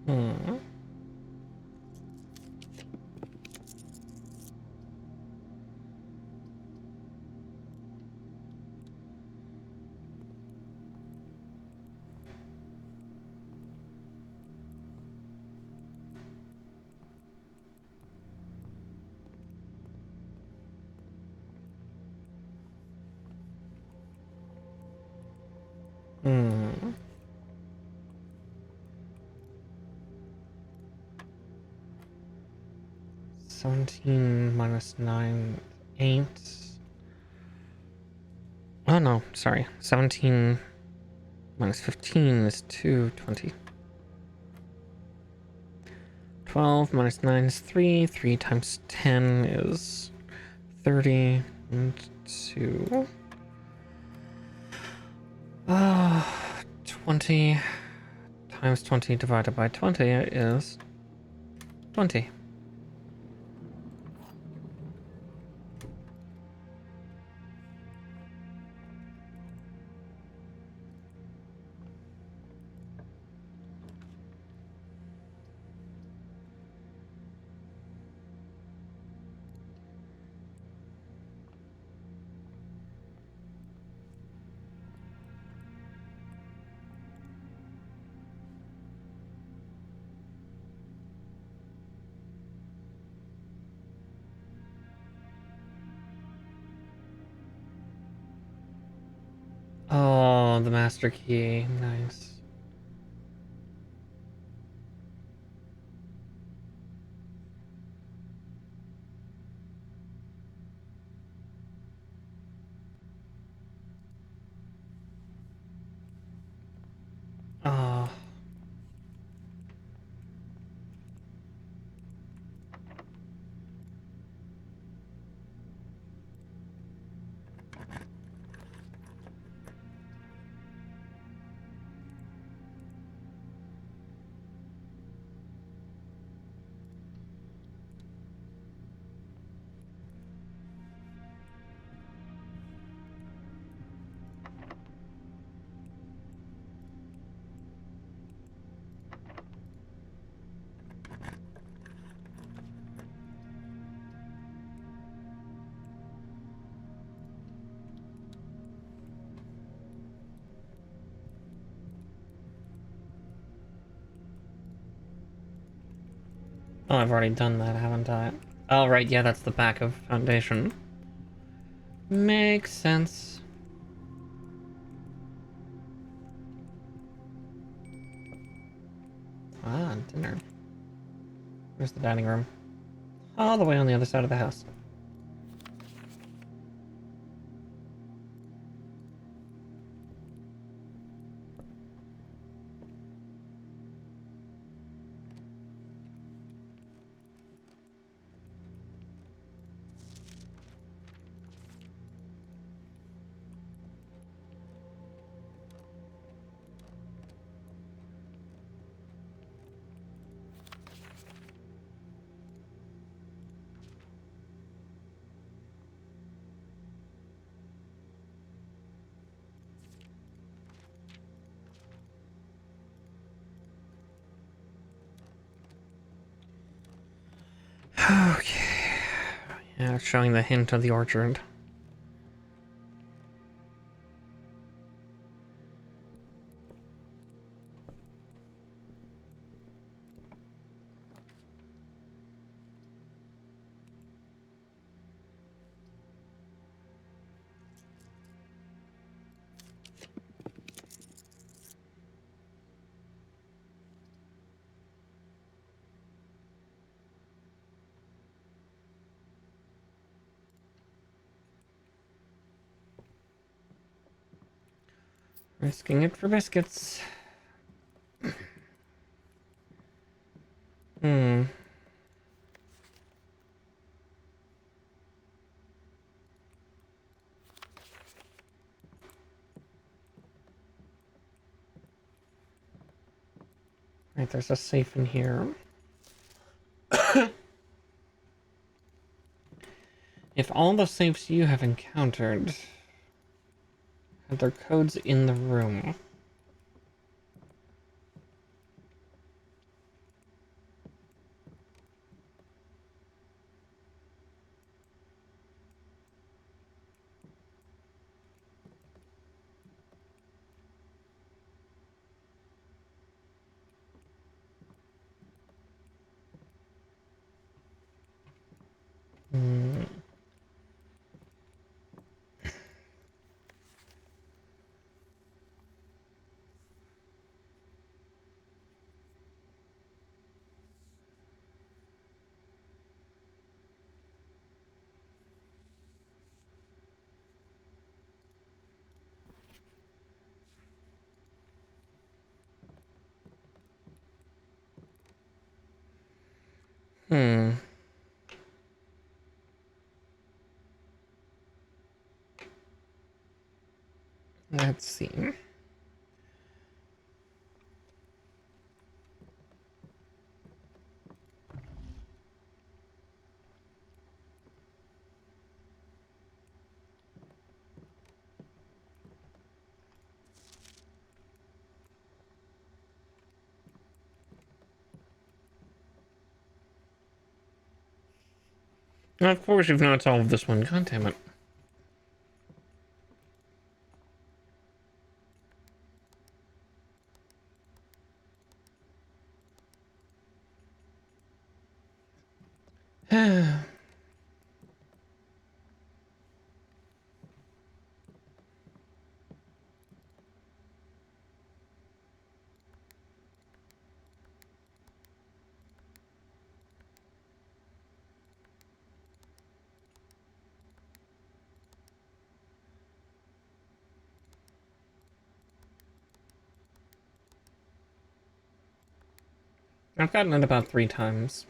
Hmm. Hmm. $17 minus 9, 8. Oh no, sorry. 17 minus 15 is 2, 20. 12 minus 9 is 3. 3 times 10 is 30. And 2. 20 times 20 divided by 20 is 20. Oh, the master key. Nice. Oh, I've already done that, haven't I? Oh, right, yeah, that's the back of Foundation. Makes sense. Ah, dinner. Where's the dining room? All the way on the other side of the house. Okay. Yeah, showing the hint of the orchard. Risking it for biscuits. Hmm. Right, there's a safe in here. If all the safes you have encountered had their codes in the room. Hmm. Hmm. Let's see. Of course, you've not solved this one. God damn it. I've gotten it about 3 times.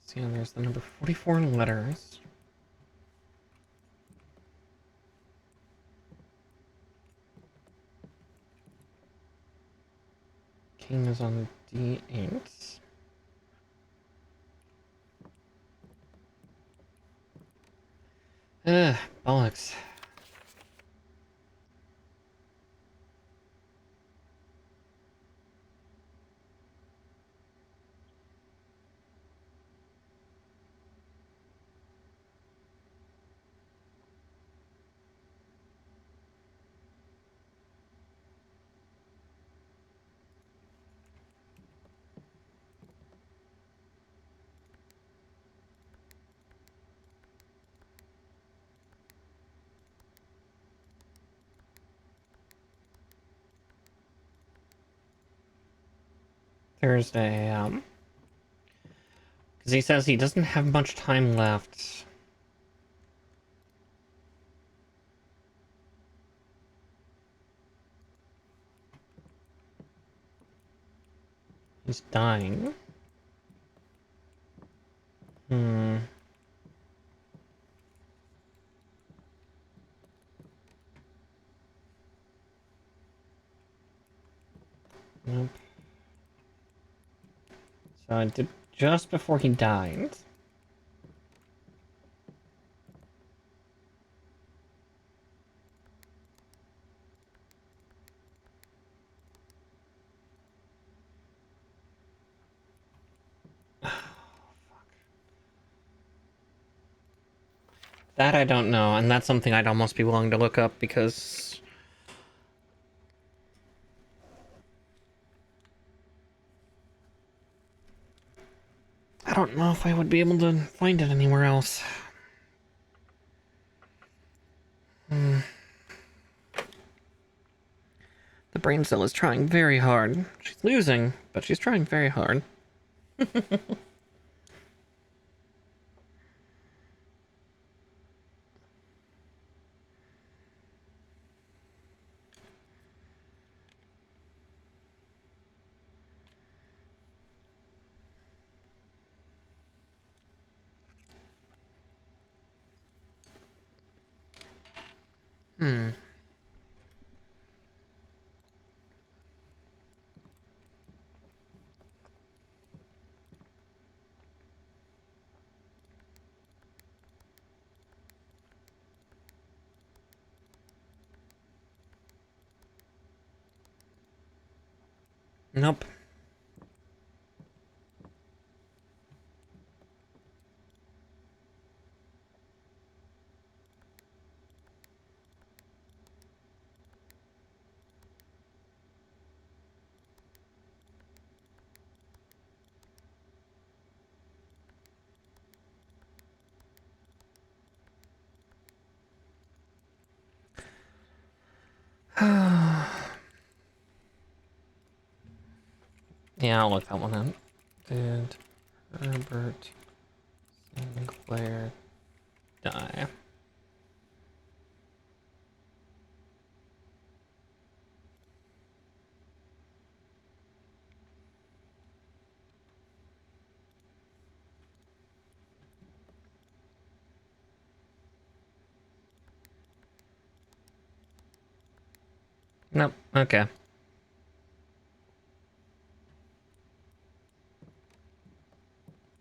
See, and there's the number 44 letters. king is on d8. Ugh, bollocks. Thursday, because he says he doesn't have much time left. He's dying. Hmm. Nope. So I did just before he died. That I don't know, and that's something I'd almost be willing to look up because I don't know if I would be able to find it anywhere else. Hmm. The brain cell is trying very hard. She's losing, but she's trying very hard. Hmm. Nope. Yeah, I'll look that one up. Did Herbert Sinclair die? Nope. Okay.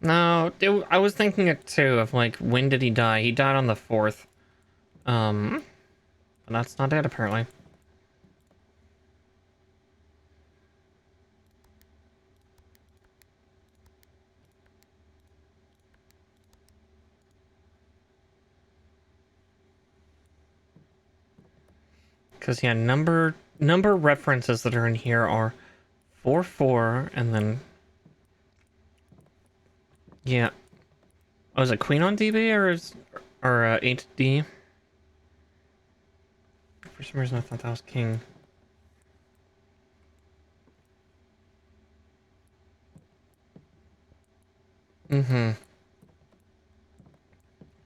No, I was thinking it too of like when did he die? He died on the 4th. But that's not it apparently. Because yeah, number references that are in here are 4 4 and then yeah. Oh, is it Queen on DB or 8D? For some reason I thought that was King. Mm-hmm.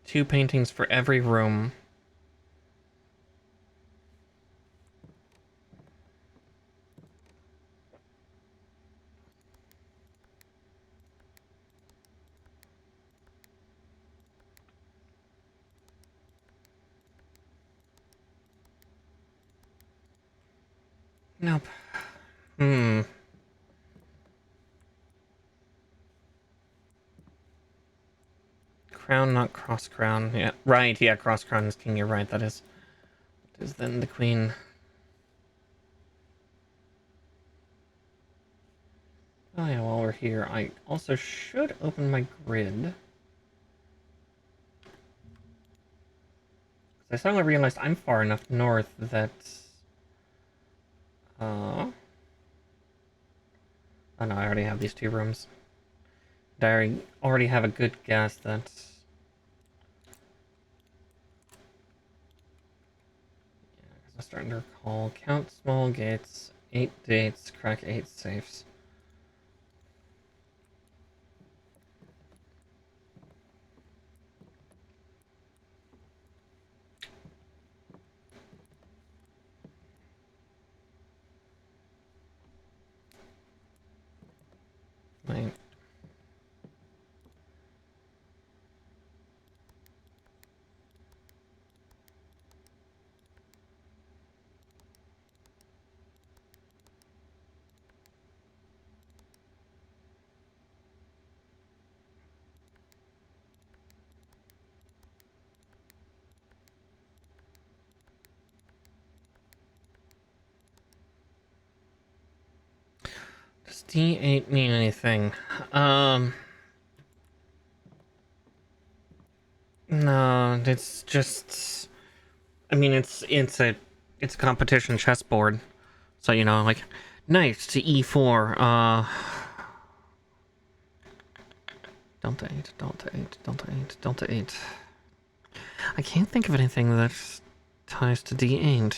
2 paintings for every room. Nope. Hmm. crown, not cross crown. Yeah, right. Yeah, cross crown is king. You're right. That is then the queen. Oh yeah, while we're here, I also should open my grid. I suddenly realized I'm far enough north that... Oh no, I already have these 2 rooms. I already have a good guess that... Yeah, I'm starting to recall. Count small gates, 8 dates, crack 8 safes. Wait. Does D8 mean anything? No, it's just... I mean, it's a competition chessboard. So, you know, like, knight to E4, Delta 8, Delta 8, Delta 8, Delta 8. I can't think of anything that ties to D8.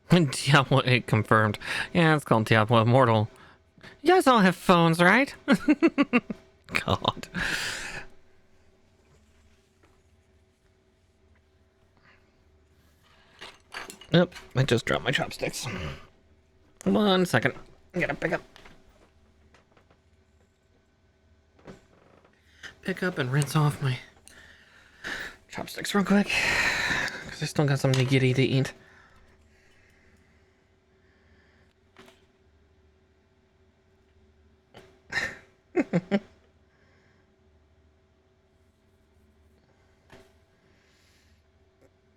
Diablo 8 confirmed. Yeah, it's called Diablo Immortal. You guys all have phones, right? God. Yep, I just dropped my chopsticks. 1 second. I gotta pick up and rinse off my chopsticks real quick. Because I still got some niggity to eat.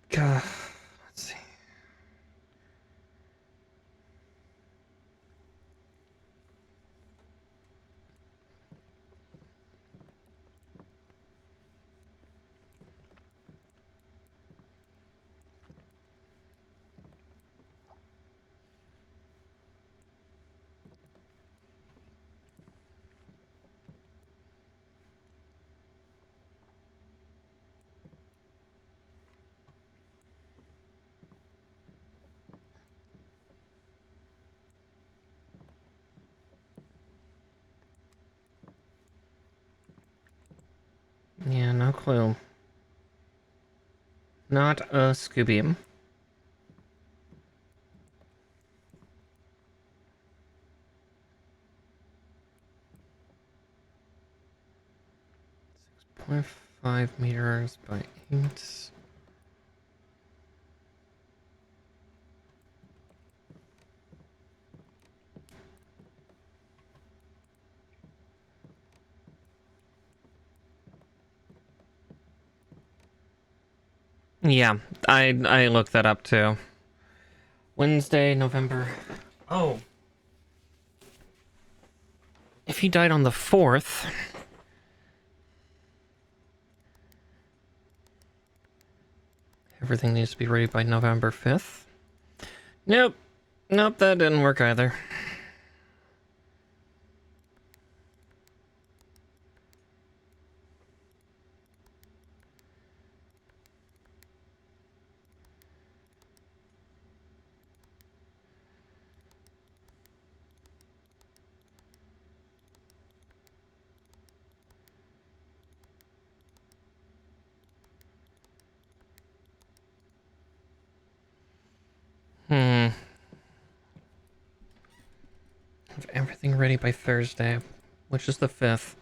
God, let's see. Yeah, no clue. Not a Scooby. 0.5 meters by 8. Yeah, I looked that up too. Wednesday, November. Oh. If he died on the 4th... Everything needs to be ready by November 5th. Nope. Nope, that didn't work either. everything ready by Thursday, which is the 5th.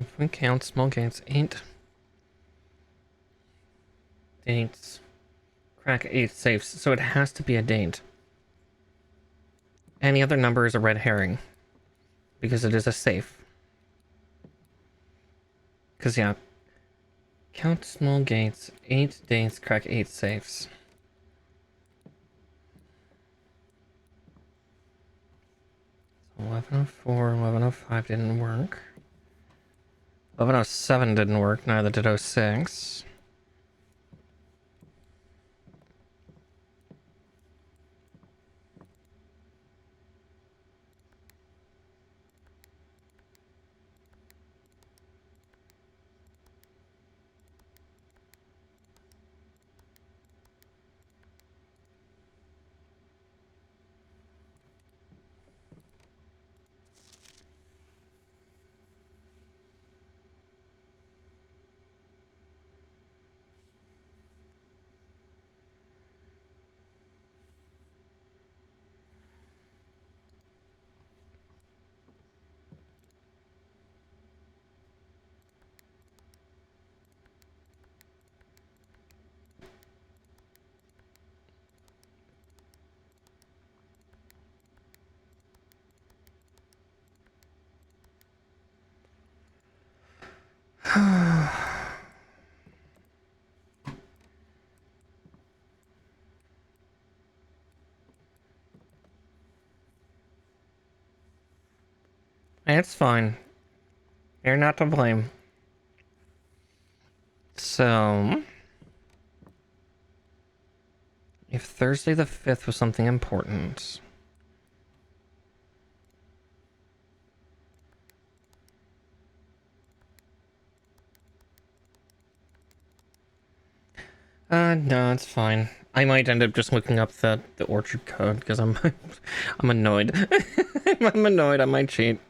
If we count small gates, 8 dates, crack 8 safes, so it has to be a date. Any other number is a red herring, because it is a safe. Because, yeah, count small gates, 8 dates, crack 8 safes. 1104, 1105 didn't work. 1107 didn't work, neither did 06. It's fine. You're not to blame. So, if Thursday the 5th was something important, no, it's fine. I might end up just looking up the orchard code because I'm I'm annoyed. I'm annoyed. I might cheat.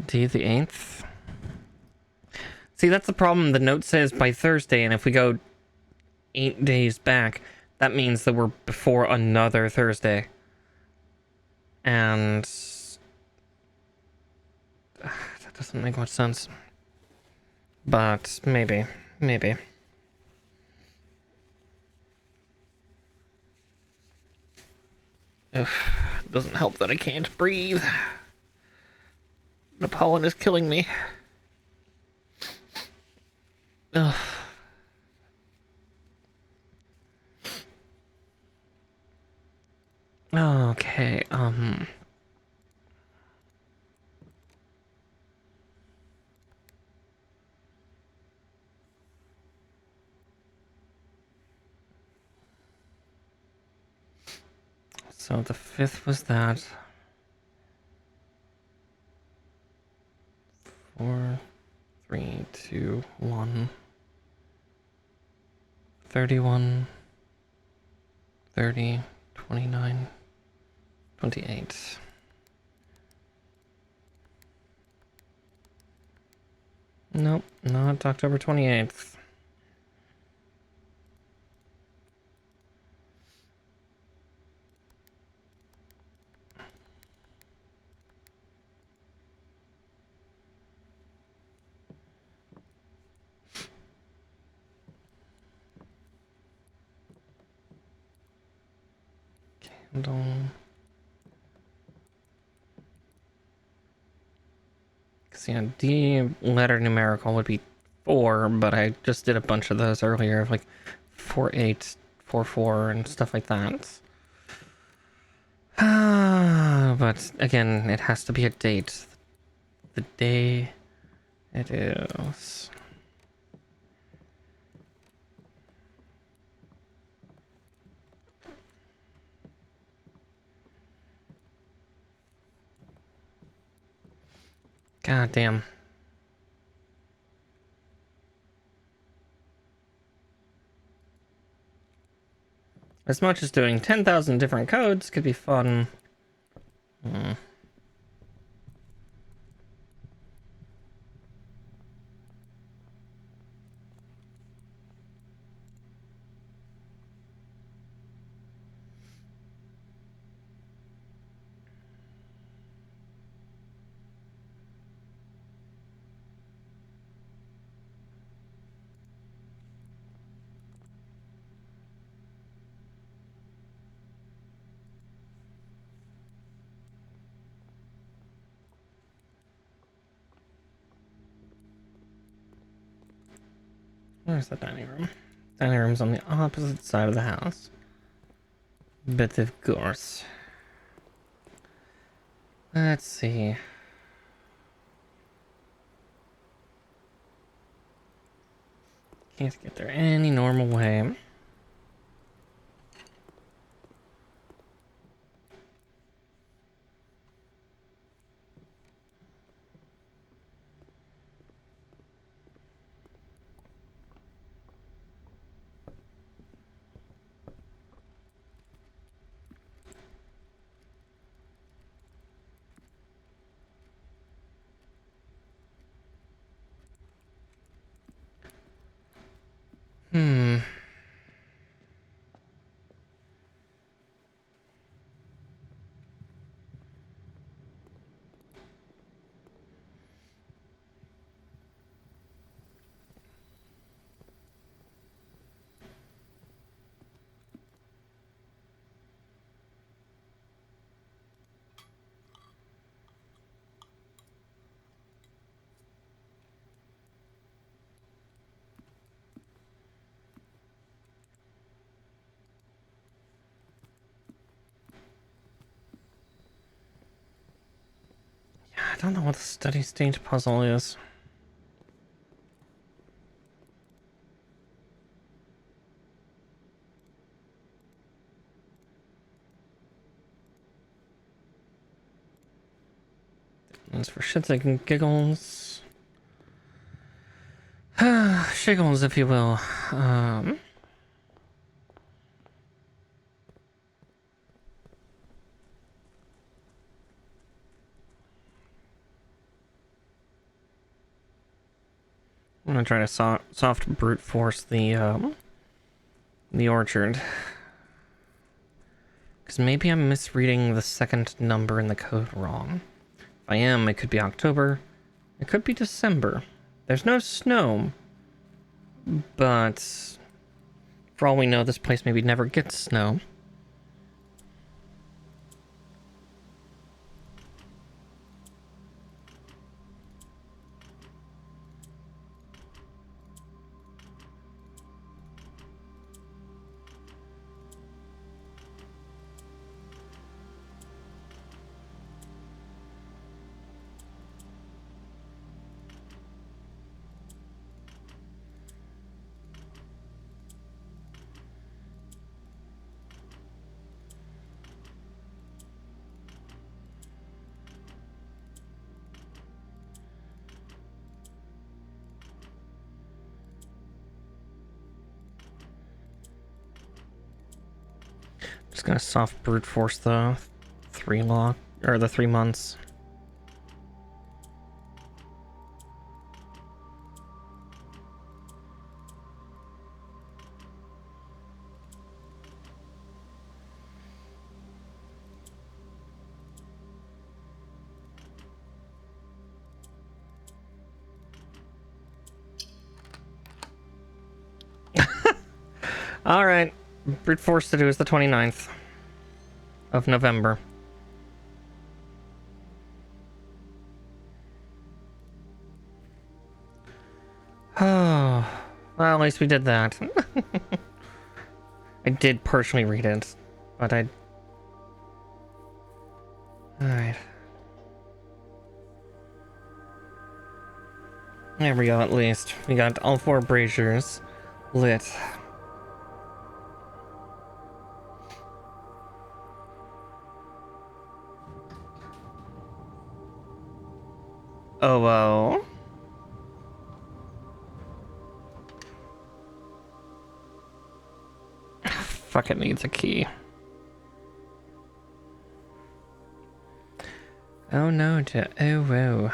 D the 8th. See, that's the problem. The note says by Thursday, and if we go 8 days back, that means that we're before another Thursday. And that doesn't make much sense. But maybe. Maybe. Ugh, doesn't help that I can't breathe. The pollen is killing me. Ugh. Okay, so the 5th was that. 4, 3, 2, 1. 31, 30, 29, 28. Nope, not October 28th. Candle. Cause yeah, D letter numerical would be 4, but I just did a bunch of those earlier, like 4-8, 4-4, and stuff like that. But again, it has to be a date. The day it is. God damn. As much as doing 10,000 different codes could be fun. Hmm. Where's the dining room? Dining room's on the opposite side of the house. But of course. Let's see. Can't get there any normal way. Hmm. Yeah, I don't know what the study stage puzzle is. It's for shits and giggles. Shiggles, if you will. I'm gonna try to soft brute force the orchard. Because maybe I'm misreading the second number in the code wrong. If I am, it could be October. It could be December. There's no snow. But for all we know, this place maybe never gets snow. Just gonna soft brute force the 3 months. Alright. Brute force to do is the 29th of November. Well, at least we did that. I did personally read it, but I... Alright. There we go, at least. We got all 4 braziers lit. Oh, well. Fuck, it needs a key. Oh no, oh whoa.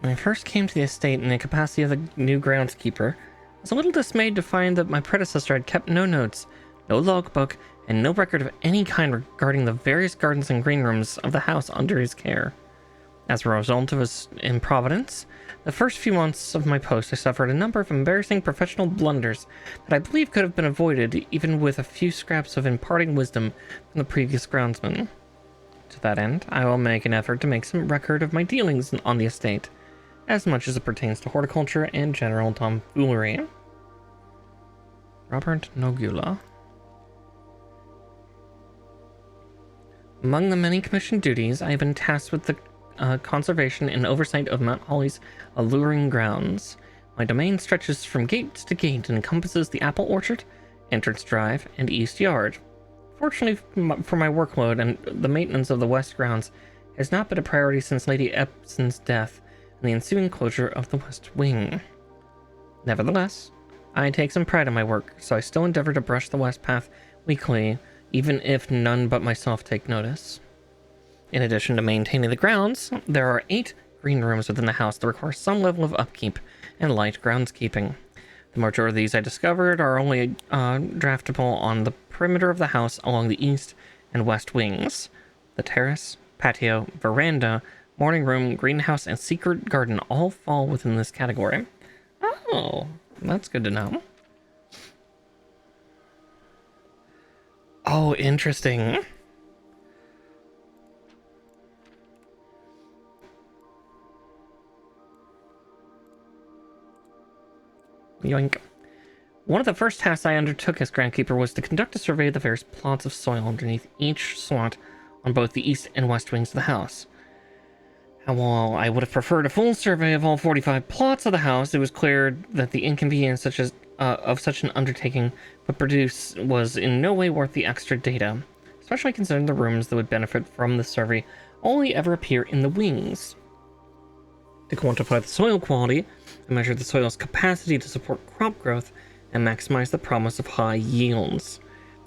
When I first came to the estate in the capacity of the new groundskeeper, I was a little dismayed to find that my predecessor had kept no notes, no logbook, and no record of any kind regarding the various gardens and green rooms of the house under his care. As a result of his improvidence, the first few months of my post I suffered a number of embarrassing professional blunders that I believe could have been avoided even with a few scraps of imparting wisdom from the previous groundsman. To that end, I will make an effort to make some record of my dealings on the estate, as much as it pertains to horticulture and general tomfoolery. Robert Nogula. Among the many commissioned duties, I have been tasked with the conservation and oversight of Mount Holly's alluring grounds. My domain stretches from gate to gate and encompasses the apple orchard, entrance drive, and east yard. Fortunately for my workload, and the maintenance of the west grounds has not been a priority since Lady Epson's death and the ensuing closure of the west wing. Nevertheless, I take some pride in my work, so I still endeavor to brush the west path weekly, even if none but myself take notice. In addition to maintaining the grounds, there are 8 green rooms within the house that require some level of upkeep and light groundskeeping. The majority of these I discovered are only draftable on the perimeter of the house along the east and west wings. The terrace, patio, veranda, morning room, greenhouse, and secret garden all fall within this category. Oh, that's good to know. Oh, interesting. Yoink. One of the first tasks I undertook as groundkeeper was to conduct a survey of the various plots of soil underneath each slot on both the east and west wings of the house. While I would have preferred a full survey of all 45 plots of the house, it was clear that the inconvenience of such an undertaking would produce was in no way worth the extra data, especially considering the rooms that would benefit from the survey only ever appear in the wings. To quantify the soil quality, I measured the soil's capacity to support crop growth and maximize the promise of high yields.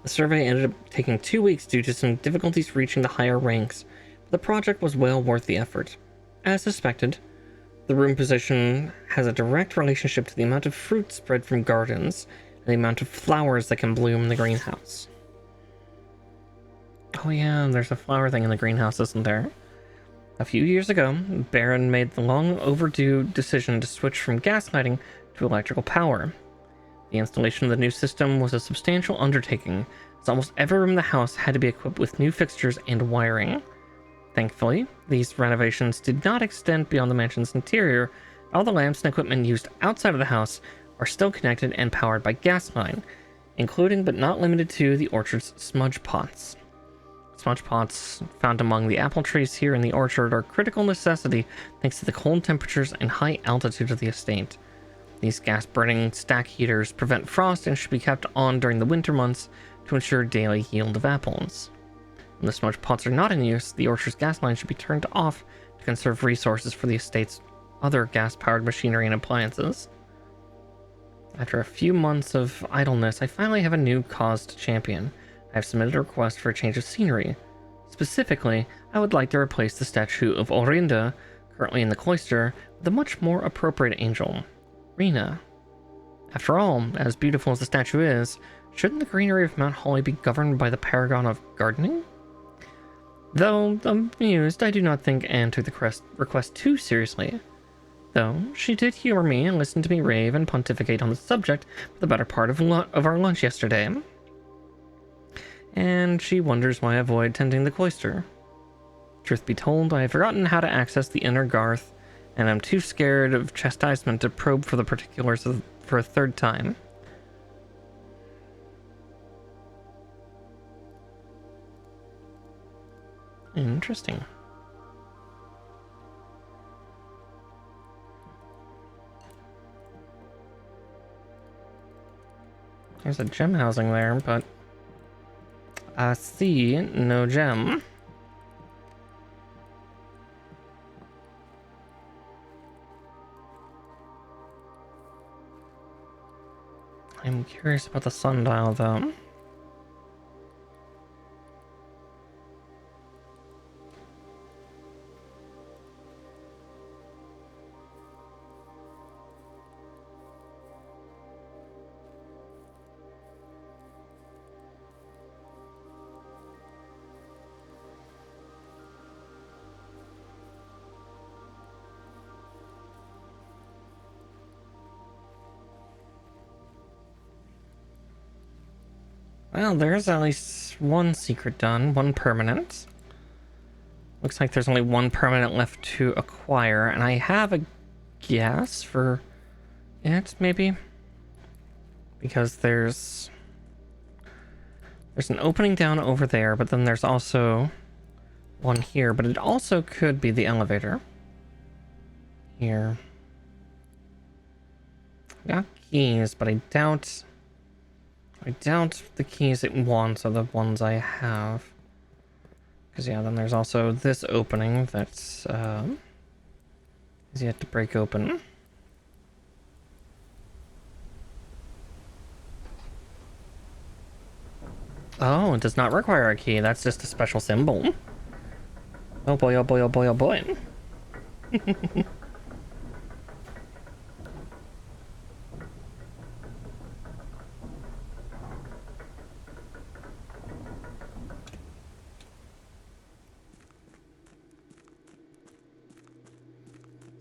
The survey ended up taking 2 weeks due to some difficulties reaching the higher ranks, but the project was well worth the effort. As suspected, the room position has a direct relationship to the amount of fruit spread from gardens and the amount of flowers that can bloom in the greenhouse. Oh yeah, there's a flower thing in the greenhouse, isn't there? A few years ago, Baron made the long overdue decision to switch from gas lighting to electrical power. The installation of the new system was a substantial undertaking, as almost every room in the house had to be equipped with new fixtures and wiring. Thankfully, these renovations did not extend beyond the mansion's interior. All the lamps and equipment used outside of the house are still connected and powered by gas line, including but not limited to the orchard's smudge pots. Smudge pots found among the apple trees here in the orchard are a critical necessity thanks to the cold temperatures and high altitude of the estate. These gas-burning stack heaters prevent frost and should be kept on during the winter months to ensure daily yield of apples. When the smudge pots are not in use, the orchard's gas line should be turned off to conserve resources for the estate's other gas-powered machinery and appliances. After a few months of idleness, I finally have a new cause to champion. I have submitted a request for a change of scenery. Specifically, I would like to replace the statue of Orinda, currently in the cloister, with a much more appropriate angel, Rena. After all, as beautiful as the statue is, shouldn't the greenery of Mount Holly be governed by the paragon of gardening? Though amused, I do not Anne took the request too seriously. Though she did humor me and listen to me rave and pontificate on the subject for the better part of our lunch yesterday. And she wonders why I avoid tending the cloister. Truth be told, I have forgotten how to access the inner garth, and I'm too scared of chastisement to probe for the particulars for a third time. Interesting. There's a gem housing there, but I see no gem. I'm curious about the sundial, though. Well, there's at least one secret done, one permanent. Looks like there's only one permanent left to acquire, and I have a guess for it, maybe? Because there's an opening down over there, but then there's also one here, but it also could be the elevator. Here. Got keys, but I doubt the keys it wants are the ones I have. Because, yeah, then there's also this opening that's, is yet to break open. Oh, it does not require a key. That's just a special symbol. Oh boy, oh boy, oh boy, oh boy.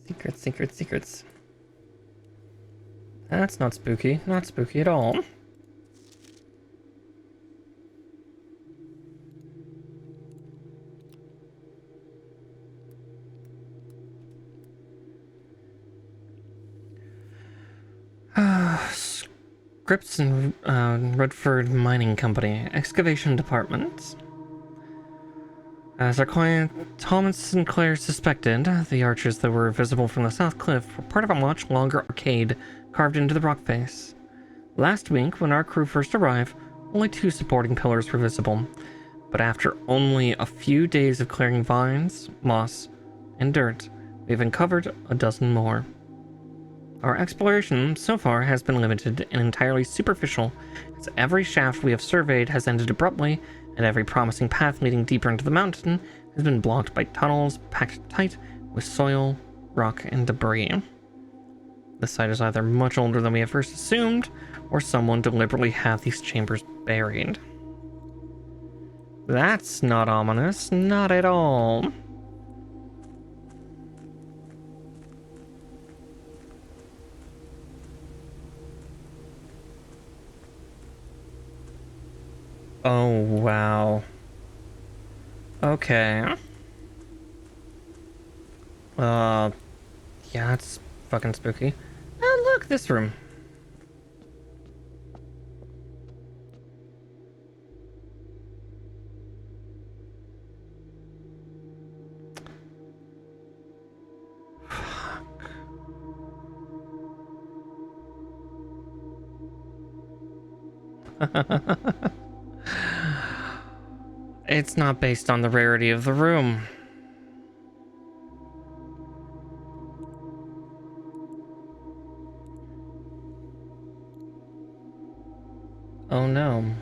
Secrets, secrets, secrets. That's not spooky. Not spooky at all. Scripps and Redford Mining Company, Excavation Department. As our client Thomas Sinclair suspected, the arches that were visible from the south cliff were part of a much longer arcade carved into the rock face. Last week, when our crew first arrived, only 2 supporting pillars were visible, but after only a few days of clearing vines, moss, and dirt, we've uncovered a dozen more. Our exploration so far has been limited and entirely superficial, as every shaft we have surveyed has ended abruptly, and every promising path leading deeper into the mountain has been blocked by tunnels packed tight with soil, rock, and debris. The site is either much older than we have first assumed, or someone deliberately had these chambers buried. That's not ominous, not at all. Oh, wow. Okay. Yeah, it's fucking spooky. Oh, look, this room. It's not based on the rarity of the room. Oh no.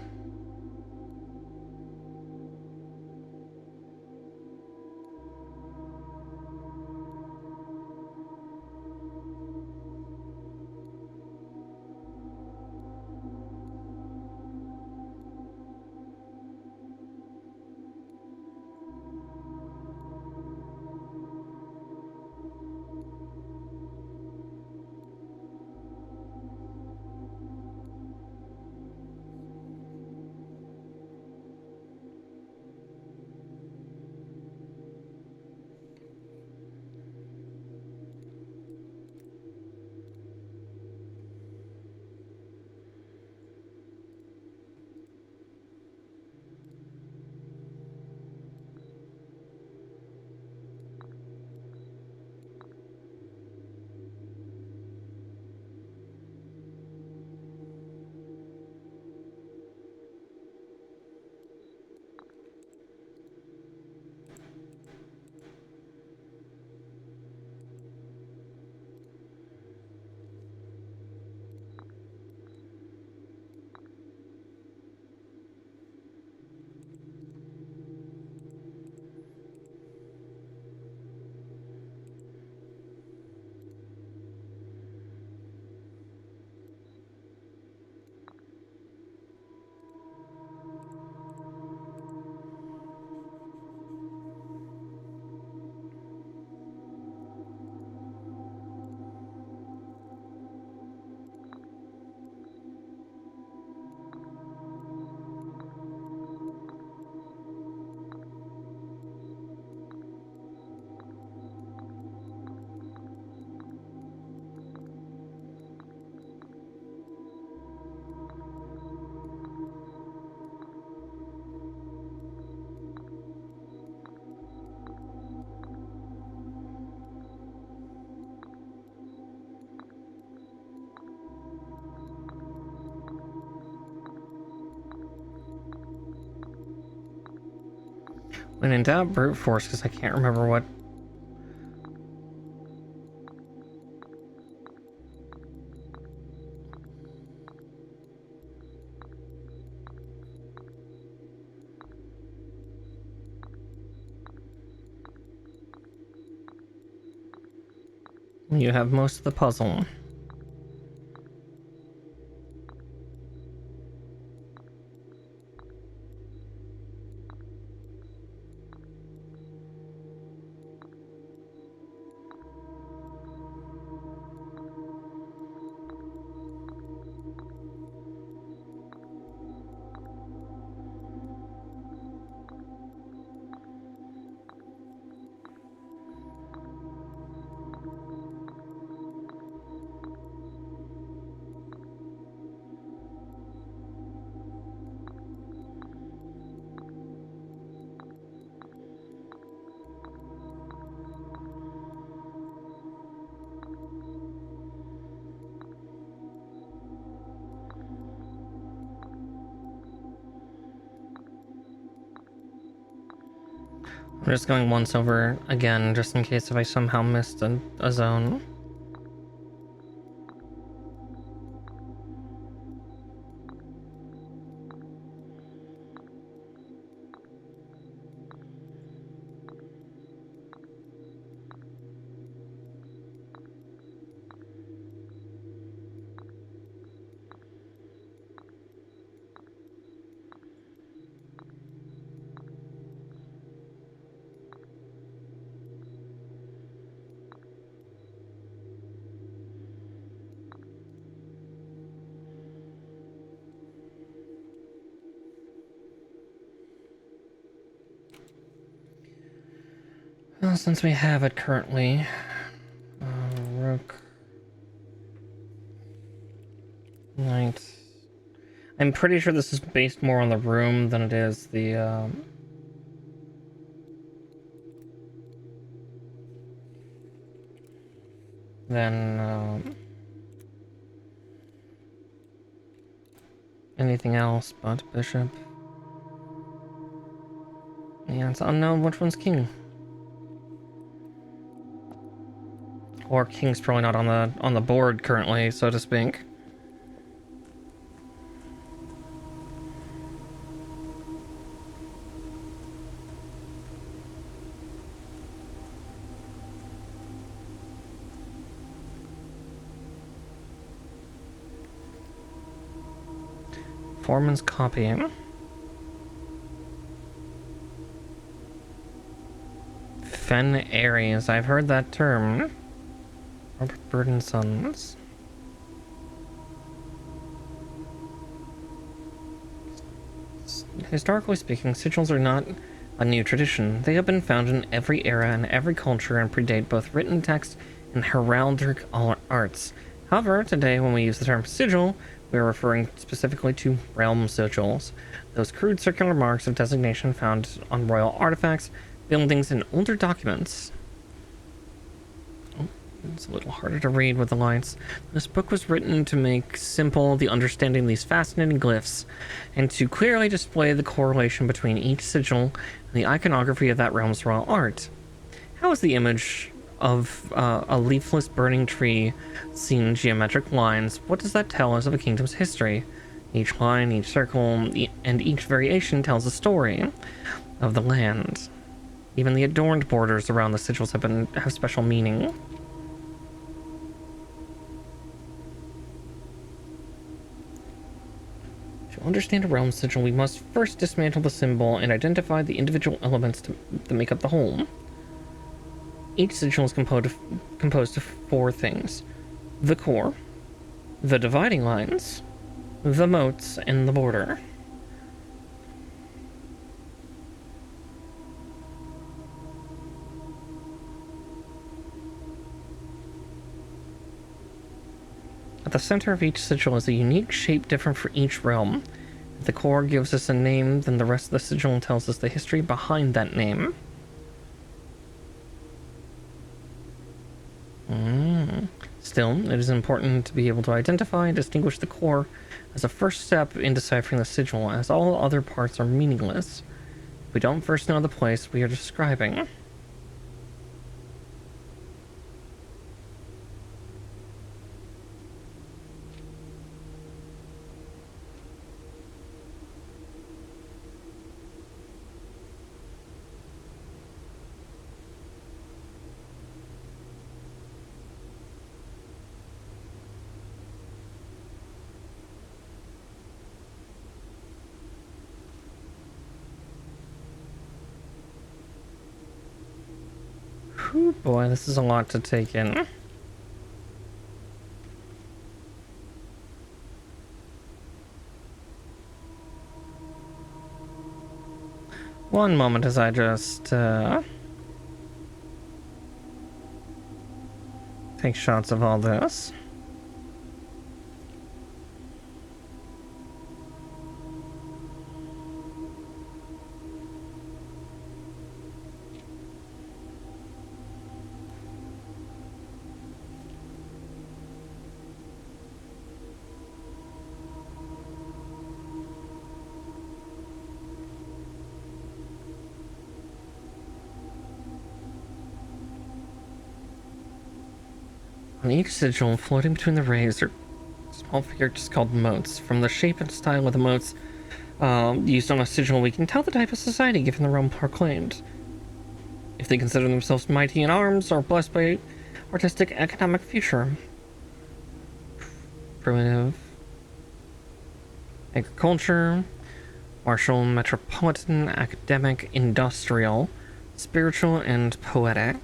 When in doubt, brute force, because I can't remember what. You have most of the puzzle. I'm just going once over again, just in case if I somehow missed a zone. Well, since we have it currently, rook, knight. I'm pretty sure this is based more on the room than it is the than anything else but bishop. Yeah, it's unknown which one's king. Or king's probably not on the board currently, so to speak. Foreman's copy. Fen Aries, I've heard that term. Robert Bird and Sons. Historically speaking, sigils are not a new tradition. They have been found in every era and every culture and predate both written text and heraldic arts. However, today when we use the term sigil, we are referring specifically to realm sigils, those crude circular marks of designation found on royal artifacts, buildings, and older documents. It's a little harder to read with the lights. This book was written to make simple the understanding of these fascinating glyphs, and to clearly display the correlation between each sigil and the iconography of that realm's royal art. How is the image of a leafless burning tree seen in geometric lines? What does that tell us of a kingdom's history? Each line, each circle, and each variation tells a story of the land. Even the adorned borders around the sigils have special meaning. To understand a realm sigil, we must first dismantle the symbol and identify the individual elements that make up the whole. Each sigil is composed of four things: the core, the dividing lines, the moats, and the border. At the center of each sigil is a unique shape different for each realm. If the core gives us a name, then the rest of the sigil tells us the history behind that name. Still, it is important to be able to identify and distinguish the core as a first step in deciphering the sigil, as all other parts are meaningless. We don't first know the place we are describing. Whew, boy, this is a lot to take in. One moment as I just take shots of all this. On each sigil, floating between the rays, are small figures called motes. From the shape and style of the motes used on a sigil, we can tell the type of society given the realm proclaimed. If they consider themselves mighty in arms or blessed by artistic economic future, primitive agriculture, martial, metropolitan, academic, industrial, spiritual, and poetic.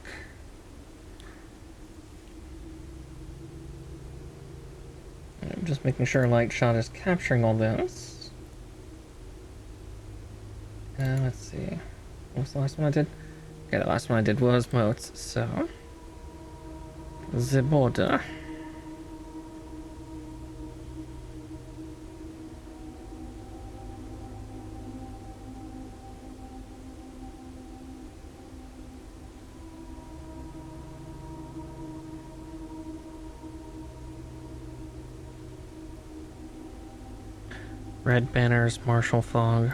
I'm just making sure light shot is capturing all this. Let's see. What was the last one I did? Okay, the last one I did was motes, so the border. Red banners, martial fog.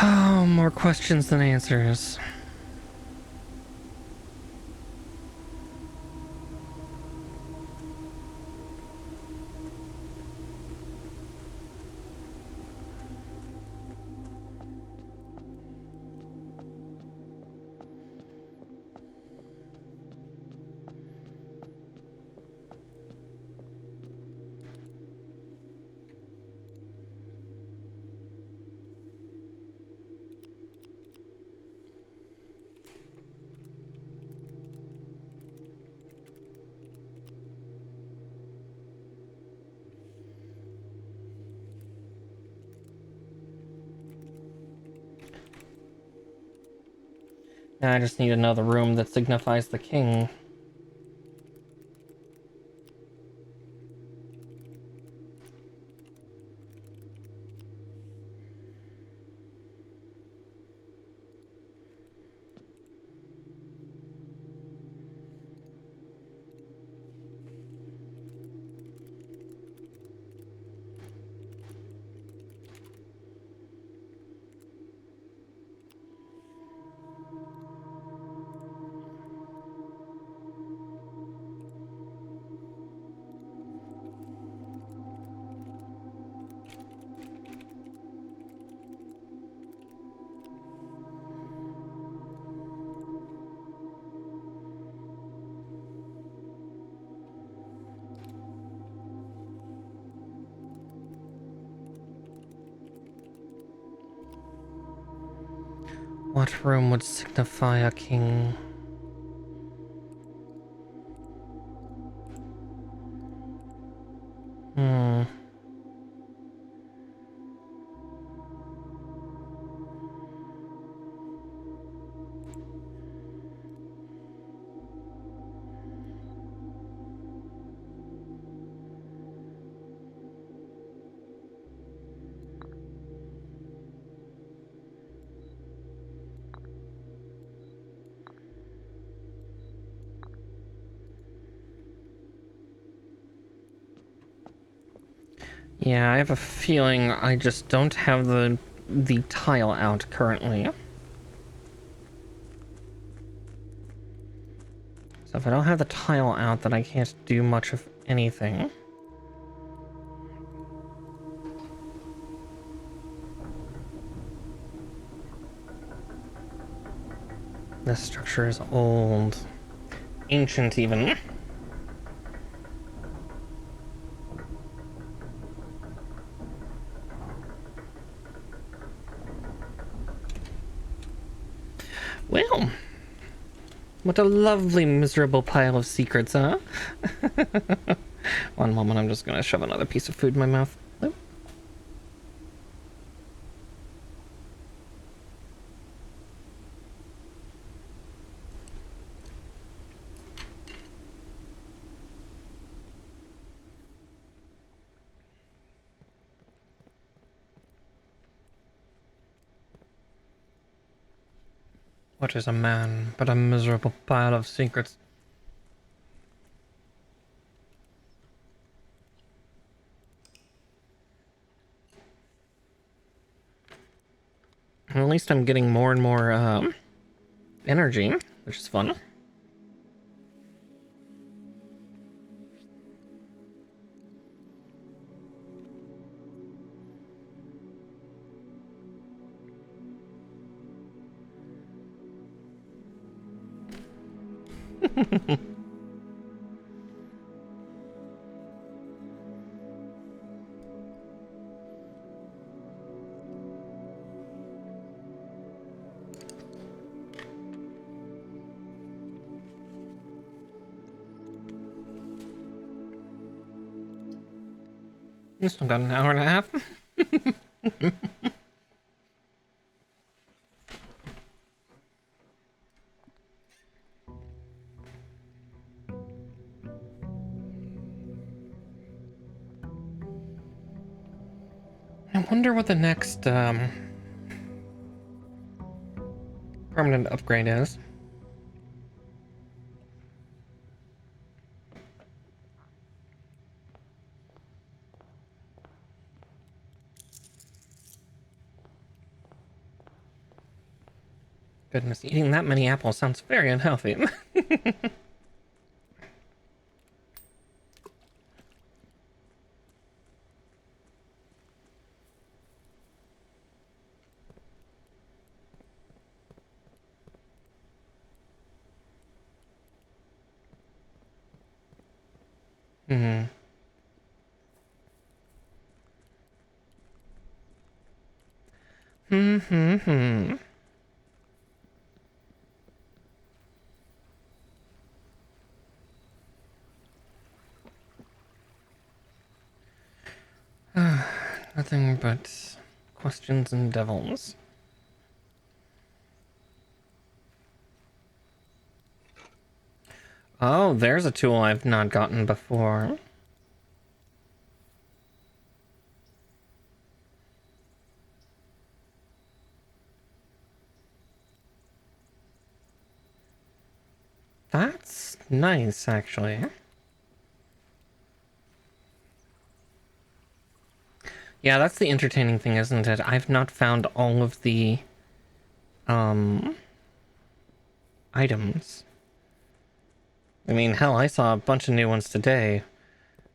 Oh, more questions than answers. Now I just need another room that signifies the king. What room would signify a king? Hmm. Yeah, I have a feeling I just don't have the tile out currently. So if I don't have the tile out, then I can't do much of anything. This structure is old. Ancient, even. Well, what a lovely, miserable pile of secrets, huh? One moment, I'm just gonna shove another piece of food in my mouth. Oop. What is a man but a miserable pile of secrets? Well, at least I'm getting more and more energy, which is fun. We still got an hour and a half. I wonder what the next permanent upgrade is. Goodness, eating that many apples sounds very unhealthy. Hmm. Hmm. Nothing but questions and devils. Oh, there's a tool I've not gotten before. That's nice, actually. Yeah, that's the entertaining thing, isn't it? I've not found all of the um items. I mean, hell, I saw a bunch of new ones today.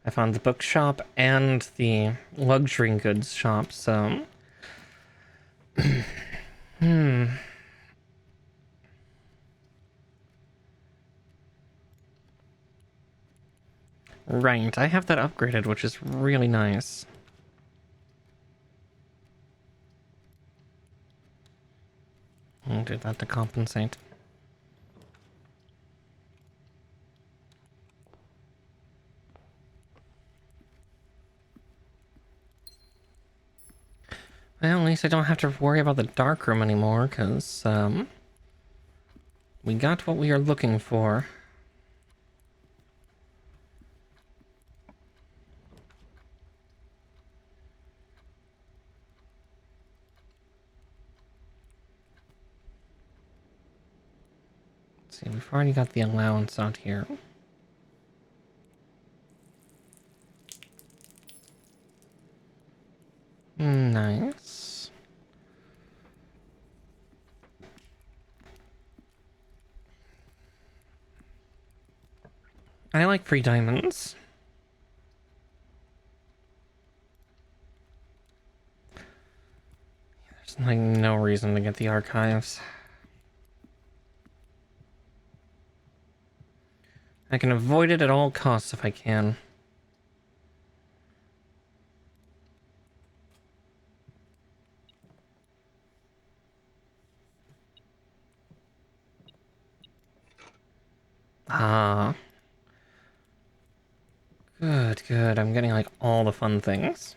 I found the bookshop and the luxury goods shop, so right, I have that upgraded, which is really nice. I'll do that to compensate. Well, at least I don't have to worry about the dark room anymore, because, we got what we are looking for. Let's see, we've already got the allowance out here. nice. I like free diamonds. There's like no reason to get the archives. I can avoid it at all costs if I can. Ah. Good, good. I'm getting like all the fun things.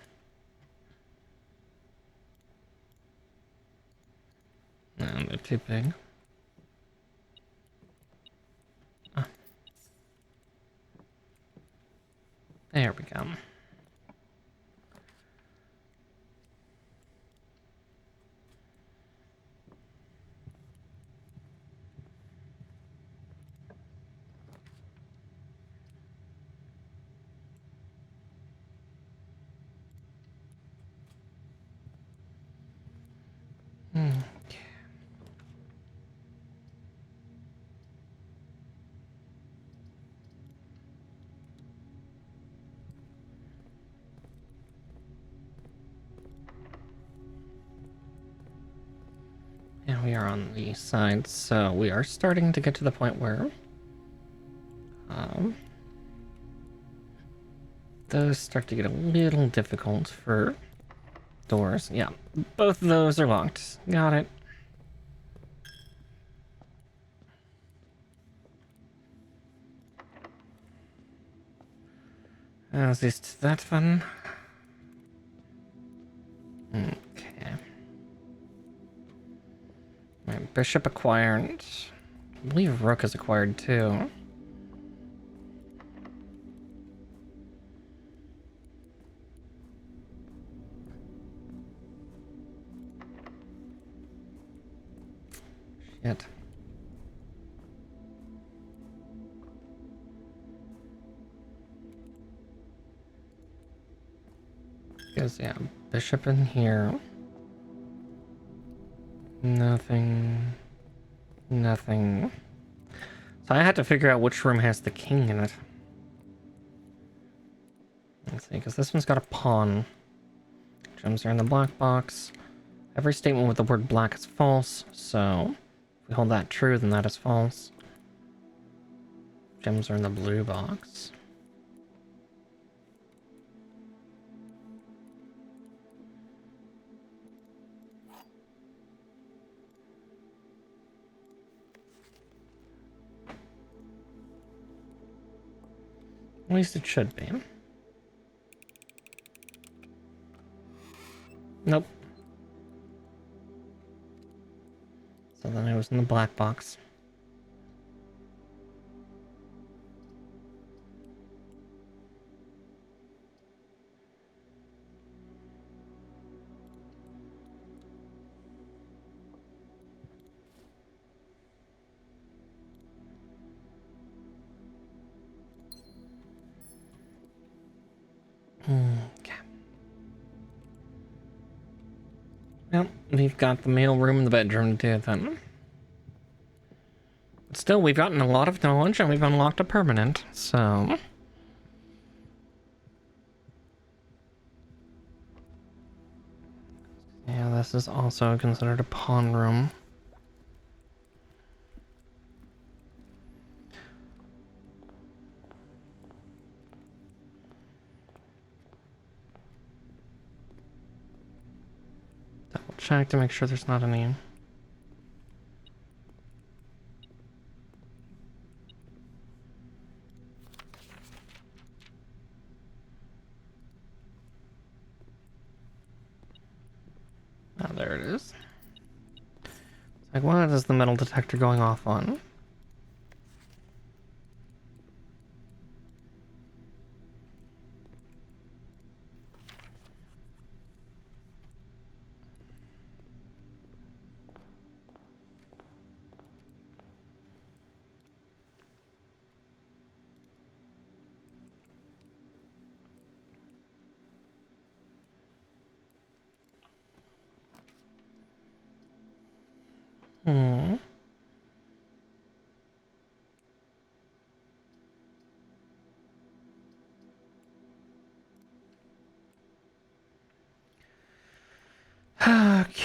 No, they're too big. Ah, there we go. Hmm. Yeah, we are on the side, so we are starting to get to the point where those start to get a little difficult for doors. Yeah, both of those are locked. Got it. Is this that fun? Okay. Right, bishop acquired. I believe rook is acquired too. Shit. Because, yeah, bishop in here. Nothing. Nothing. So I had to figure out which room has the king in it. Let's see, because this one's got a pawn. Gems are in the black box. Every statement with the word black is false, so if we hold that true, then that is false. Gems are in the blue box. At least it should be. Nope. So then it was in the black box. Okay. Well, we've got the mail room and the bedroom to do then. But still, we've gotten a lot of knowledge and we've unlocked a permanent, so... Yeah, this is also considered a pawn room. Double check to make sure there's not any... Oh, there it is. It's like, what is the metal detector going off on?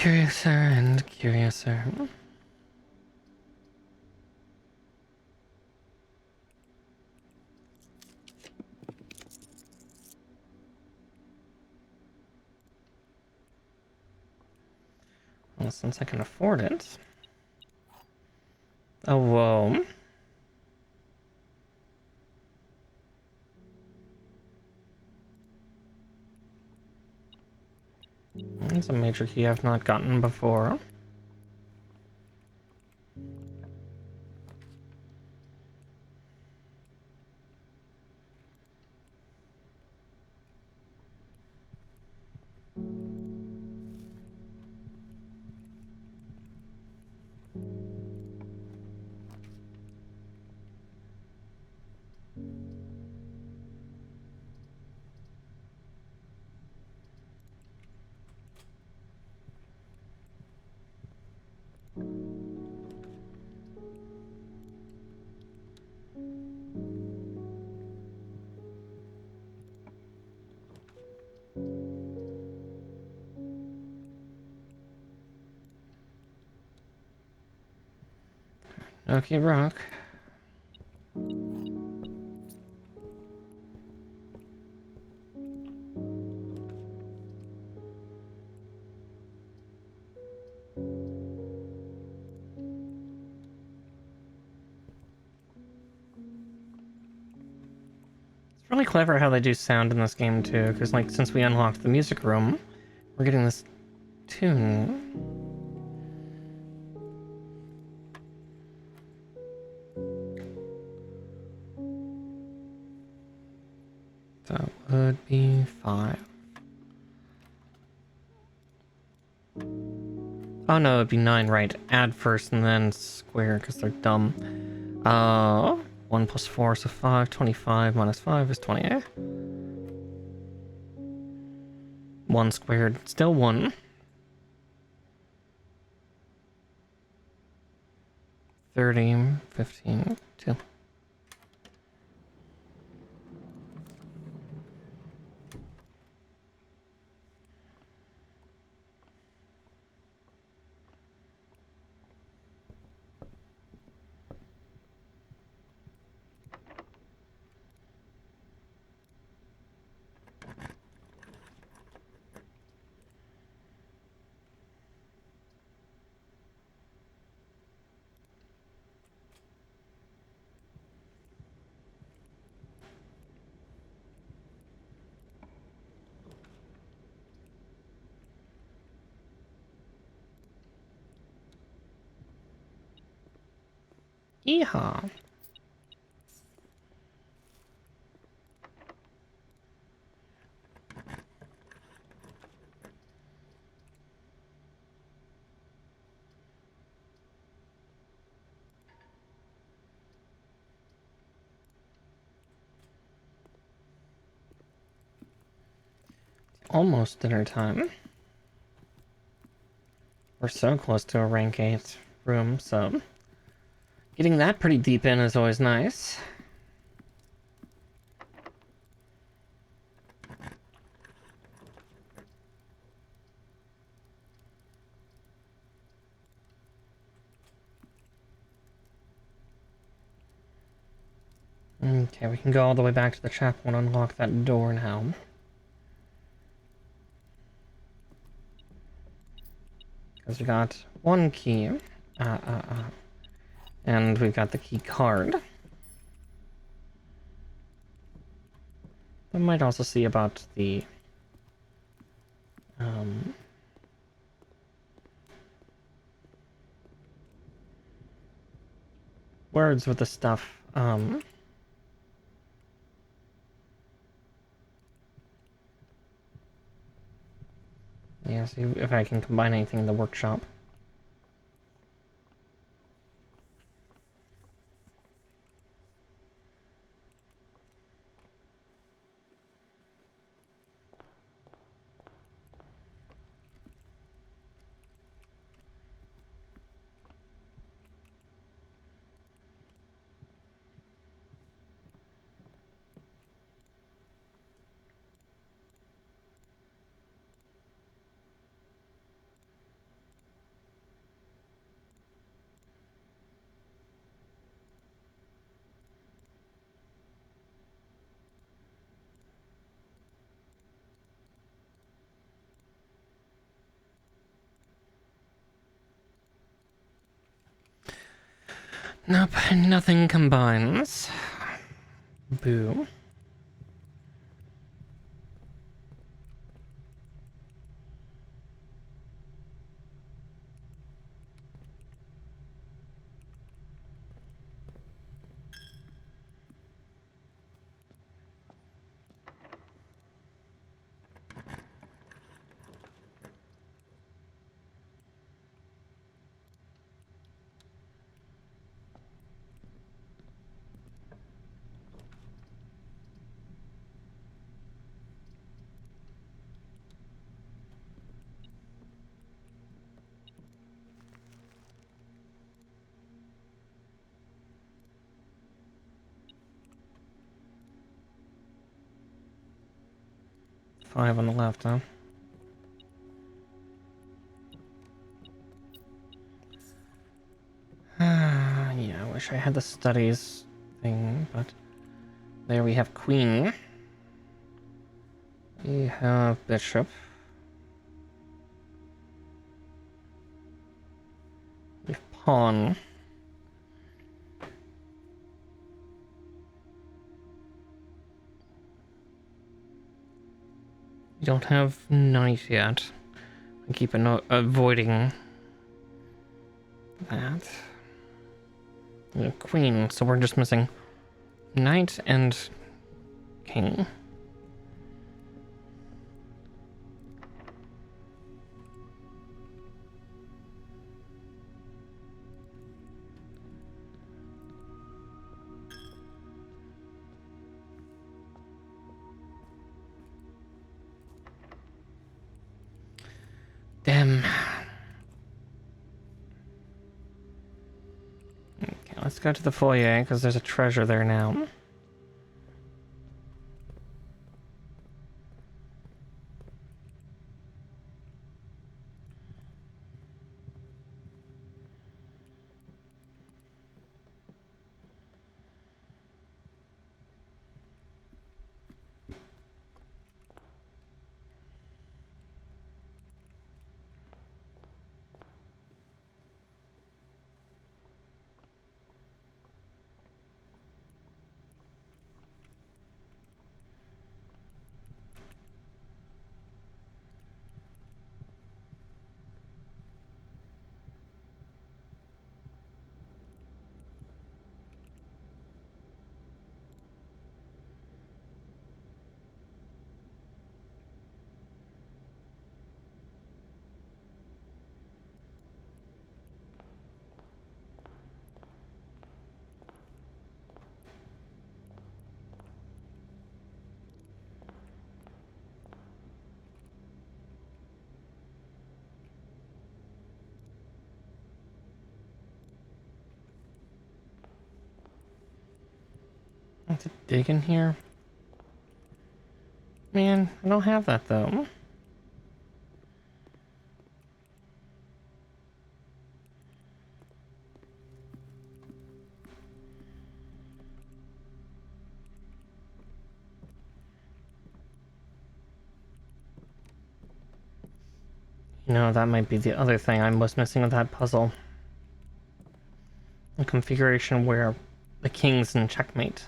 curiouser and curiouser. Well, since I can afford it. Oh, whoa. That's a major key I've not gotten before. Okay, rock. It's really clever how they do sound in this game too, because like since we unlocked the music room, we're getting this tune. That would be 5. Oh no, it'd be 9, right? Add first and then square, because they're dumb. 1 plus 4, so 5. 25 minus 5 is 20, eh? 1 squared, still 1. 30, 15, 2. Yeehaw. Almost dinner time. We're so close to a rank 8 room, so getting that pretty deep in is always nice. Okay, we can go all the way back to the chapel and unlock that door now. Because we got 1 key. And we've got the key card. I might also see about the words with the stuff. Yeah, see if I can combine anything in the workshop. Nope, nothing combines. Boo. Five on the left, huh? Yeah, I wish I had the studies thing, but there we have queen. We have bishop. We have pawn. We don't have knight yet. I keep avoiding that. We have queen, so we're just missing knight and king. Damn. Okay, let's go to the foyer, because there's a treasure there now. I have to dig in here. Man, I don't have that though. You know, that might be the other thing I was missing with that puzzle. A configuration where the king's in checkmate.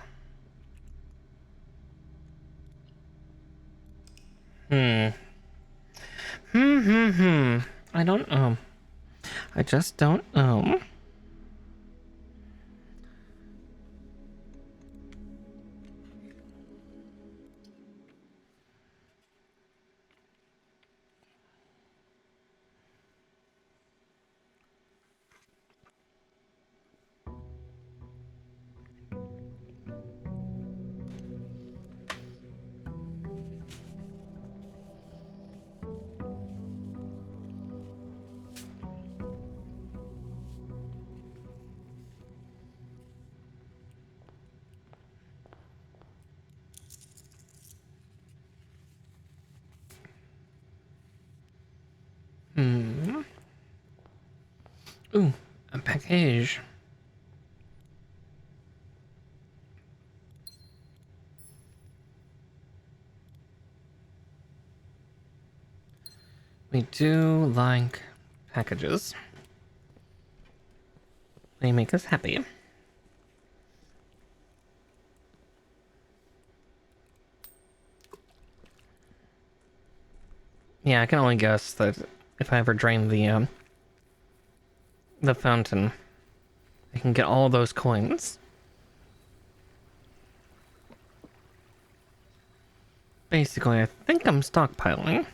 Hmm. I don't know. I just don't know. Hmm. Ooh, a package. We do like packages. They make us happy. Yeah, I can only guess that if I ever drain the fountain, I can get all those coins. Basically, I think I'm stockpiling.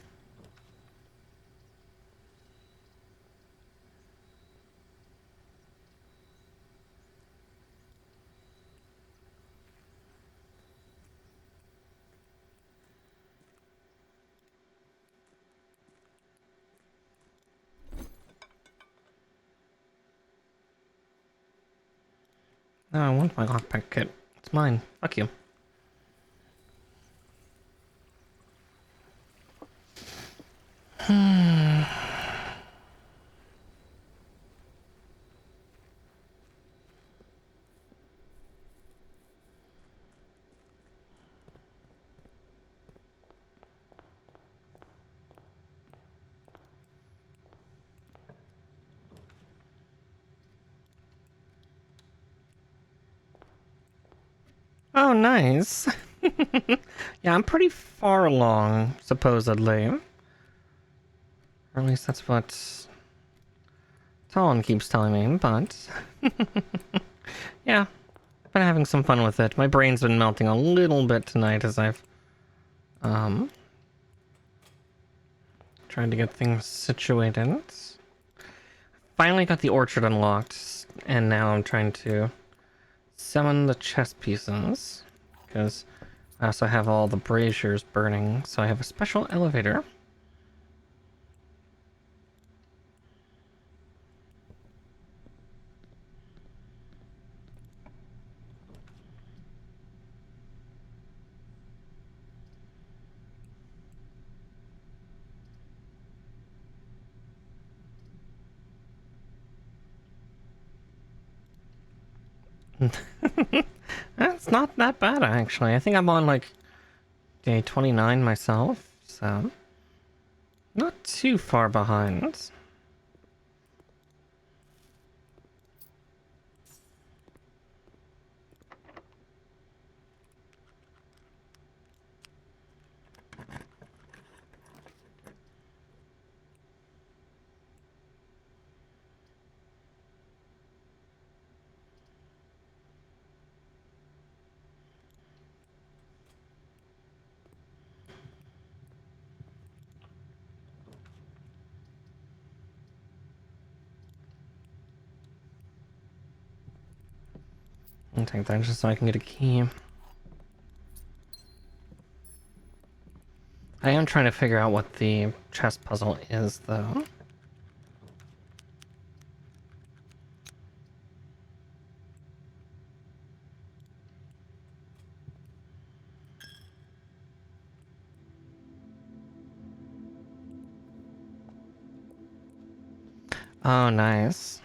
No, I want my lockpick kit. It's mine. Fuck you. Oh, nice. Yeah, I'm pretty far along, supposedly. Or at least that's what Talon keeps telling me, but... yeah, been having some fun with it. My brain's been melting a little bit tonight as I've, tried to get things situated. Finally got the orchard unlocked, and now I'm trying to summon the chess pieces, because I also have all the braziers burning, so I have a special elevator. That's not that bad, actually. I think I'm on, like, day 29 myself, so... not too far behind. I'll take that just so I can get a key. I am trying to figure out what the chess puzzle is, though. Oh, nice.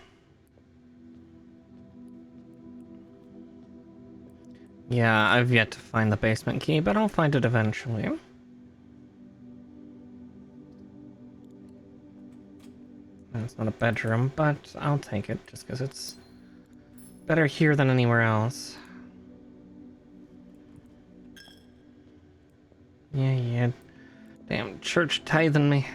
Yeah, I've yet to find the basement key, but I'll find it eventually. It's not a bedroom, but I'll take it just because it's better here than anywhere else. Yeah. Damn church tithing me.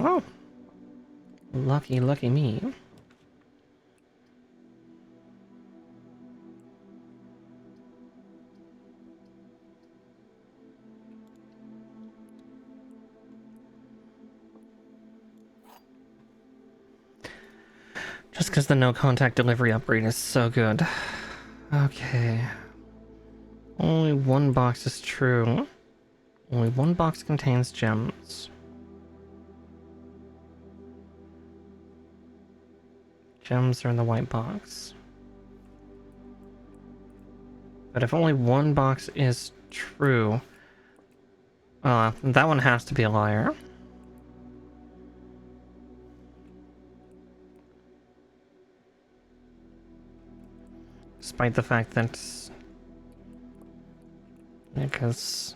Oh. Lucky me. Just because the no contact delivery upgrade is so good. Okay. Only one box is true. Only one box contains gems. Gems are in the white box. But if only one box is true... that one has to be a liar. Despite the fact that... Because...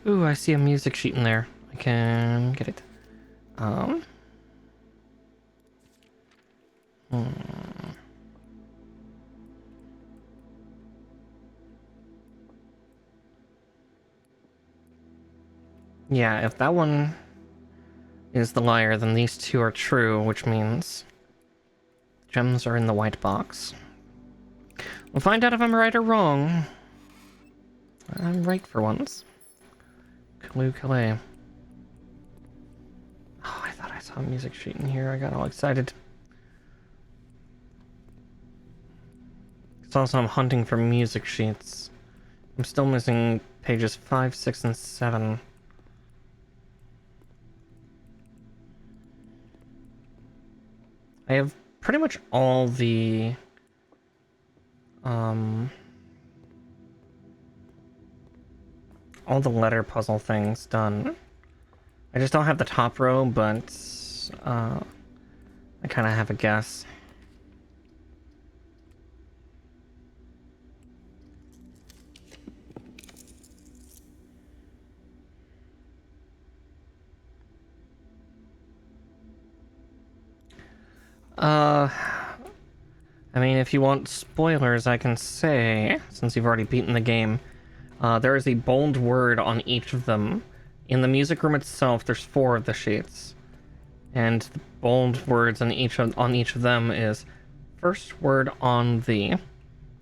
Ooh, I see a music sheet in there. I can get it. Yeah, if that one is the liar, then these two are true, which means gems are in the white box. We'll find out if I'm right or wrong. I'm right for once. Clue Calais. Oh, I thought I saw a music sheet in here. I got all excited. It's also I'm hunting for music sheets. I'm still missing pages 5, 6, and 7. I have pretty much all the letter puzzle things done. I just don't have the top row, but I kind of have a guess. I mean, if you want spoilers, I can say, since you've already beaten the game, there is a bold word on each of them. In the music room itself, there's 4 of the sheets. And the bold words on each of them is first word on the, and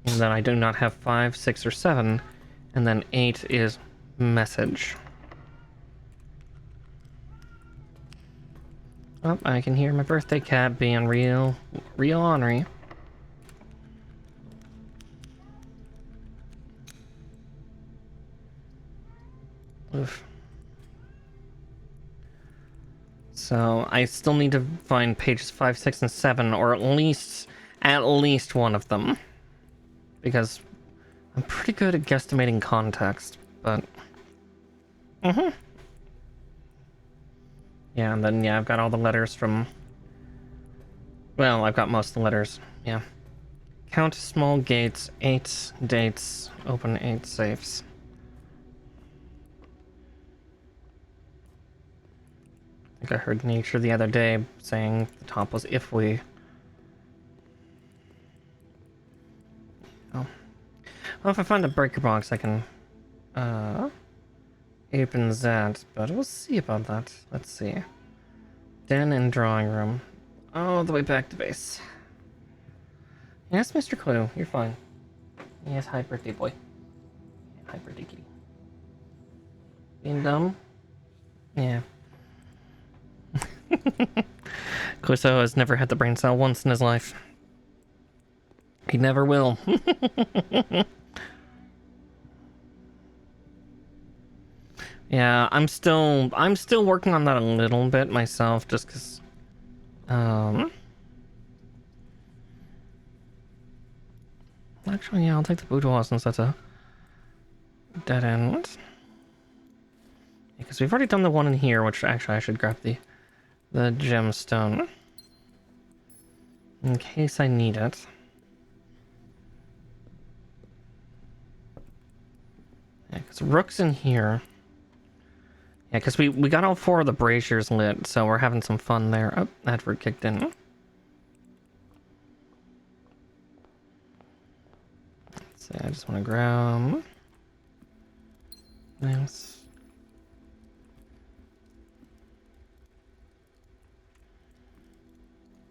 then I do not have 5, 6, or 7, and then 8 is message. Oh, I can hear my birthday cat being real ornery. Oof. So I still need to find pages 5, 6, and 7, or at least one of them, because I'm pretty good at guesstimating context. But yeah, and then I've got all the letters from. Well, I've got most of the letters. Yeah. Count small gates, 8 dates, open 8 safes. I think I heard Nature the other day saying the top was if we. Oh. Well, if I find the breaker box, I can open that, but we'll see about that. Let's see. Den and drawing room. All the way back to base. Yes, Mr. Clue, you're fine. Yes, hi, birthday boy. Hi, birthday kitty. Being dumb? Yeah. Cluso has never had the brain cell once in his life. He never will. Yeah, I'm still working on that a little bit myself, just because actually, yeah, I'll take the boudoir since that's a dead end. Because we've already done the one in here, which actually I should grab the gemstone in case I need it. Yeah, because Rook's in here. Yeah, because we got all 4 of the braziers lit, so we're having some fun there. Oh, Advert kicked in. Let's see, I just want to grab... Nice.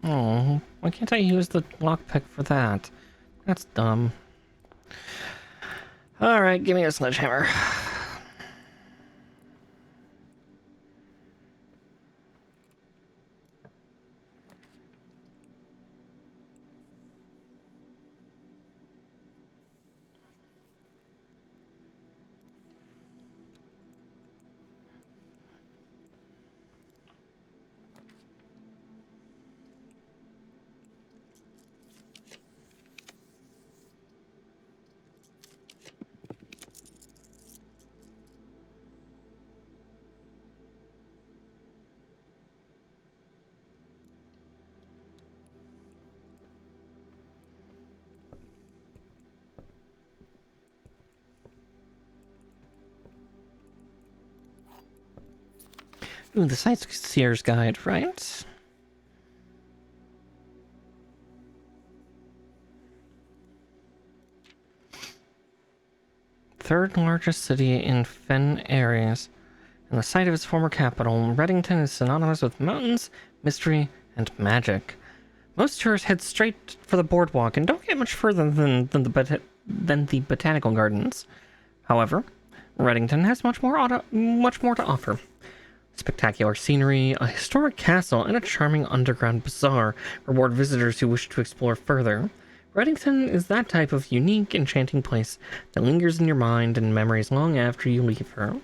Oh, why can't I use the lockpick for that? That's dumb. Alright, give me a sledgehammer. Ooh, the Sightseer's Guide, right? Third largest city in Fen Ares, and the site of its former capital, Reddington is synonymous with mountains, mystery, and magic. Most tourists head straight for the boardwalk and don't get much further than the botanical gardens. However, Reddington has much more to offer. Spectacular scenery, a historic castle, and a charming underground bazaar reward visitors who wish to explore further. Reddington is that type of unique, enchanting place that lingers in your mind and memories long after you leave her.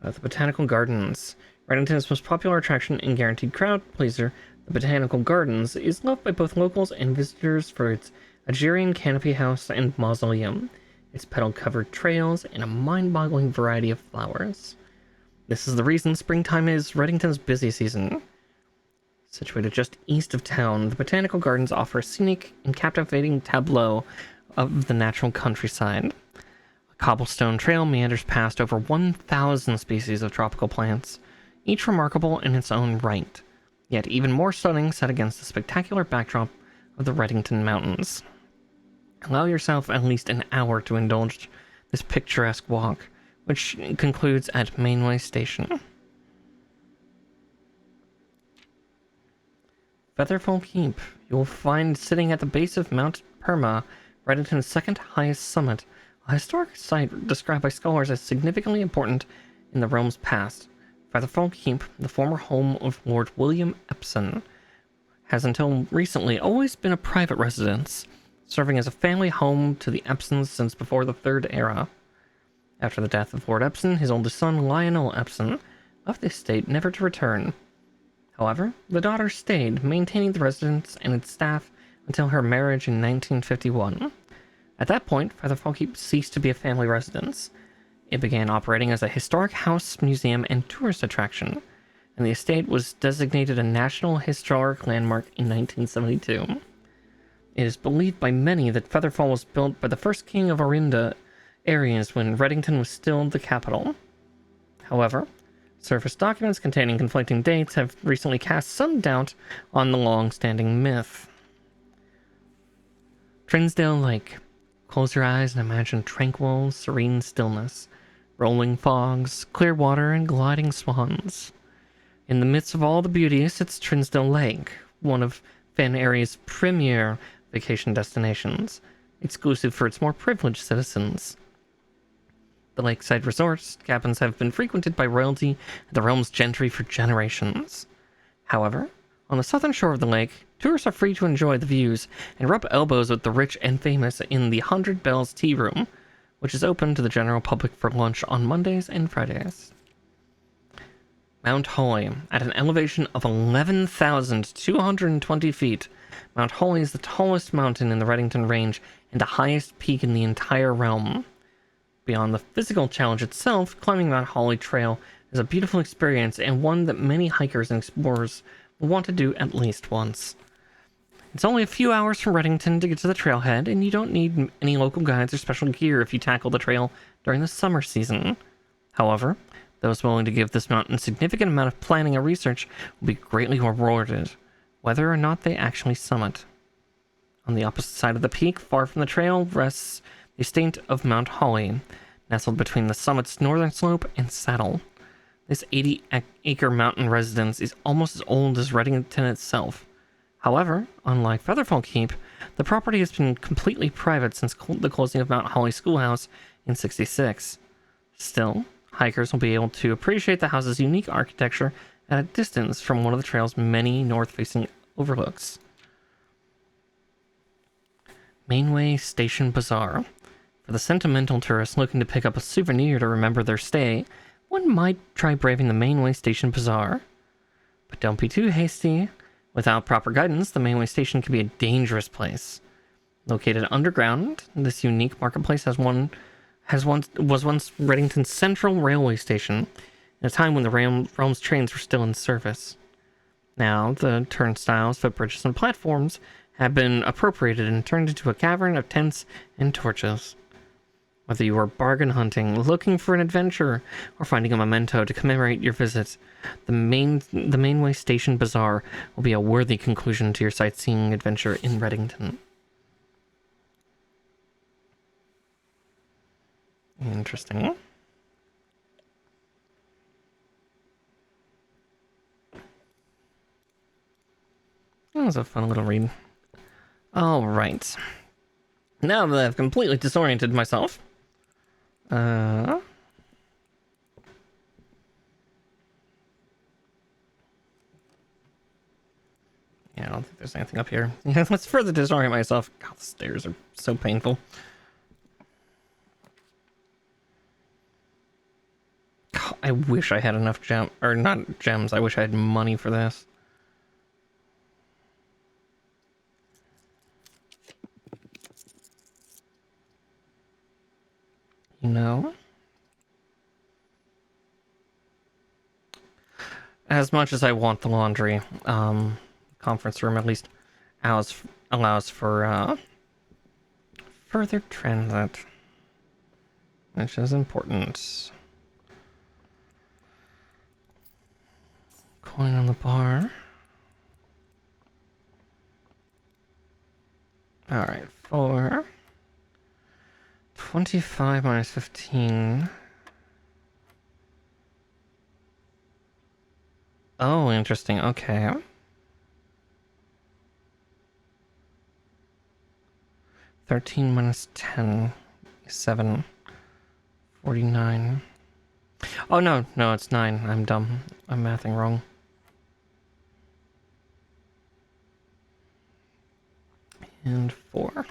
The Botanical Gardens. Reddington's most popular attraction and guaranteed crowd pleaser, the Botanical Gardens, is loved by both locals and visitors for its Algerian canopy house and mausoleum, its petal-covered trails, and a mind-boggling variety of flowers. This is the reason springtime is Reddington's busy season. Situated just east of town, the Botanical Gardens offer a scenic and captivating tableau of the natural countryside. A cobblestone trail meanders past over 1,000 species of tropical plants, each remarkable in its own right, yet even more stunning set against the spectacular backdrop of the Reddington Mountains. Allow yourself at least an hour to indulge this picturesque walk, which concludes at Mainway Station. Featherfall Keep. You will find sitting at the base of Mount Perma, Reddington's second highest summit, a historic site described by scholars as significantly important in the realm's past. Featherfall Keep, the former home of Lord William Epson, has until recently always been a private residence, serving as a family home to the Epsons since before the Third Era. After the death of Lord Epson, his oldest son, Lionel Epson, left the estate never to return. However, the daughter stayed, maintaining the residence and its staff until her marriage in 1951. At that point, Featherfall Keep ceased to be a family residence. It began operating as a historic house, museum, and tourist attraction, and the estate was designated a National Historic Landmark in 1972. It is believed by many that Featherfall was built by the first king of Orinda areas when Reddington was still the capital. However, surface documents containing conflicting dates have recently cast some doubt on the long-standing myth. Trinsdale Lake. Close your eyes and imagine tranquil, serene stillness, rolling fogs, clear water, and gliding swans. In the midst of all the beauty sits Trinsdale Lake, one of Fen Area's premier vacation destinations, exclusive for its more privileged citizens. The lakeside resorts cabins have been frequented by royalty and the realm's gentry for generations. However, on the southern shore of the lake, tourists are free to enjoy the views and rub elbows with the rich and famous in the 100 Bells Tea Room, which is open to the general public for lunch on Mondays and Fridays. Mount Holly. At an elevation of 11,220 feet, Mount Holly is the tallest mountain in the Reddington Range and the highest peak in the entire realm. Beyond the physical challenge itself, climbing Mount Holly Trail is a beautiful experience and one that many hikers and explorers will want to do at least once. It's only a few hours from Reddington to get to the trailhead, and you don't need any local guides or special gear if you tackle the trail during the summer season. However, those willing to give this mountain a significant amount of planning and research will be greatly rewarded, whether or not they actually summit. On the opposite side of the peak, far from the trail, rests the estate of Mount Holly, nestled between the summit's northern slope and saddle. This 80-acre mountain residence is almost as old as Reddington itself. However, unlike Featherfall Keep, the property has been completely private since the closing of Mount Holly Schoolhouse in '66. Still, hikers will be able to appreciate the house's unique architecture at a distance from one of the trail's many north-facing overlooks. Mainway Station Bazaar. For the sentimental tourist looking to pick up a souvenir to remember their stay, one might try braving the Mainway Station Bazaar. But don't be too hasty. Without proper guidance, the Mainway Station can be a dangerous place. Located underground, this unique marketplace was once Reddington's central railway station, at a time when the realm's trains were still in service. Now, the turnstiles, footbridges, and platforms have been appropriated and turned into a cavern of tents and torches. Whether you are bargain hunting, looking for an adventure, or finding a memento to commemorate your visit, the Mainway Station Bazaar will be a worthy conclusion to your sightseeing adventure in Reddington. Interesting. That was a fun little read. Alright. Now that I've completely disoriented myself, yeah, I don't think there's anything up here. Let's further disorient myself. God, the stairs are so painful. God, I wish I had enough or not gems, I wish I had money for this. You know? As much as I want the laundry, conference room at least allows for further transit, which is important. Coin on the bar. Alright, 25 minus 15. Oh, interesting. Okay. 13 minus 10 is 7. 49. Oh, no, it's 9. I'm dumb. I'm mathing wrong. And 4.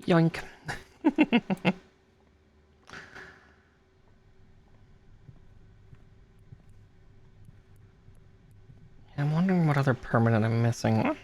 Yoink. I'm wondering what other permanent I'm missing.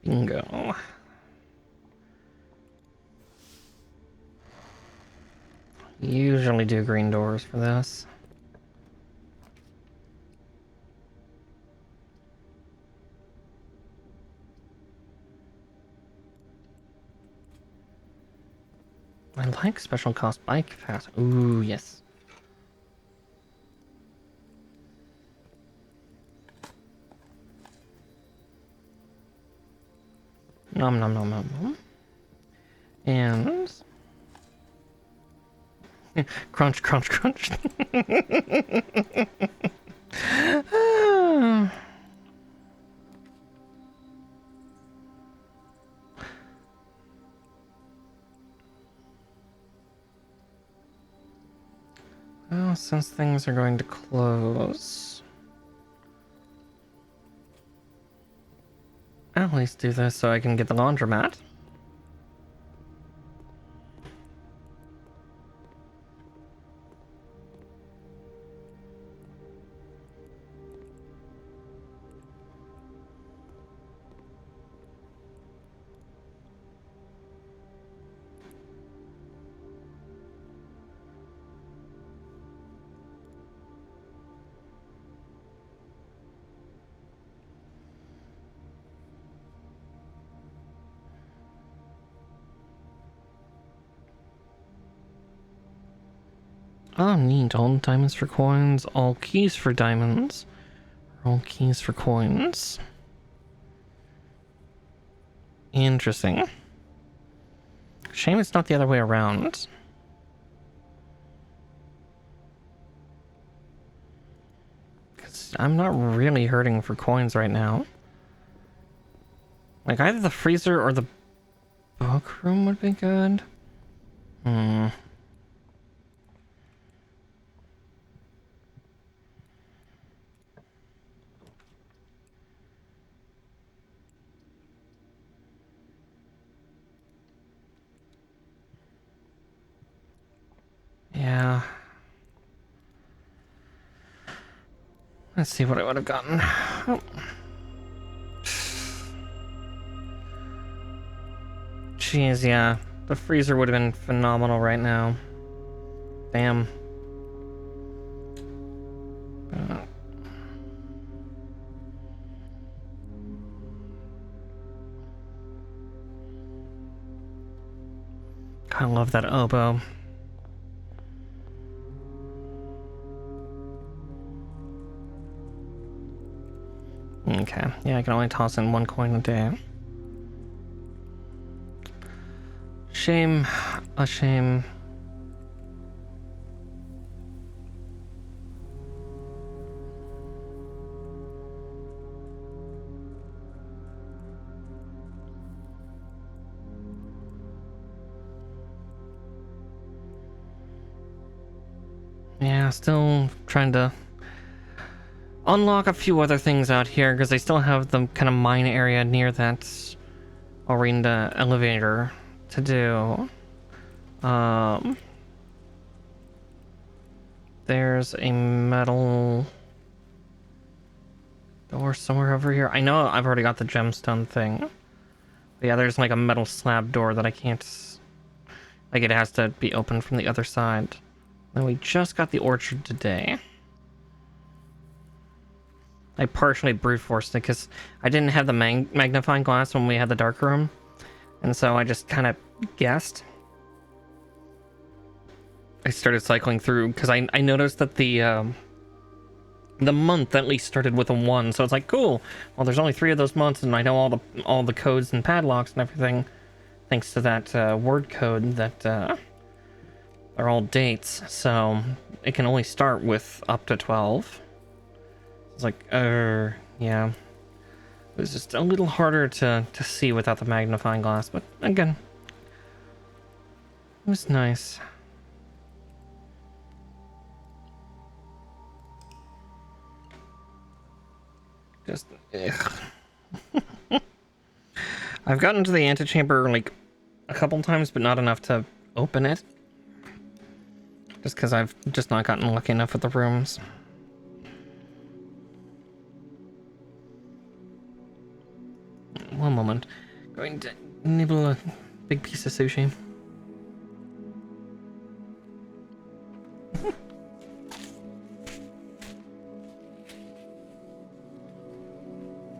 Bingo. Usually do green doors for this. I like special cost bike pass. Ooh, yes. Nom nom nom nom nom. And crunch, crunch, crunch. Well, since things are going to close, I'll at least do this so I can get the laundromat. Oh, neat. All diamonds for coins, all keys for diamonds, all keys for coins. Interesting. Shame it's not the other way around. Because I'm not really hurting for coins right now. Like, either the freezer or the book room would be good. Let's see what I would have gotten. Oh. Jeez, yeah. The freezer would have been phenomenal right now. Damn. I love that oboe. Okay, yeah, I can only toss in 1 coin a day. Shame. A shame. Yeah, still trying to unlock a few other things out here because I still have the kind of mine area near that arena elevator to do. There's a metal door somewhere over here. I know I've already got the gemstone thing. But yeah, there's like a metal slab door that I can't... Like, it has to be opened from the other side. And we just got the orchard today. I partially brute forced it because I didn't have the magnifying glass when we had the dark room. And so I just kind of guessed. I started cycling through because I noticed that the month at least started with a 1, so it's like, cool. Well, there's only 3 of those months, and I know all the codes and padlocks and everything, thanks to that word code that are all dates. So it can only start with up to 12. It's like, yeah. It was just a little harder to see without the magnifying glass, but again, it was nice. Just, ugh. I've gotten to the antechamber like a couple times, but not enough to open it. Just because I've just not gotten lucky enough with the rooms. One moment. Going to nibble a big piece of sushi.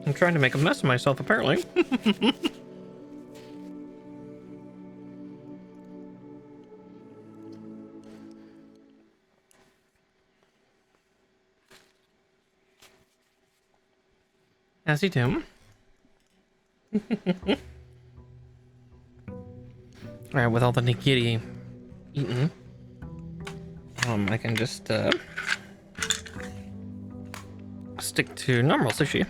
I'm trying to make a mess of myself, apparently. As you do. Alright, with all the nigiri eaten, I can just stick to normal sushi.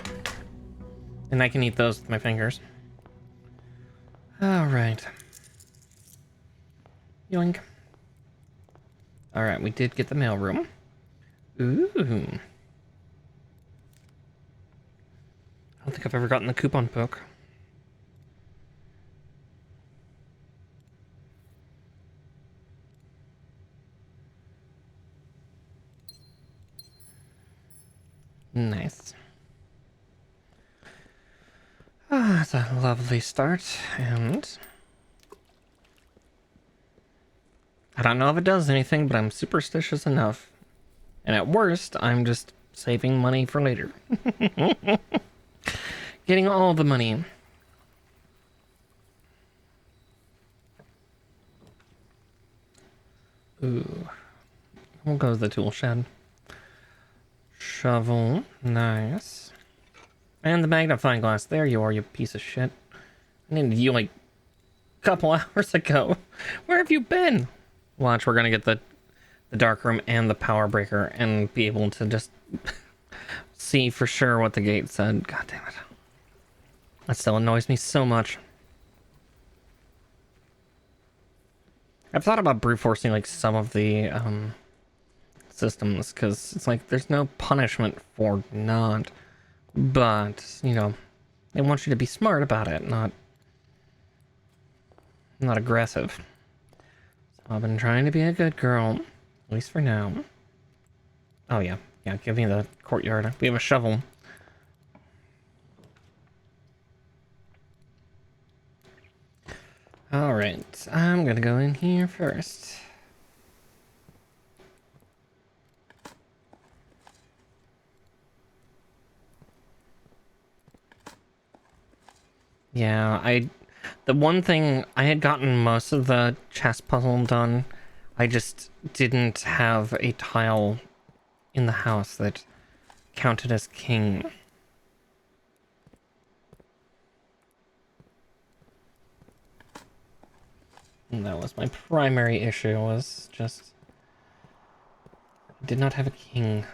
And I can eat those with my fingers. Alright. Yoink. Alright, we did get the mailroom. Ooh. I don't think I've ever gotten the coupon book. Nice. Ah, it's a lovely start, and I don't know if it does anything, but I'm superstitious enough. And at worst, I'm just saving money for later. Getting all the money. Ooh. We'll go to the tool shed. Shovel. Nice. And the magnifying glass. There you are, you piece of shit. I needed you like a couple hours ago. Where have you been? Watch, we're gonna get the dark room and the power breaker and be able to just see for sure what the gate said. God damn it. That still annoys me so much. I've thought about brute forcing like some of the systems because it's like there's no punishment for not. But, you know, they want you to be smart about it, not aggressive. So I've been trying to be a good girl, at least for now. Oh yeah, Yeah, give me the courtyard. We have a shovel. Alright, I'm gonna go in here first. Yeah, the one thing, I had gotten most of the chess puzzle done. I just didn't have a tile in the house that counted as king. And that was my primary issue, was just I did not have a king.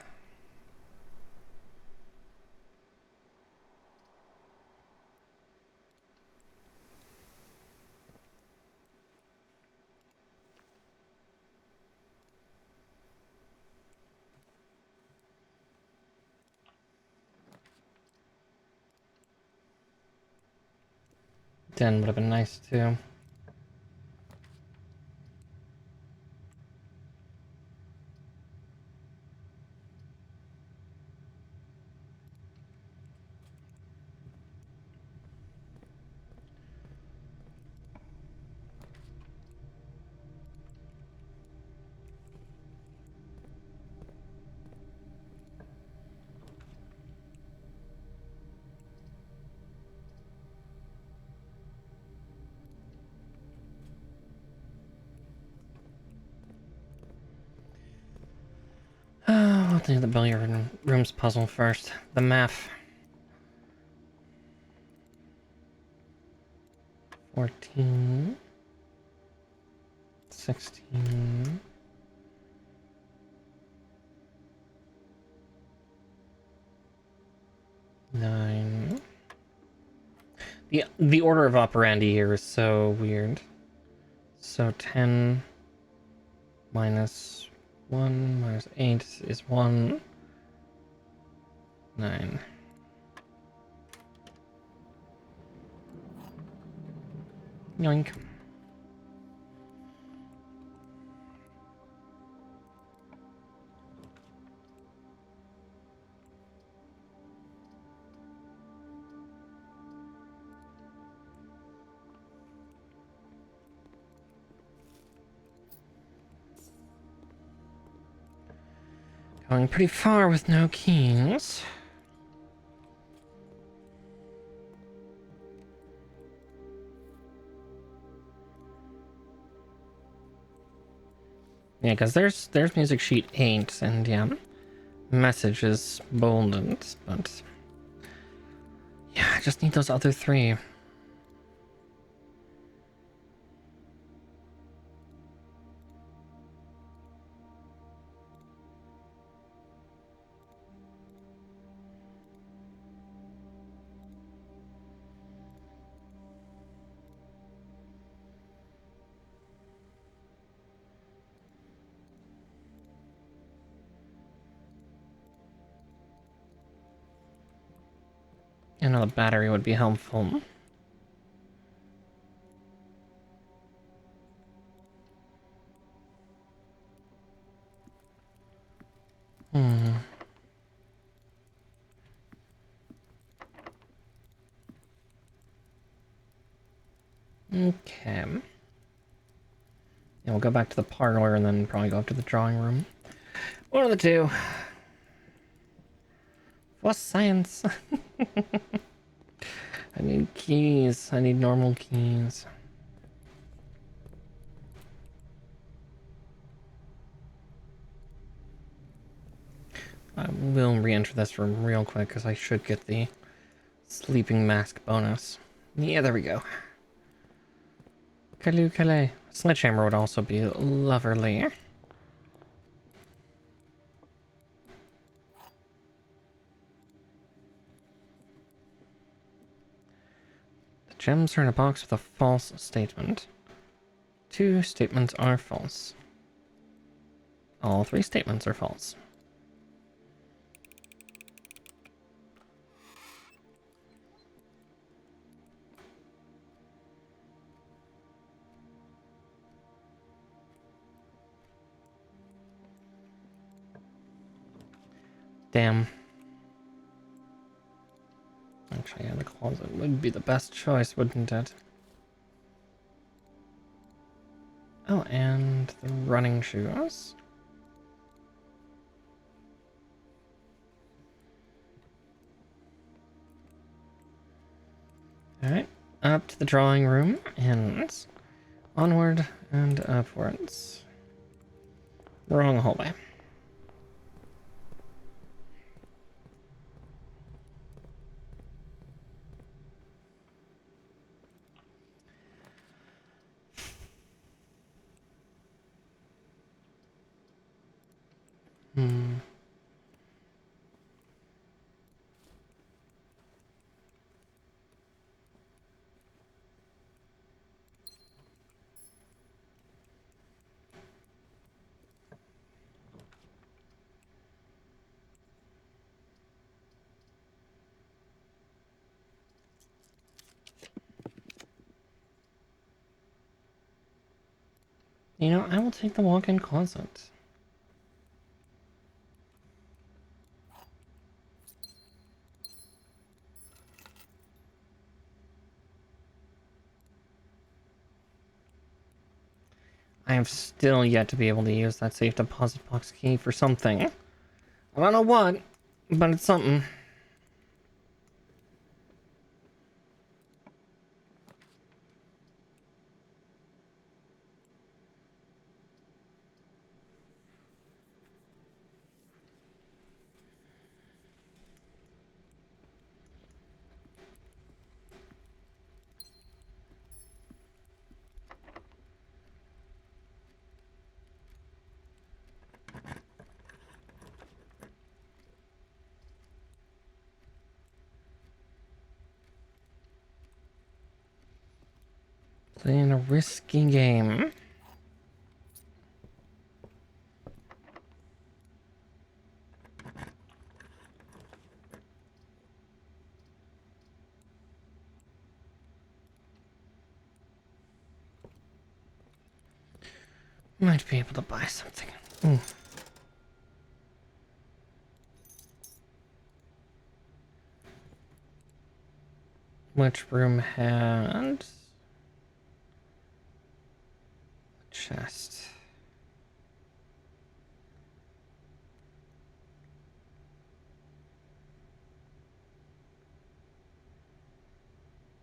Den would have been nice too. I'll do the billiard rooms puzzle first. The math. 14. 16. 9. The order of operandi here is so weird. So 10 minus 1 minus 8 is 1. 9. Yoink. Going pretty far with no keys. Yeah, because there's music sheet 8, and yeah, message is bolded, but yeah, I just need those other 3. Another battery would be helpful. Okay. Yeah, we'll go back to the parlor and then probably go up to the drawing room. One of the two. For science. I need keys. I need normal keys. I will re-enter this room real quick because I should get the sleeping mask bonus. Yeah, there we go. Kalu Calais. Sledgehammer would also be lovely. The gems are in a box with a false statement. 2 statements are false. All 3 statements are false. Damn. Actually, yeah, the closet would be the best choice, wouldn't it? Oh, and the running shoes. Alright, up to the drawing room and onward and upwards. Wrong hallway. Hmm. You know, I will take the walk-in closet. I have still yet to be able to use that safe deposit box key for something. I don't know what, but it's something. Playing a risky game. Might be able to buy something. Ooh. Which room had a chest?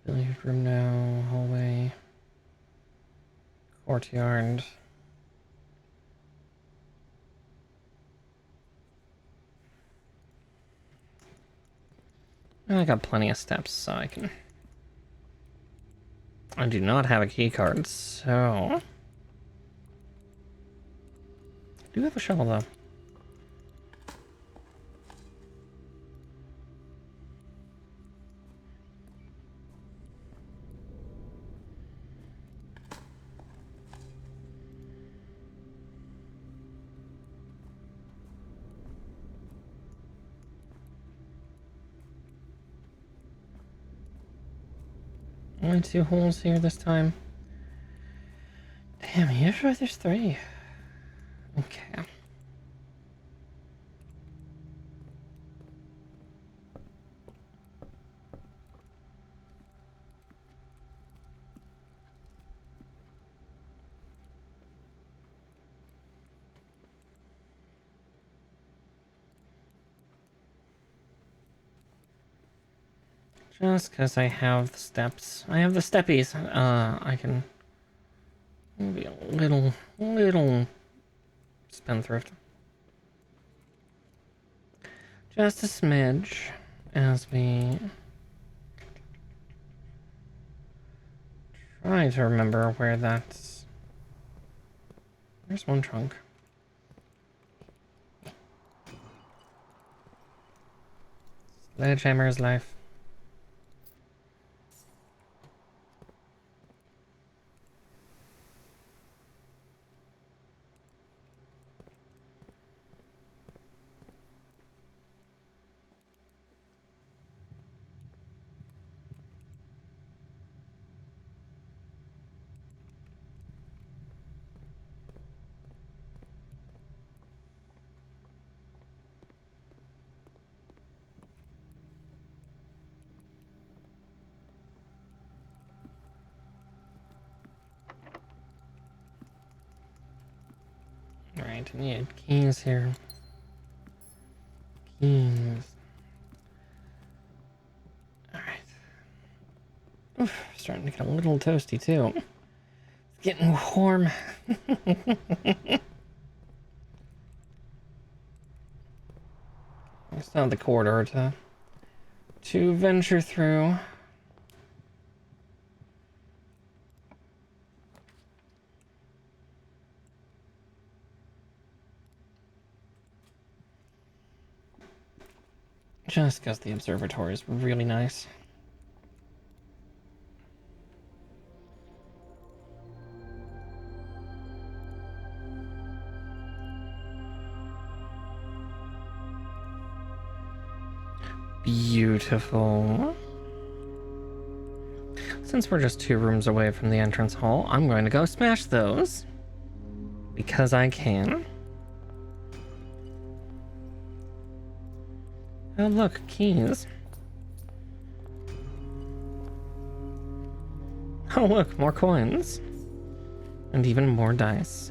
Billiard room now, hallway, courtyard. I got plenty of steps, so I can... I do not have a key card, so... I do have a shovel, though. Only 2 holes here this time. Damn, usually there's 3. Okay. Just because I have the steps. I have the steppies. I can be a little spendthrift. Just a smidge as we try to remember where that's... There's one trunk. Sledgehammer's life. Alright, I need keys here. Keys. Alright. Oof, starting to get a little toasty too. It's getting warm. It's not the corridor to venture through. Just because the observatory is really nice. Beautiful. Since we're just 2 rooms away from the entrance hall, I'm going to go smash those. Because I can. Oh look, keys. Oh look, more coins. And even more dice.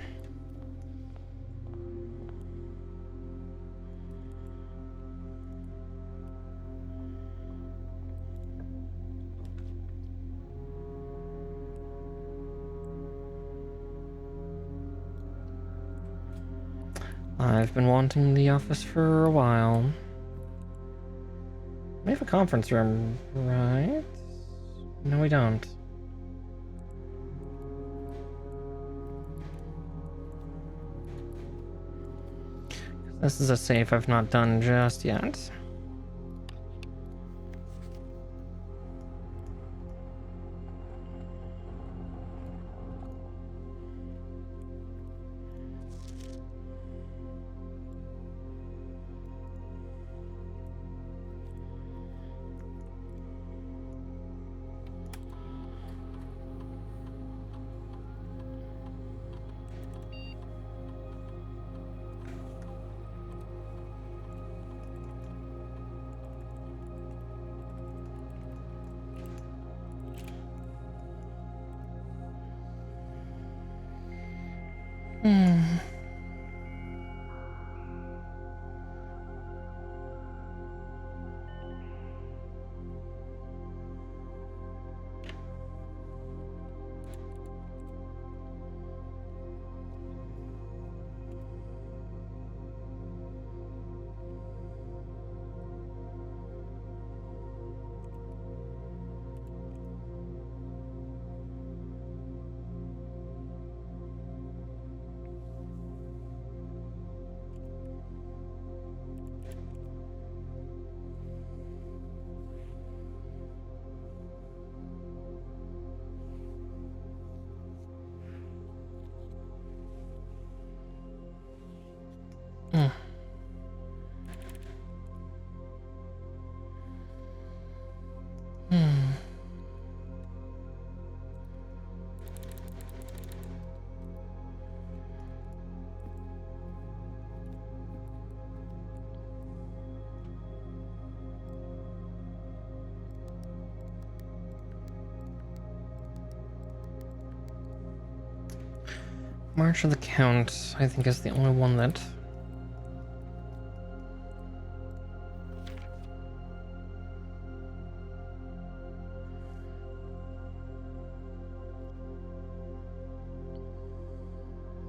I've been wanting the office for a while. We have a conference room, right? No, we don't. This is a safe I've not done just yet. March of the Count, I think, is the only one that...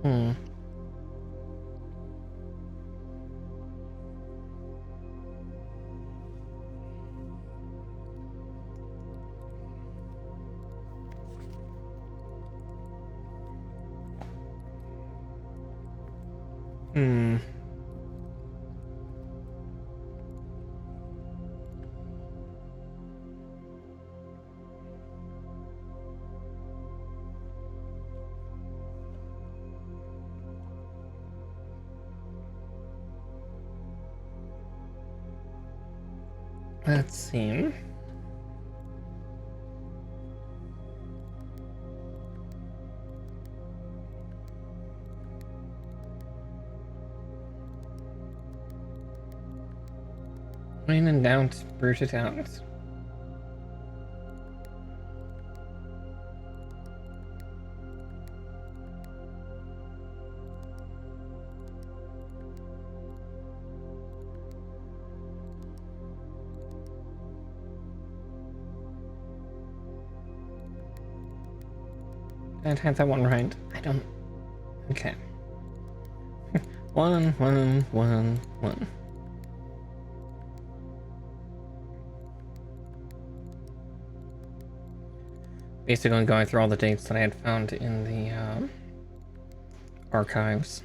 Hmm. Hmm. Let's see. When in doubt, brute it out. I had that one right. I don't. Okay. 1, 1, 1, 1. Basically going through all the dates that I had found in the archives.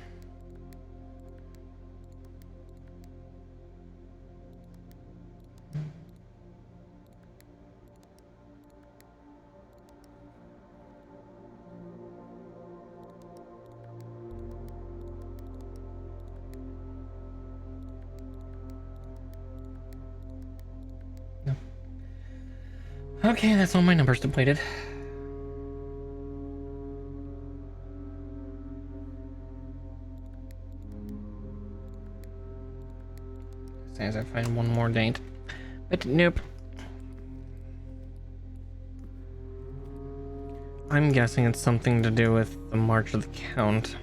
No. Okay, that's all my numbers depleted. As I find one more date. But nope. I'm guessing it's something to do with the March of the Count.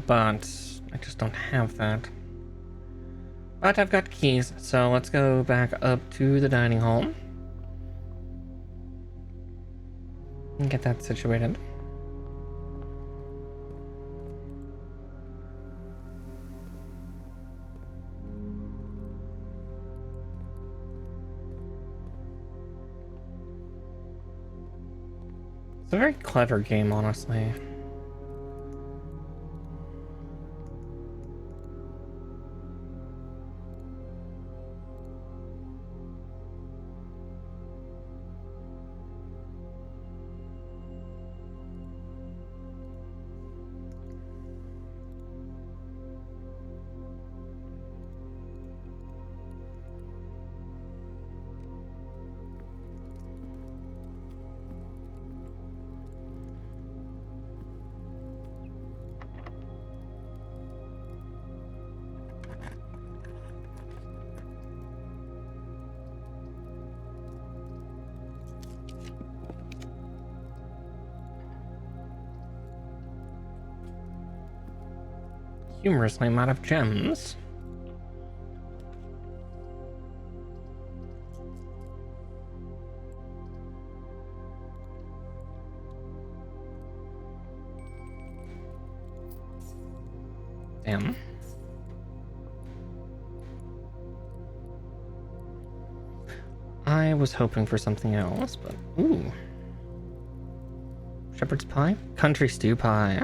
But I just don't have that. But I've got keys, so let's go back up to the dining hall and get that situated. It's a very clever game, honestly. Humorously, I'm out of gems. Damn. I was hoping for something else, but ooh. Shepherd's pie? Country stew pie.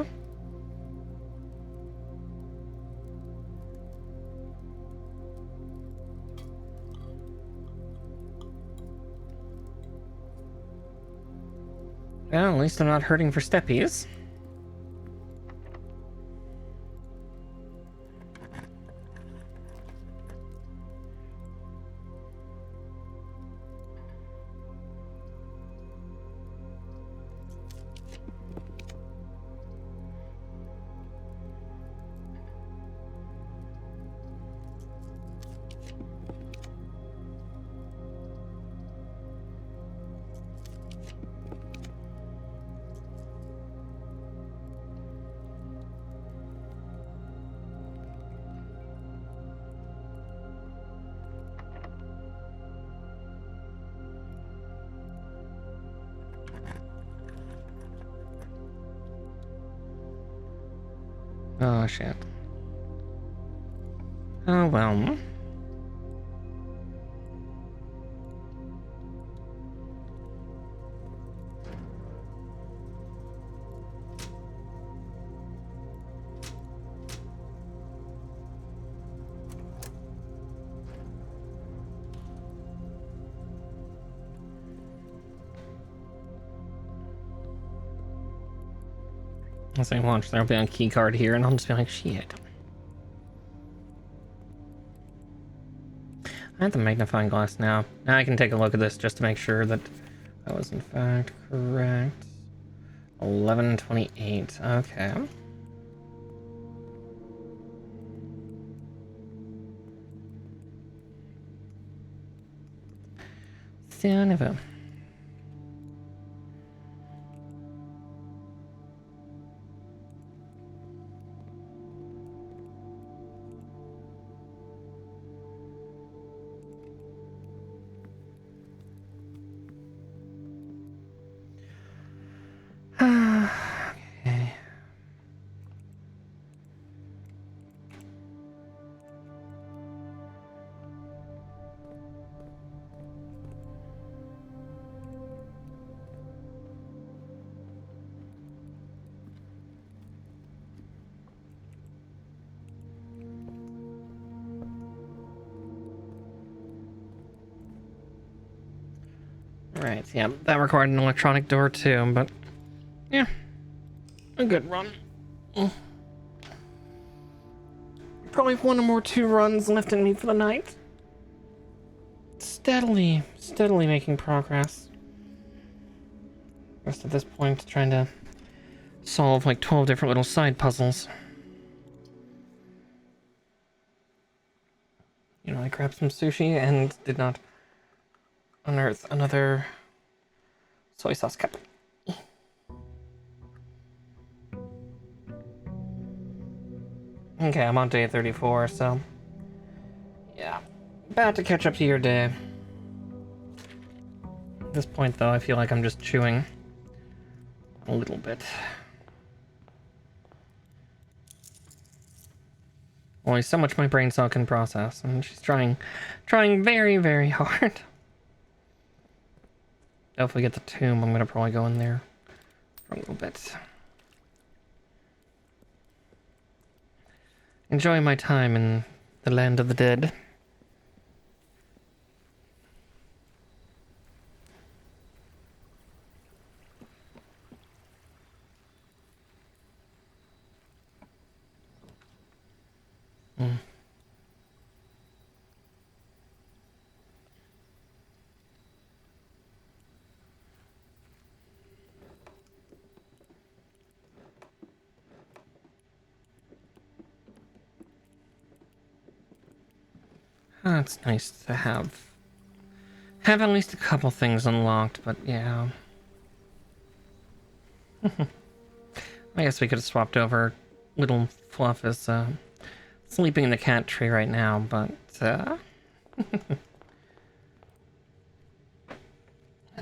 Well, at least I'm not hurting for steppies. Oh, shit. Oh, well. As I watch, there'll be a key card here, and I'll just be like, shit. I have the magnifying glass now. Now I can take a look at this just to make sure that I was in fact correct. 1128. Okay. Son of a... Right, yeah, that required an electronic door too, but yeah, a good run. Probably one or more 2 runs left in me for the night. Steadily making progress. Just at this point, trying to solve like 12 different little side puzzles. You know, I grabbed some sushi and did not unearth another soy sauce cup. Okay, I'm on day 34, so yeah, about to catch up to your day. At this point, though, I feel like I'm just chewing a little bit. Only so much my brain cell can process, and she's trying very, very hard. If we get the tomb, I'm gonna probably go in there for a little bit. Enjoy my time in the land of the dead. It's nice to have at least a couple things unlocked, but yeah. I guess we could have swapped over little Fluff as sleeping in the cat tree right now, but let's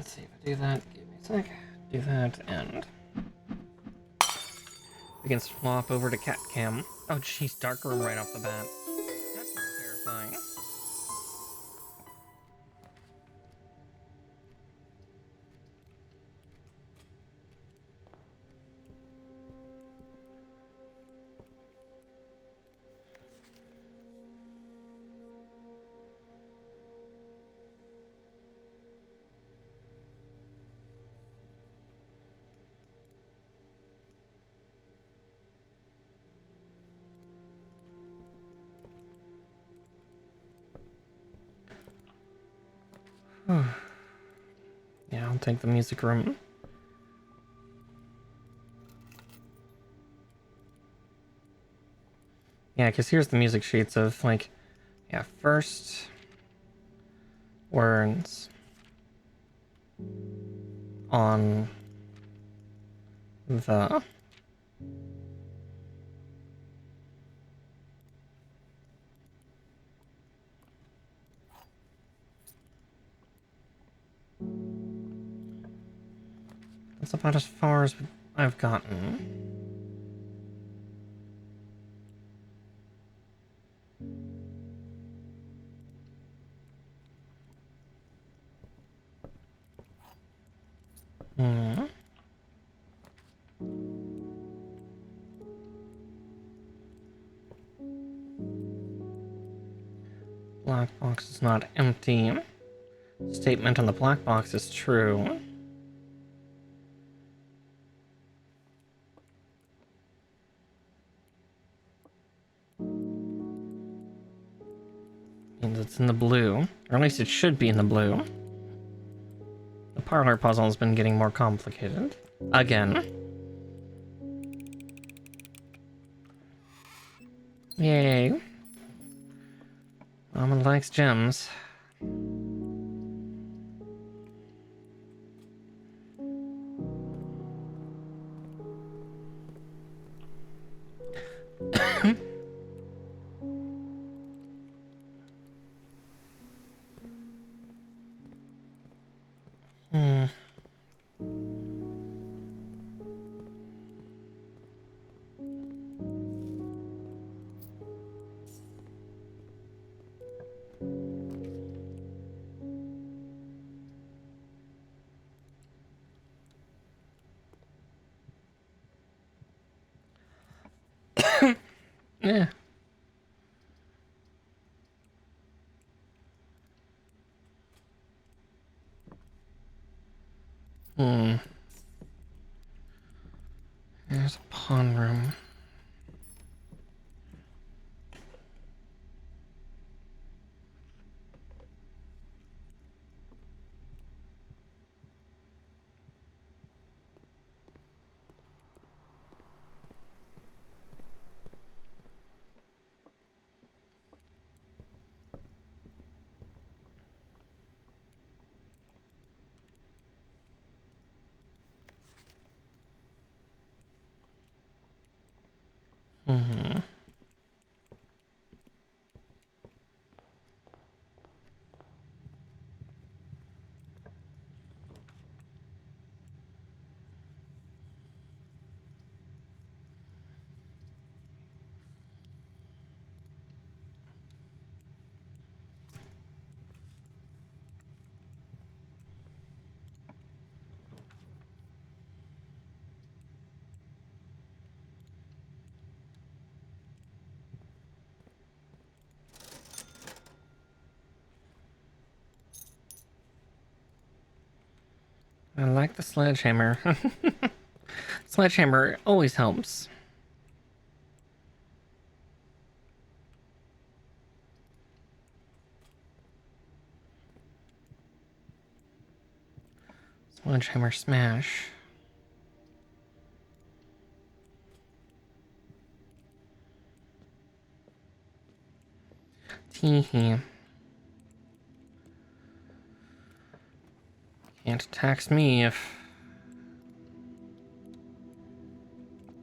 see if I do that. Give me a sec. Do that, and we can swap over to cat cam. Oh jeez, dark room right off the bat. That's not terrifying. Yeah, I'll take the music room. Yeah, because here's the music sheets of, like, yeah, first words on the that's about as far as I've gotten. Black box is not empty. Statement on the black box is true. Means it's in the blue. Or at least it should be in the blue. The parlor puzzle has been getting more complicated. Again. Yay. Mama likes gems. Yeah. There's a pawn room. Mm-hmm. I like the sledgehammer. Sledgehammer always helps. Sledgehammer smash. Teehee. Can't tax me if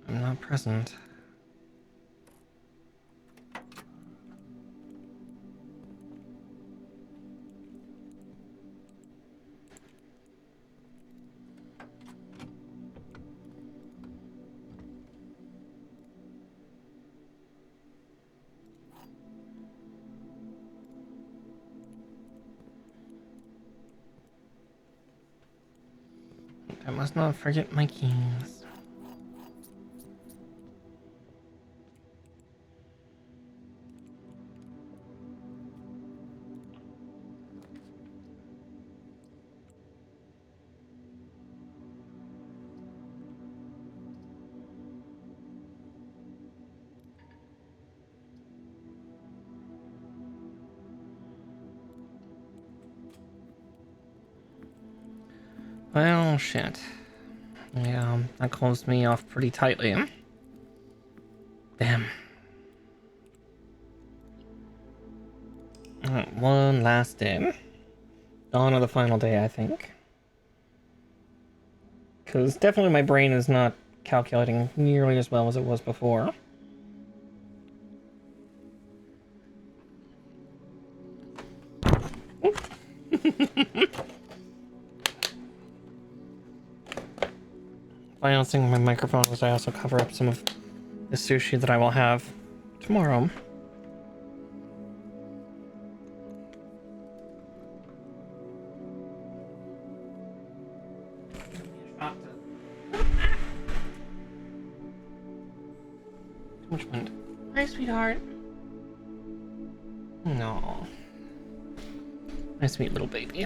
I'm not present. I must not forget my keys. Well, shit. Yeah, that closed me off pretty tightly. Damn. One last day. Dawn of the final day, I think. Because definitely my brain is not calculating nearly as well as it was before. Final thing with my microphone is I also cover up some of the sushi that I will have tomorrow. Too much wind. Hi, sweetheart. No. My sweet little baby.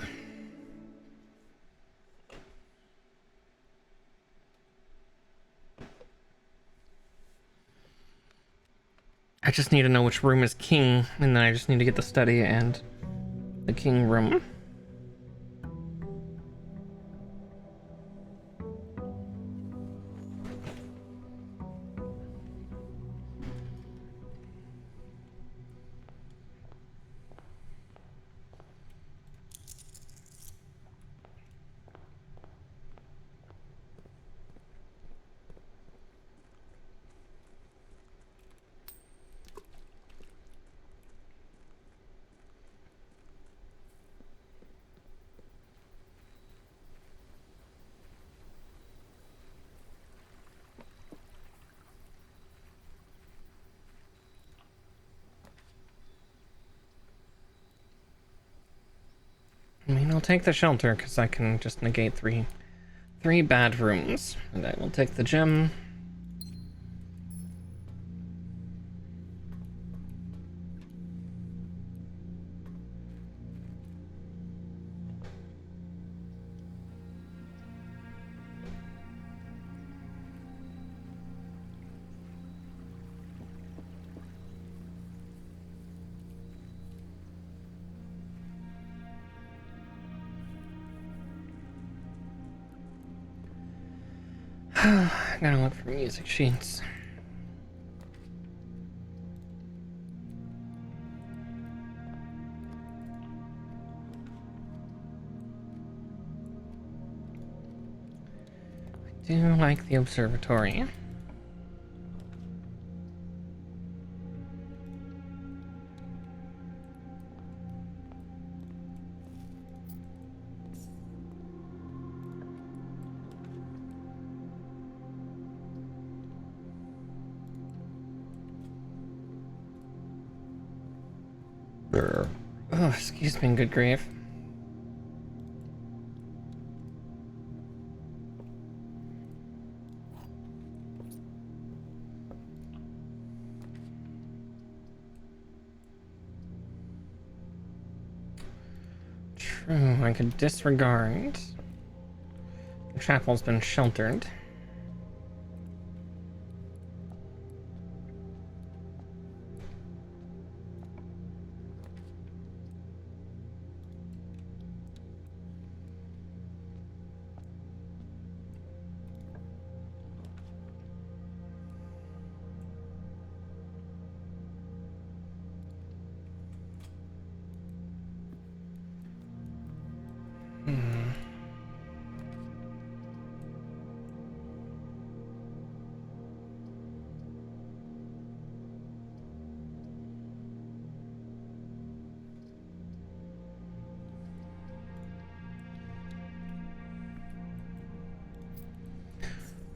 I just need to know which room is king, and then I just need to get the study and the king room. I mean, I'll take the shelter because I can just negate three bad rooms, and I will take the gem. I gotta look for music sheets. I do like the observatory. Oh, excuse me, good grief. True, I could disregard. The chapel's been sheltered.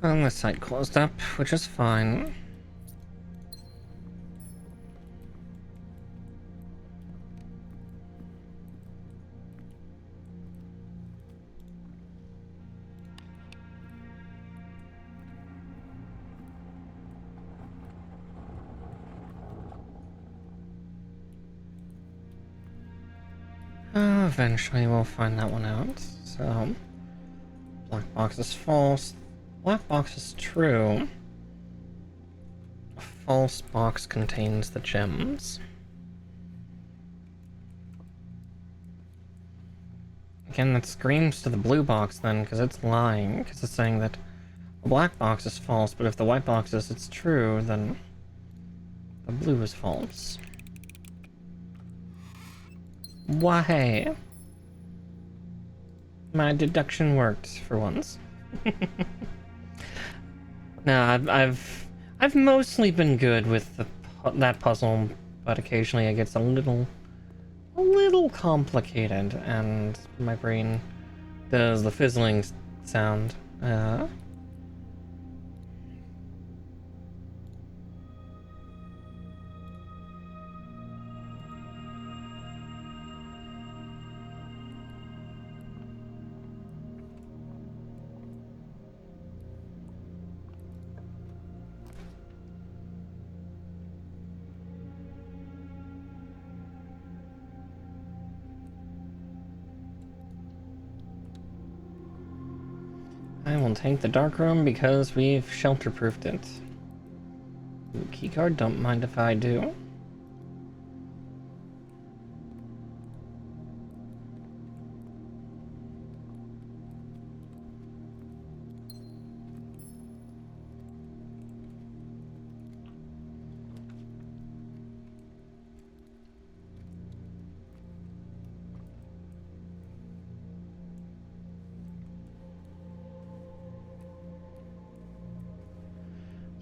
And the site closed up, which is fine. Eventually we'll find that one out. So, black box is false. Black box is true. A false box contains the gems. Again, that screams to the blue box then, because it's lying, because it's saying that the black box is false, but if the white box is it's true, then the blue is false. Why? My deduction worked for once. No, I've mostly been good with that puzzle, but occasionally it gets a little complicated, and my brain does the fizzling sound. I will take the dark room because we've shelter-proofed it. Ooh, keycard, don't mind if I do.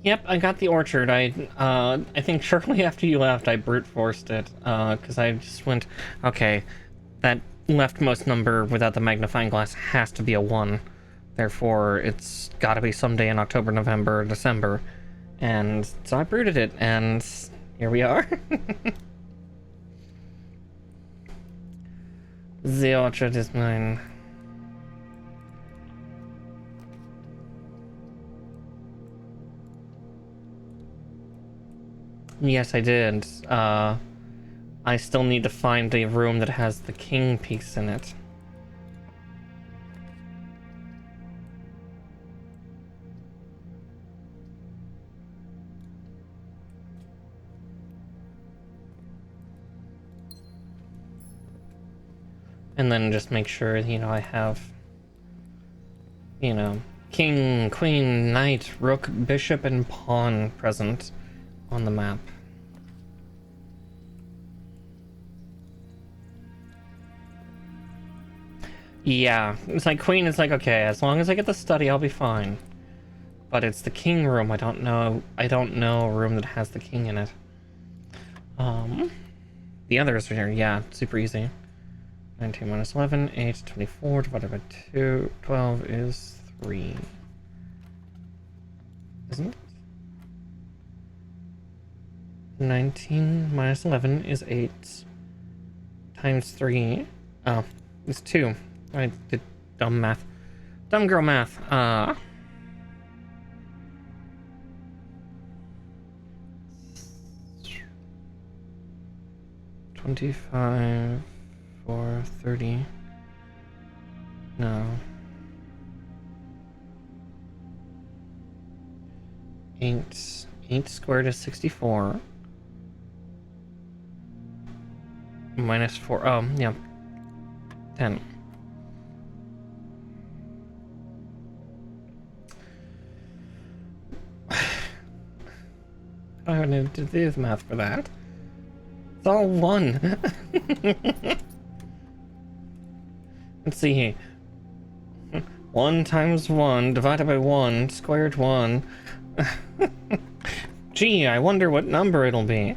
Yep, I got the orchard. I think shortly after you left, I brute forced it, because I just went, okay, that leftmost number without the magnifying glass has to be a 1. Therefore, it's gotta be someday in October, November, December. And so I bruted it, and here we are. The orchard is mine. Yes, I did. I still need to find a room that has the king piece in it. And then just make sure, I have, king, queen, knight, rook, bishop, and pawn present on the map. Yeah, it's like queen is like, okay, as long as I get the study, I'll be fine. But it's the king room. I don't know a room that has the king in it. The others are here. Yeah, super easy. 19 minus 11, 8, 24 divided by 2, 12 is 3. Isn't it? 19 minus 11 is 8 times 3. Oh, it's 2. I did dumb math. Dumb girl math. 25 for 30. No. 8. 8 squared is 64. Minus 4. Oh, yeah. 10. I don't need to do the math for that. It's all 1. Let's see. 1 times 1 divided by 1 squared 1. Gee, I wonder what number it'll be.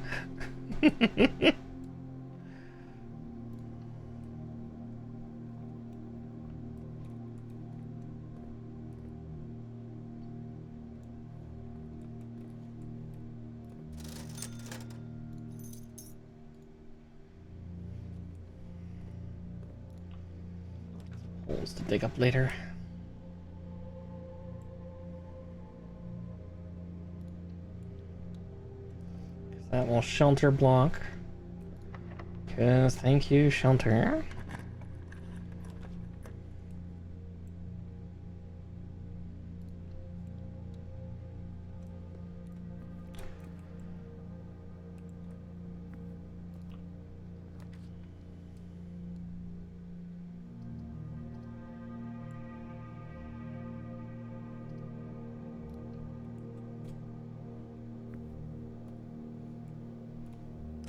Holes to dig up later. That will shelter block. Because thank you, shelter.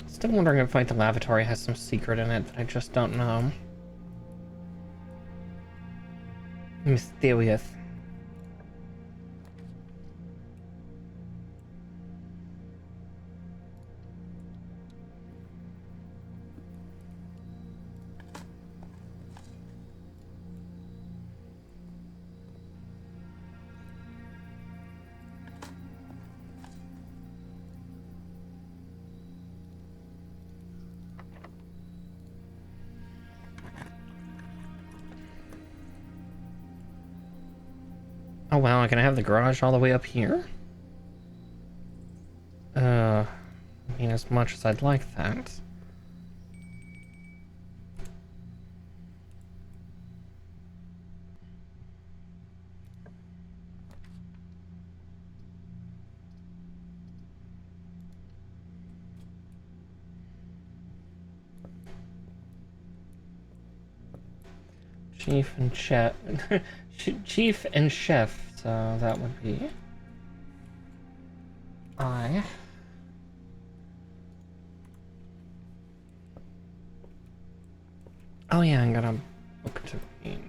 Still wondering if like the lavatory has some secret in it that I just don't know. Mysterious. Oh wow, can I have the garage all the way up here? I mean, as much as I'd like that. Chief and chef. Chief and chef, so that would be I. Oh yeah, I'm gonna book to read.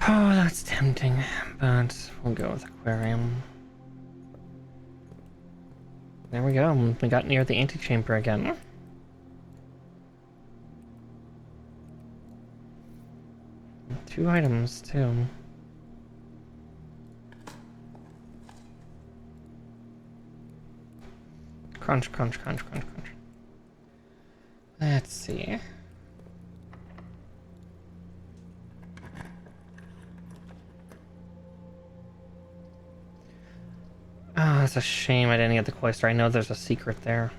Oh, that's tempting, but we'll go with aquarium. There we go. We got near the antechamber again. Two items, too. Crunch, crunch, crunch, crunch, crunch. Let's see. it's a shame I didn't get the cloister. I know there's a secret there.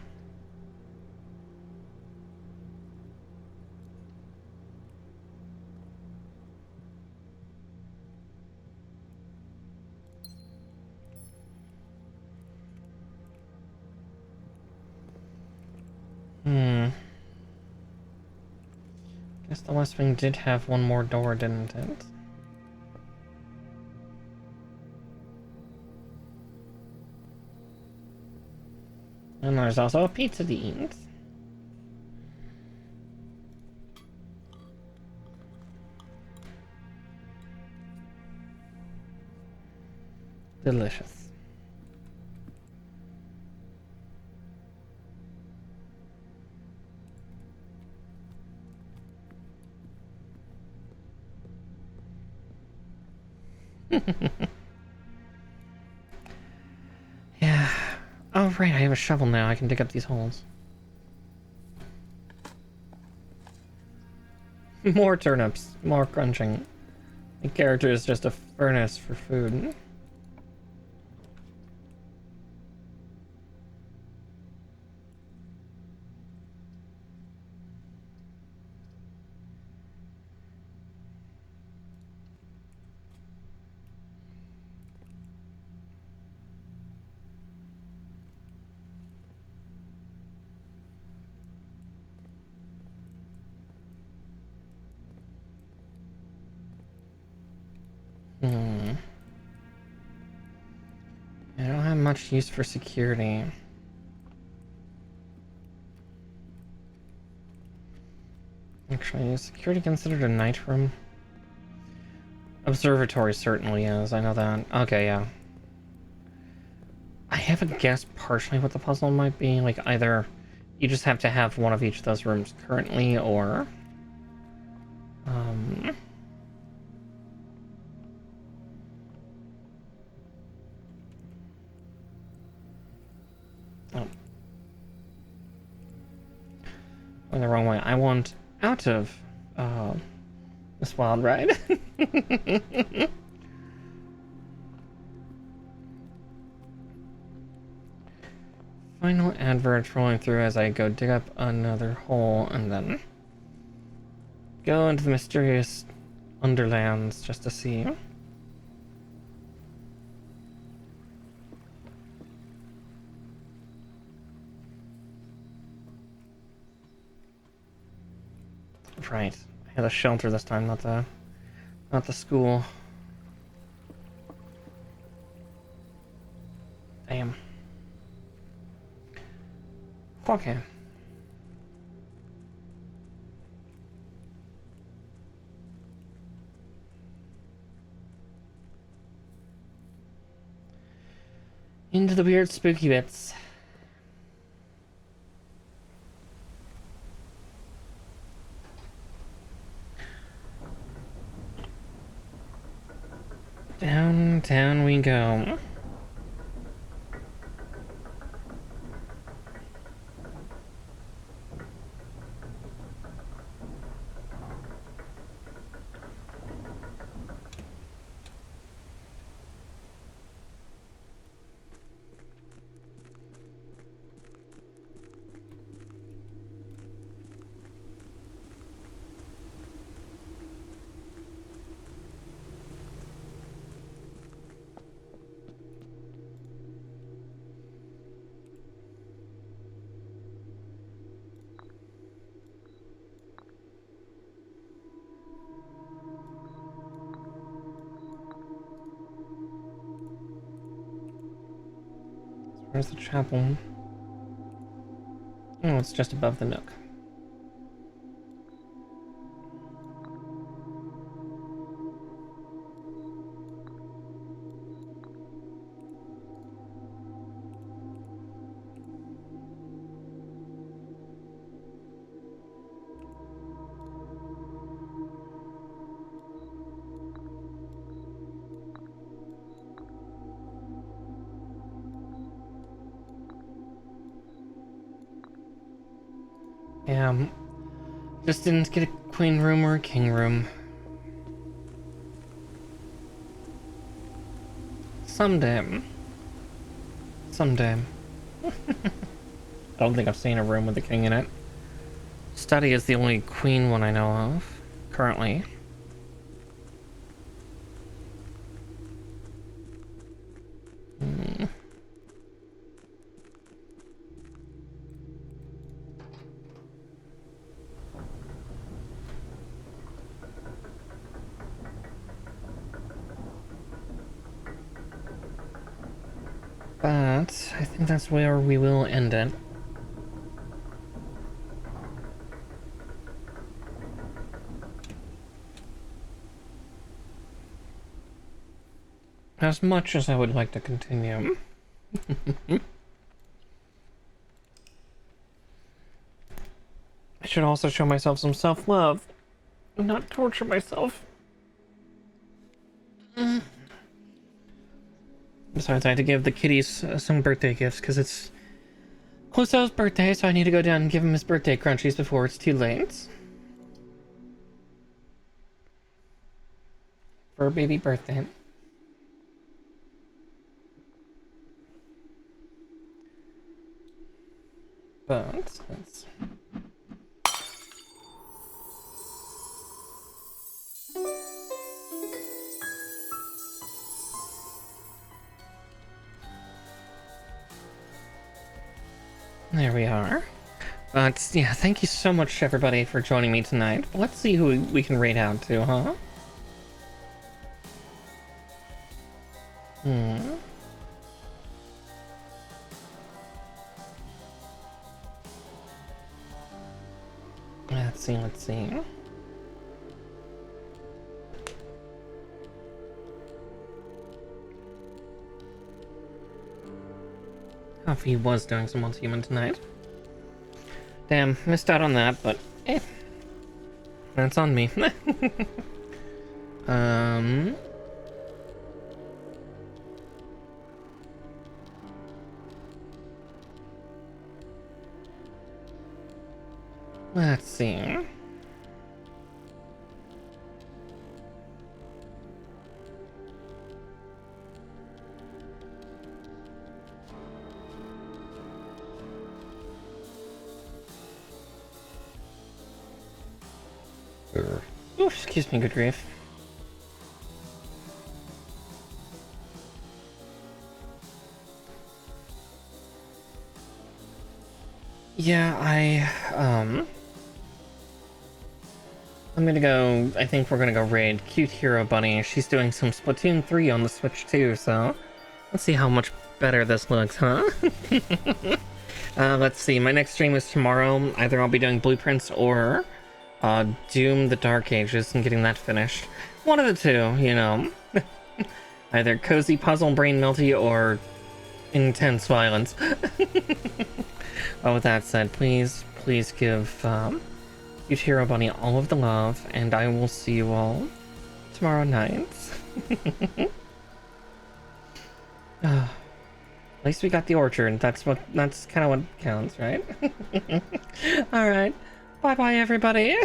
Guess the West Wing did have one more door, didn't it? And there's also a pizza to eat. Delicious. Yeah. Oh, right, I have a shovel now. I can dig up these holes. More turnips. More crunching. The character is just a furnace for food. I don't have much use for security. Actually, is security considered a night room? Observatory certainly is, I know that. Okay, yeah. I have a guess partially what the puzzle might be. Like, either you just have to have one of each of those rooms currently, or... Oh. Going the wrong way. I want out of this wild ride. Final advert rolling through as I go dig up another hole and then go into the mysterious underlands just to see. Right. I had a shelter this time, not the school. Damn. Okay. Into the weird spooky bits. Down we go. Where's the chapel? Oh, it's just above the nook. Yeah, just didn't get a queen room or a king room. Someday. Someday. I don't think I've seen a room with a king in it. Study is the only queen one I know of, currently. But I think that's where we will end it. As much as I would like to continue. I should also show myself some self-love. Not torture myself. Besides, I had to give the kitties some birthday gifts because it's Clouseau's birthday, so I need to go down and give him his birthday crunchies before it's too late. For a baby birthday. But let's... There we are. But yeah, thank you so much everybody for joining me tonight. Let's see who we can raid out to, huh? Let's see. Huffy was doing some multi-human tonight. Damn, missed out on that, but that's on me. Let's see. Ooh, excuse me, good grief. Yeah, I'm gonna go, I think we're gonna go raid Cute Hero Bunny. She's doing some Splatoon 3 on the Switch too, so let's see how much better this looks, huh? Let's see, my next stream is tomorrow. Either I'll be doing Blueprints or Doom the Dark Ages and getting that finished. One of the two, you know. Either cozy puzzle brain melty or intense violence. But with that said, please give Cute Hero Bunny all of the love, and I will see you all tomorrow night. At least we got the orchard. That's kind of what counts, right? All right. Bye-bye, everybody.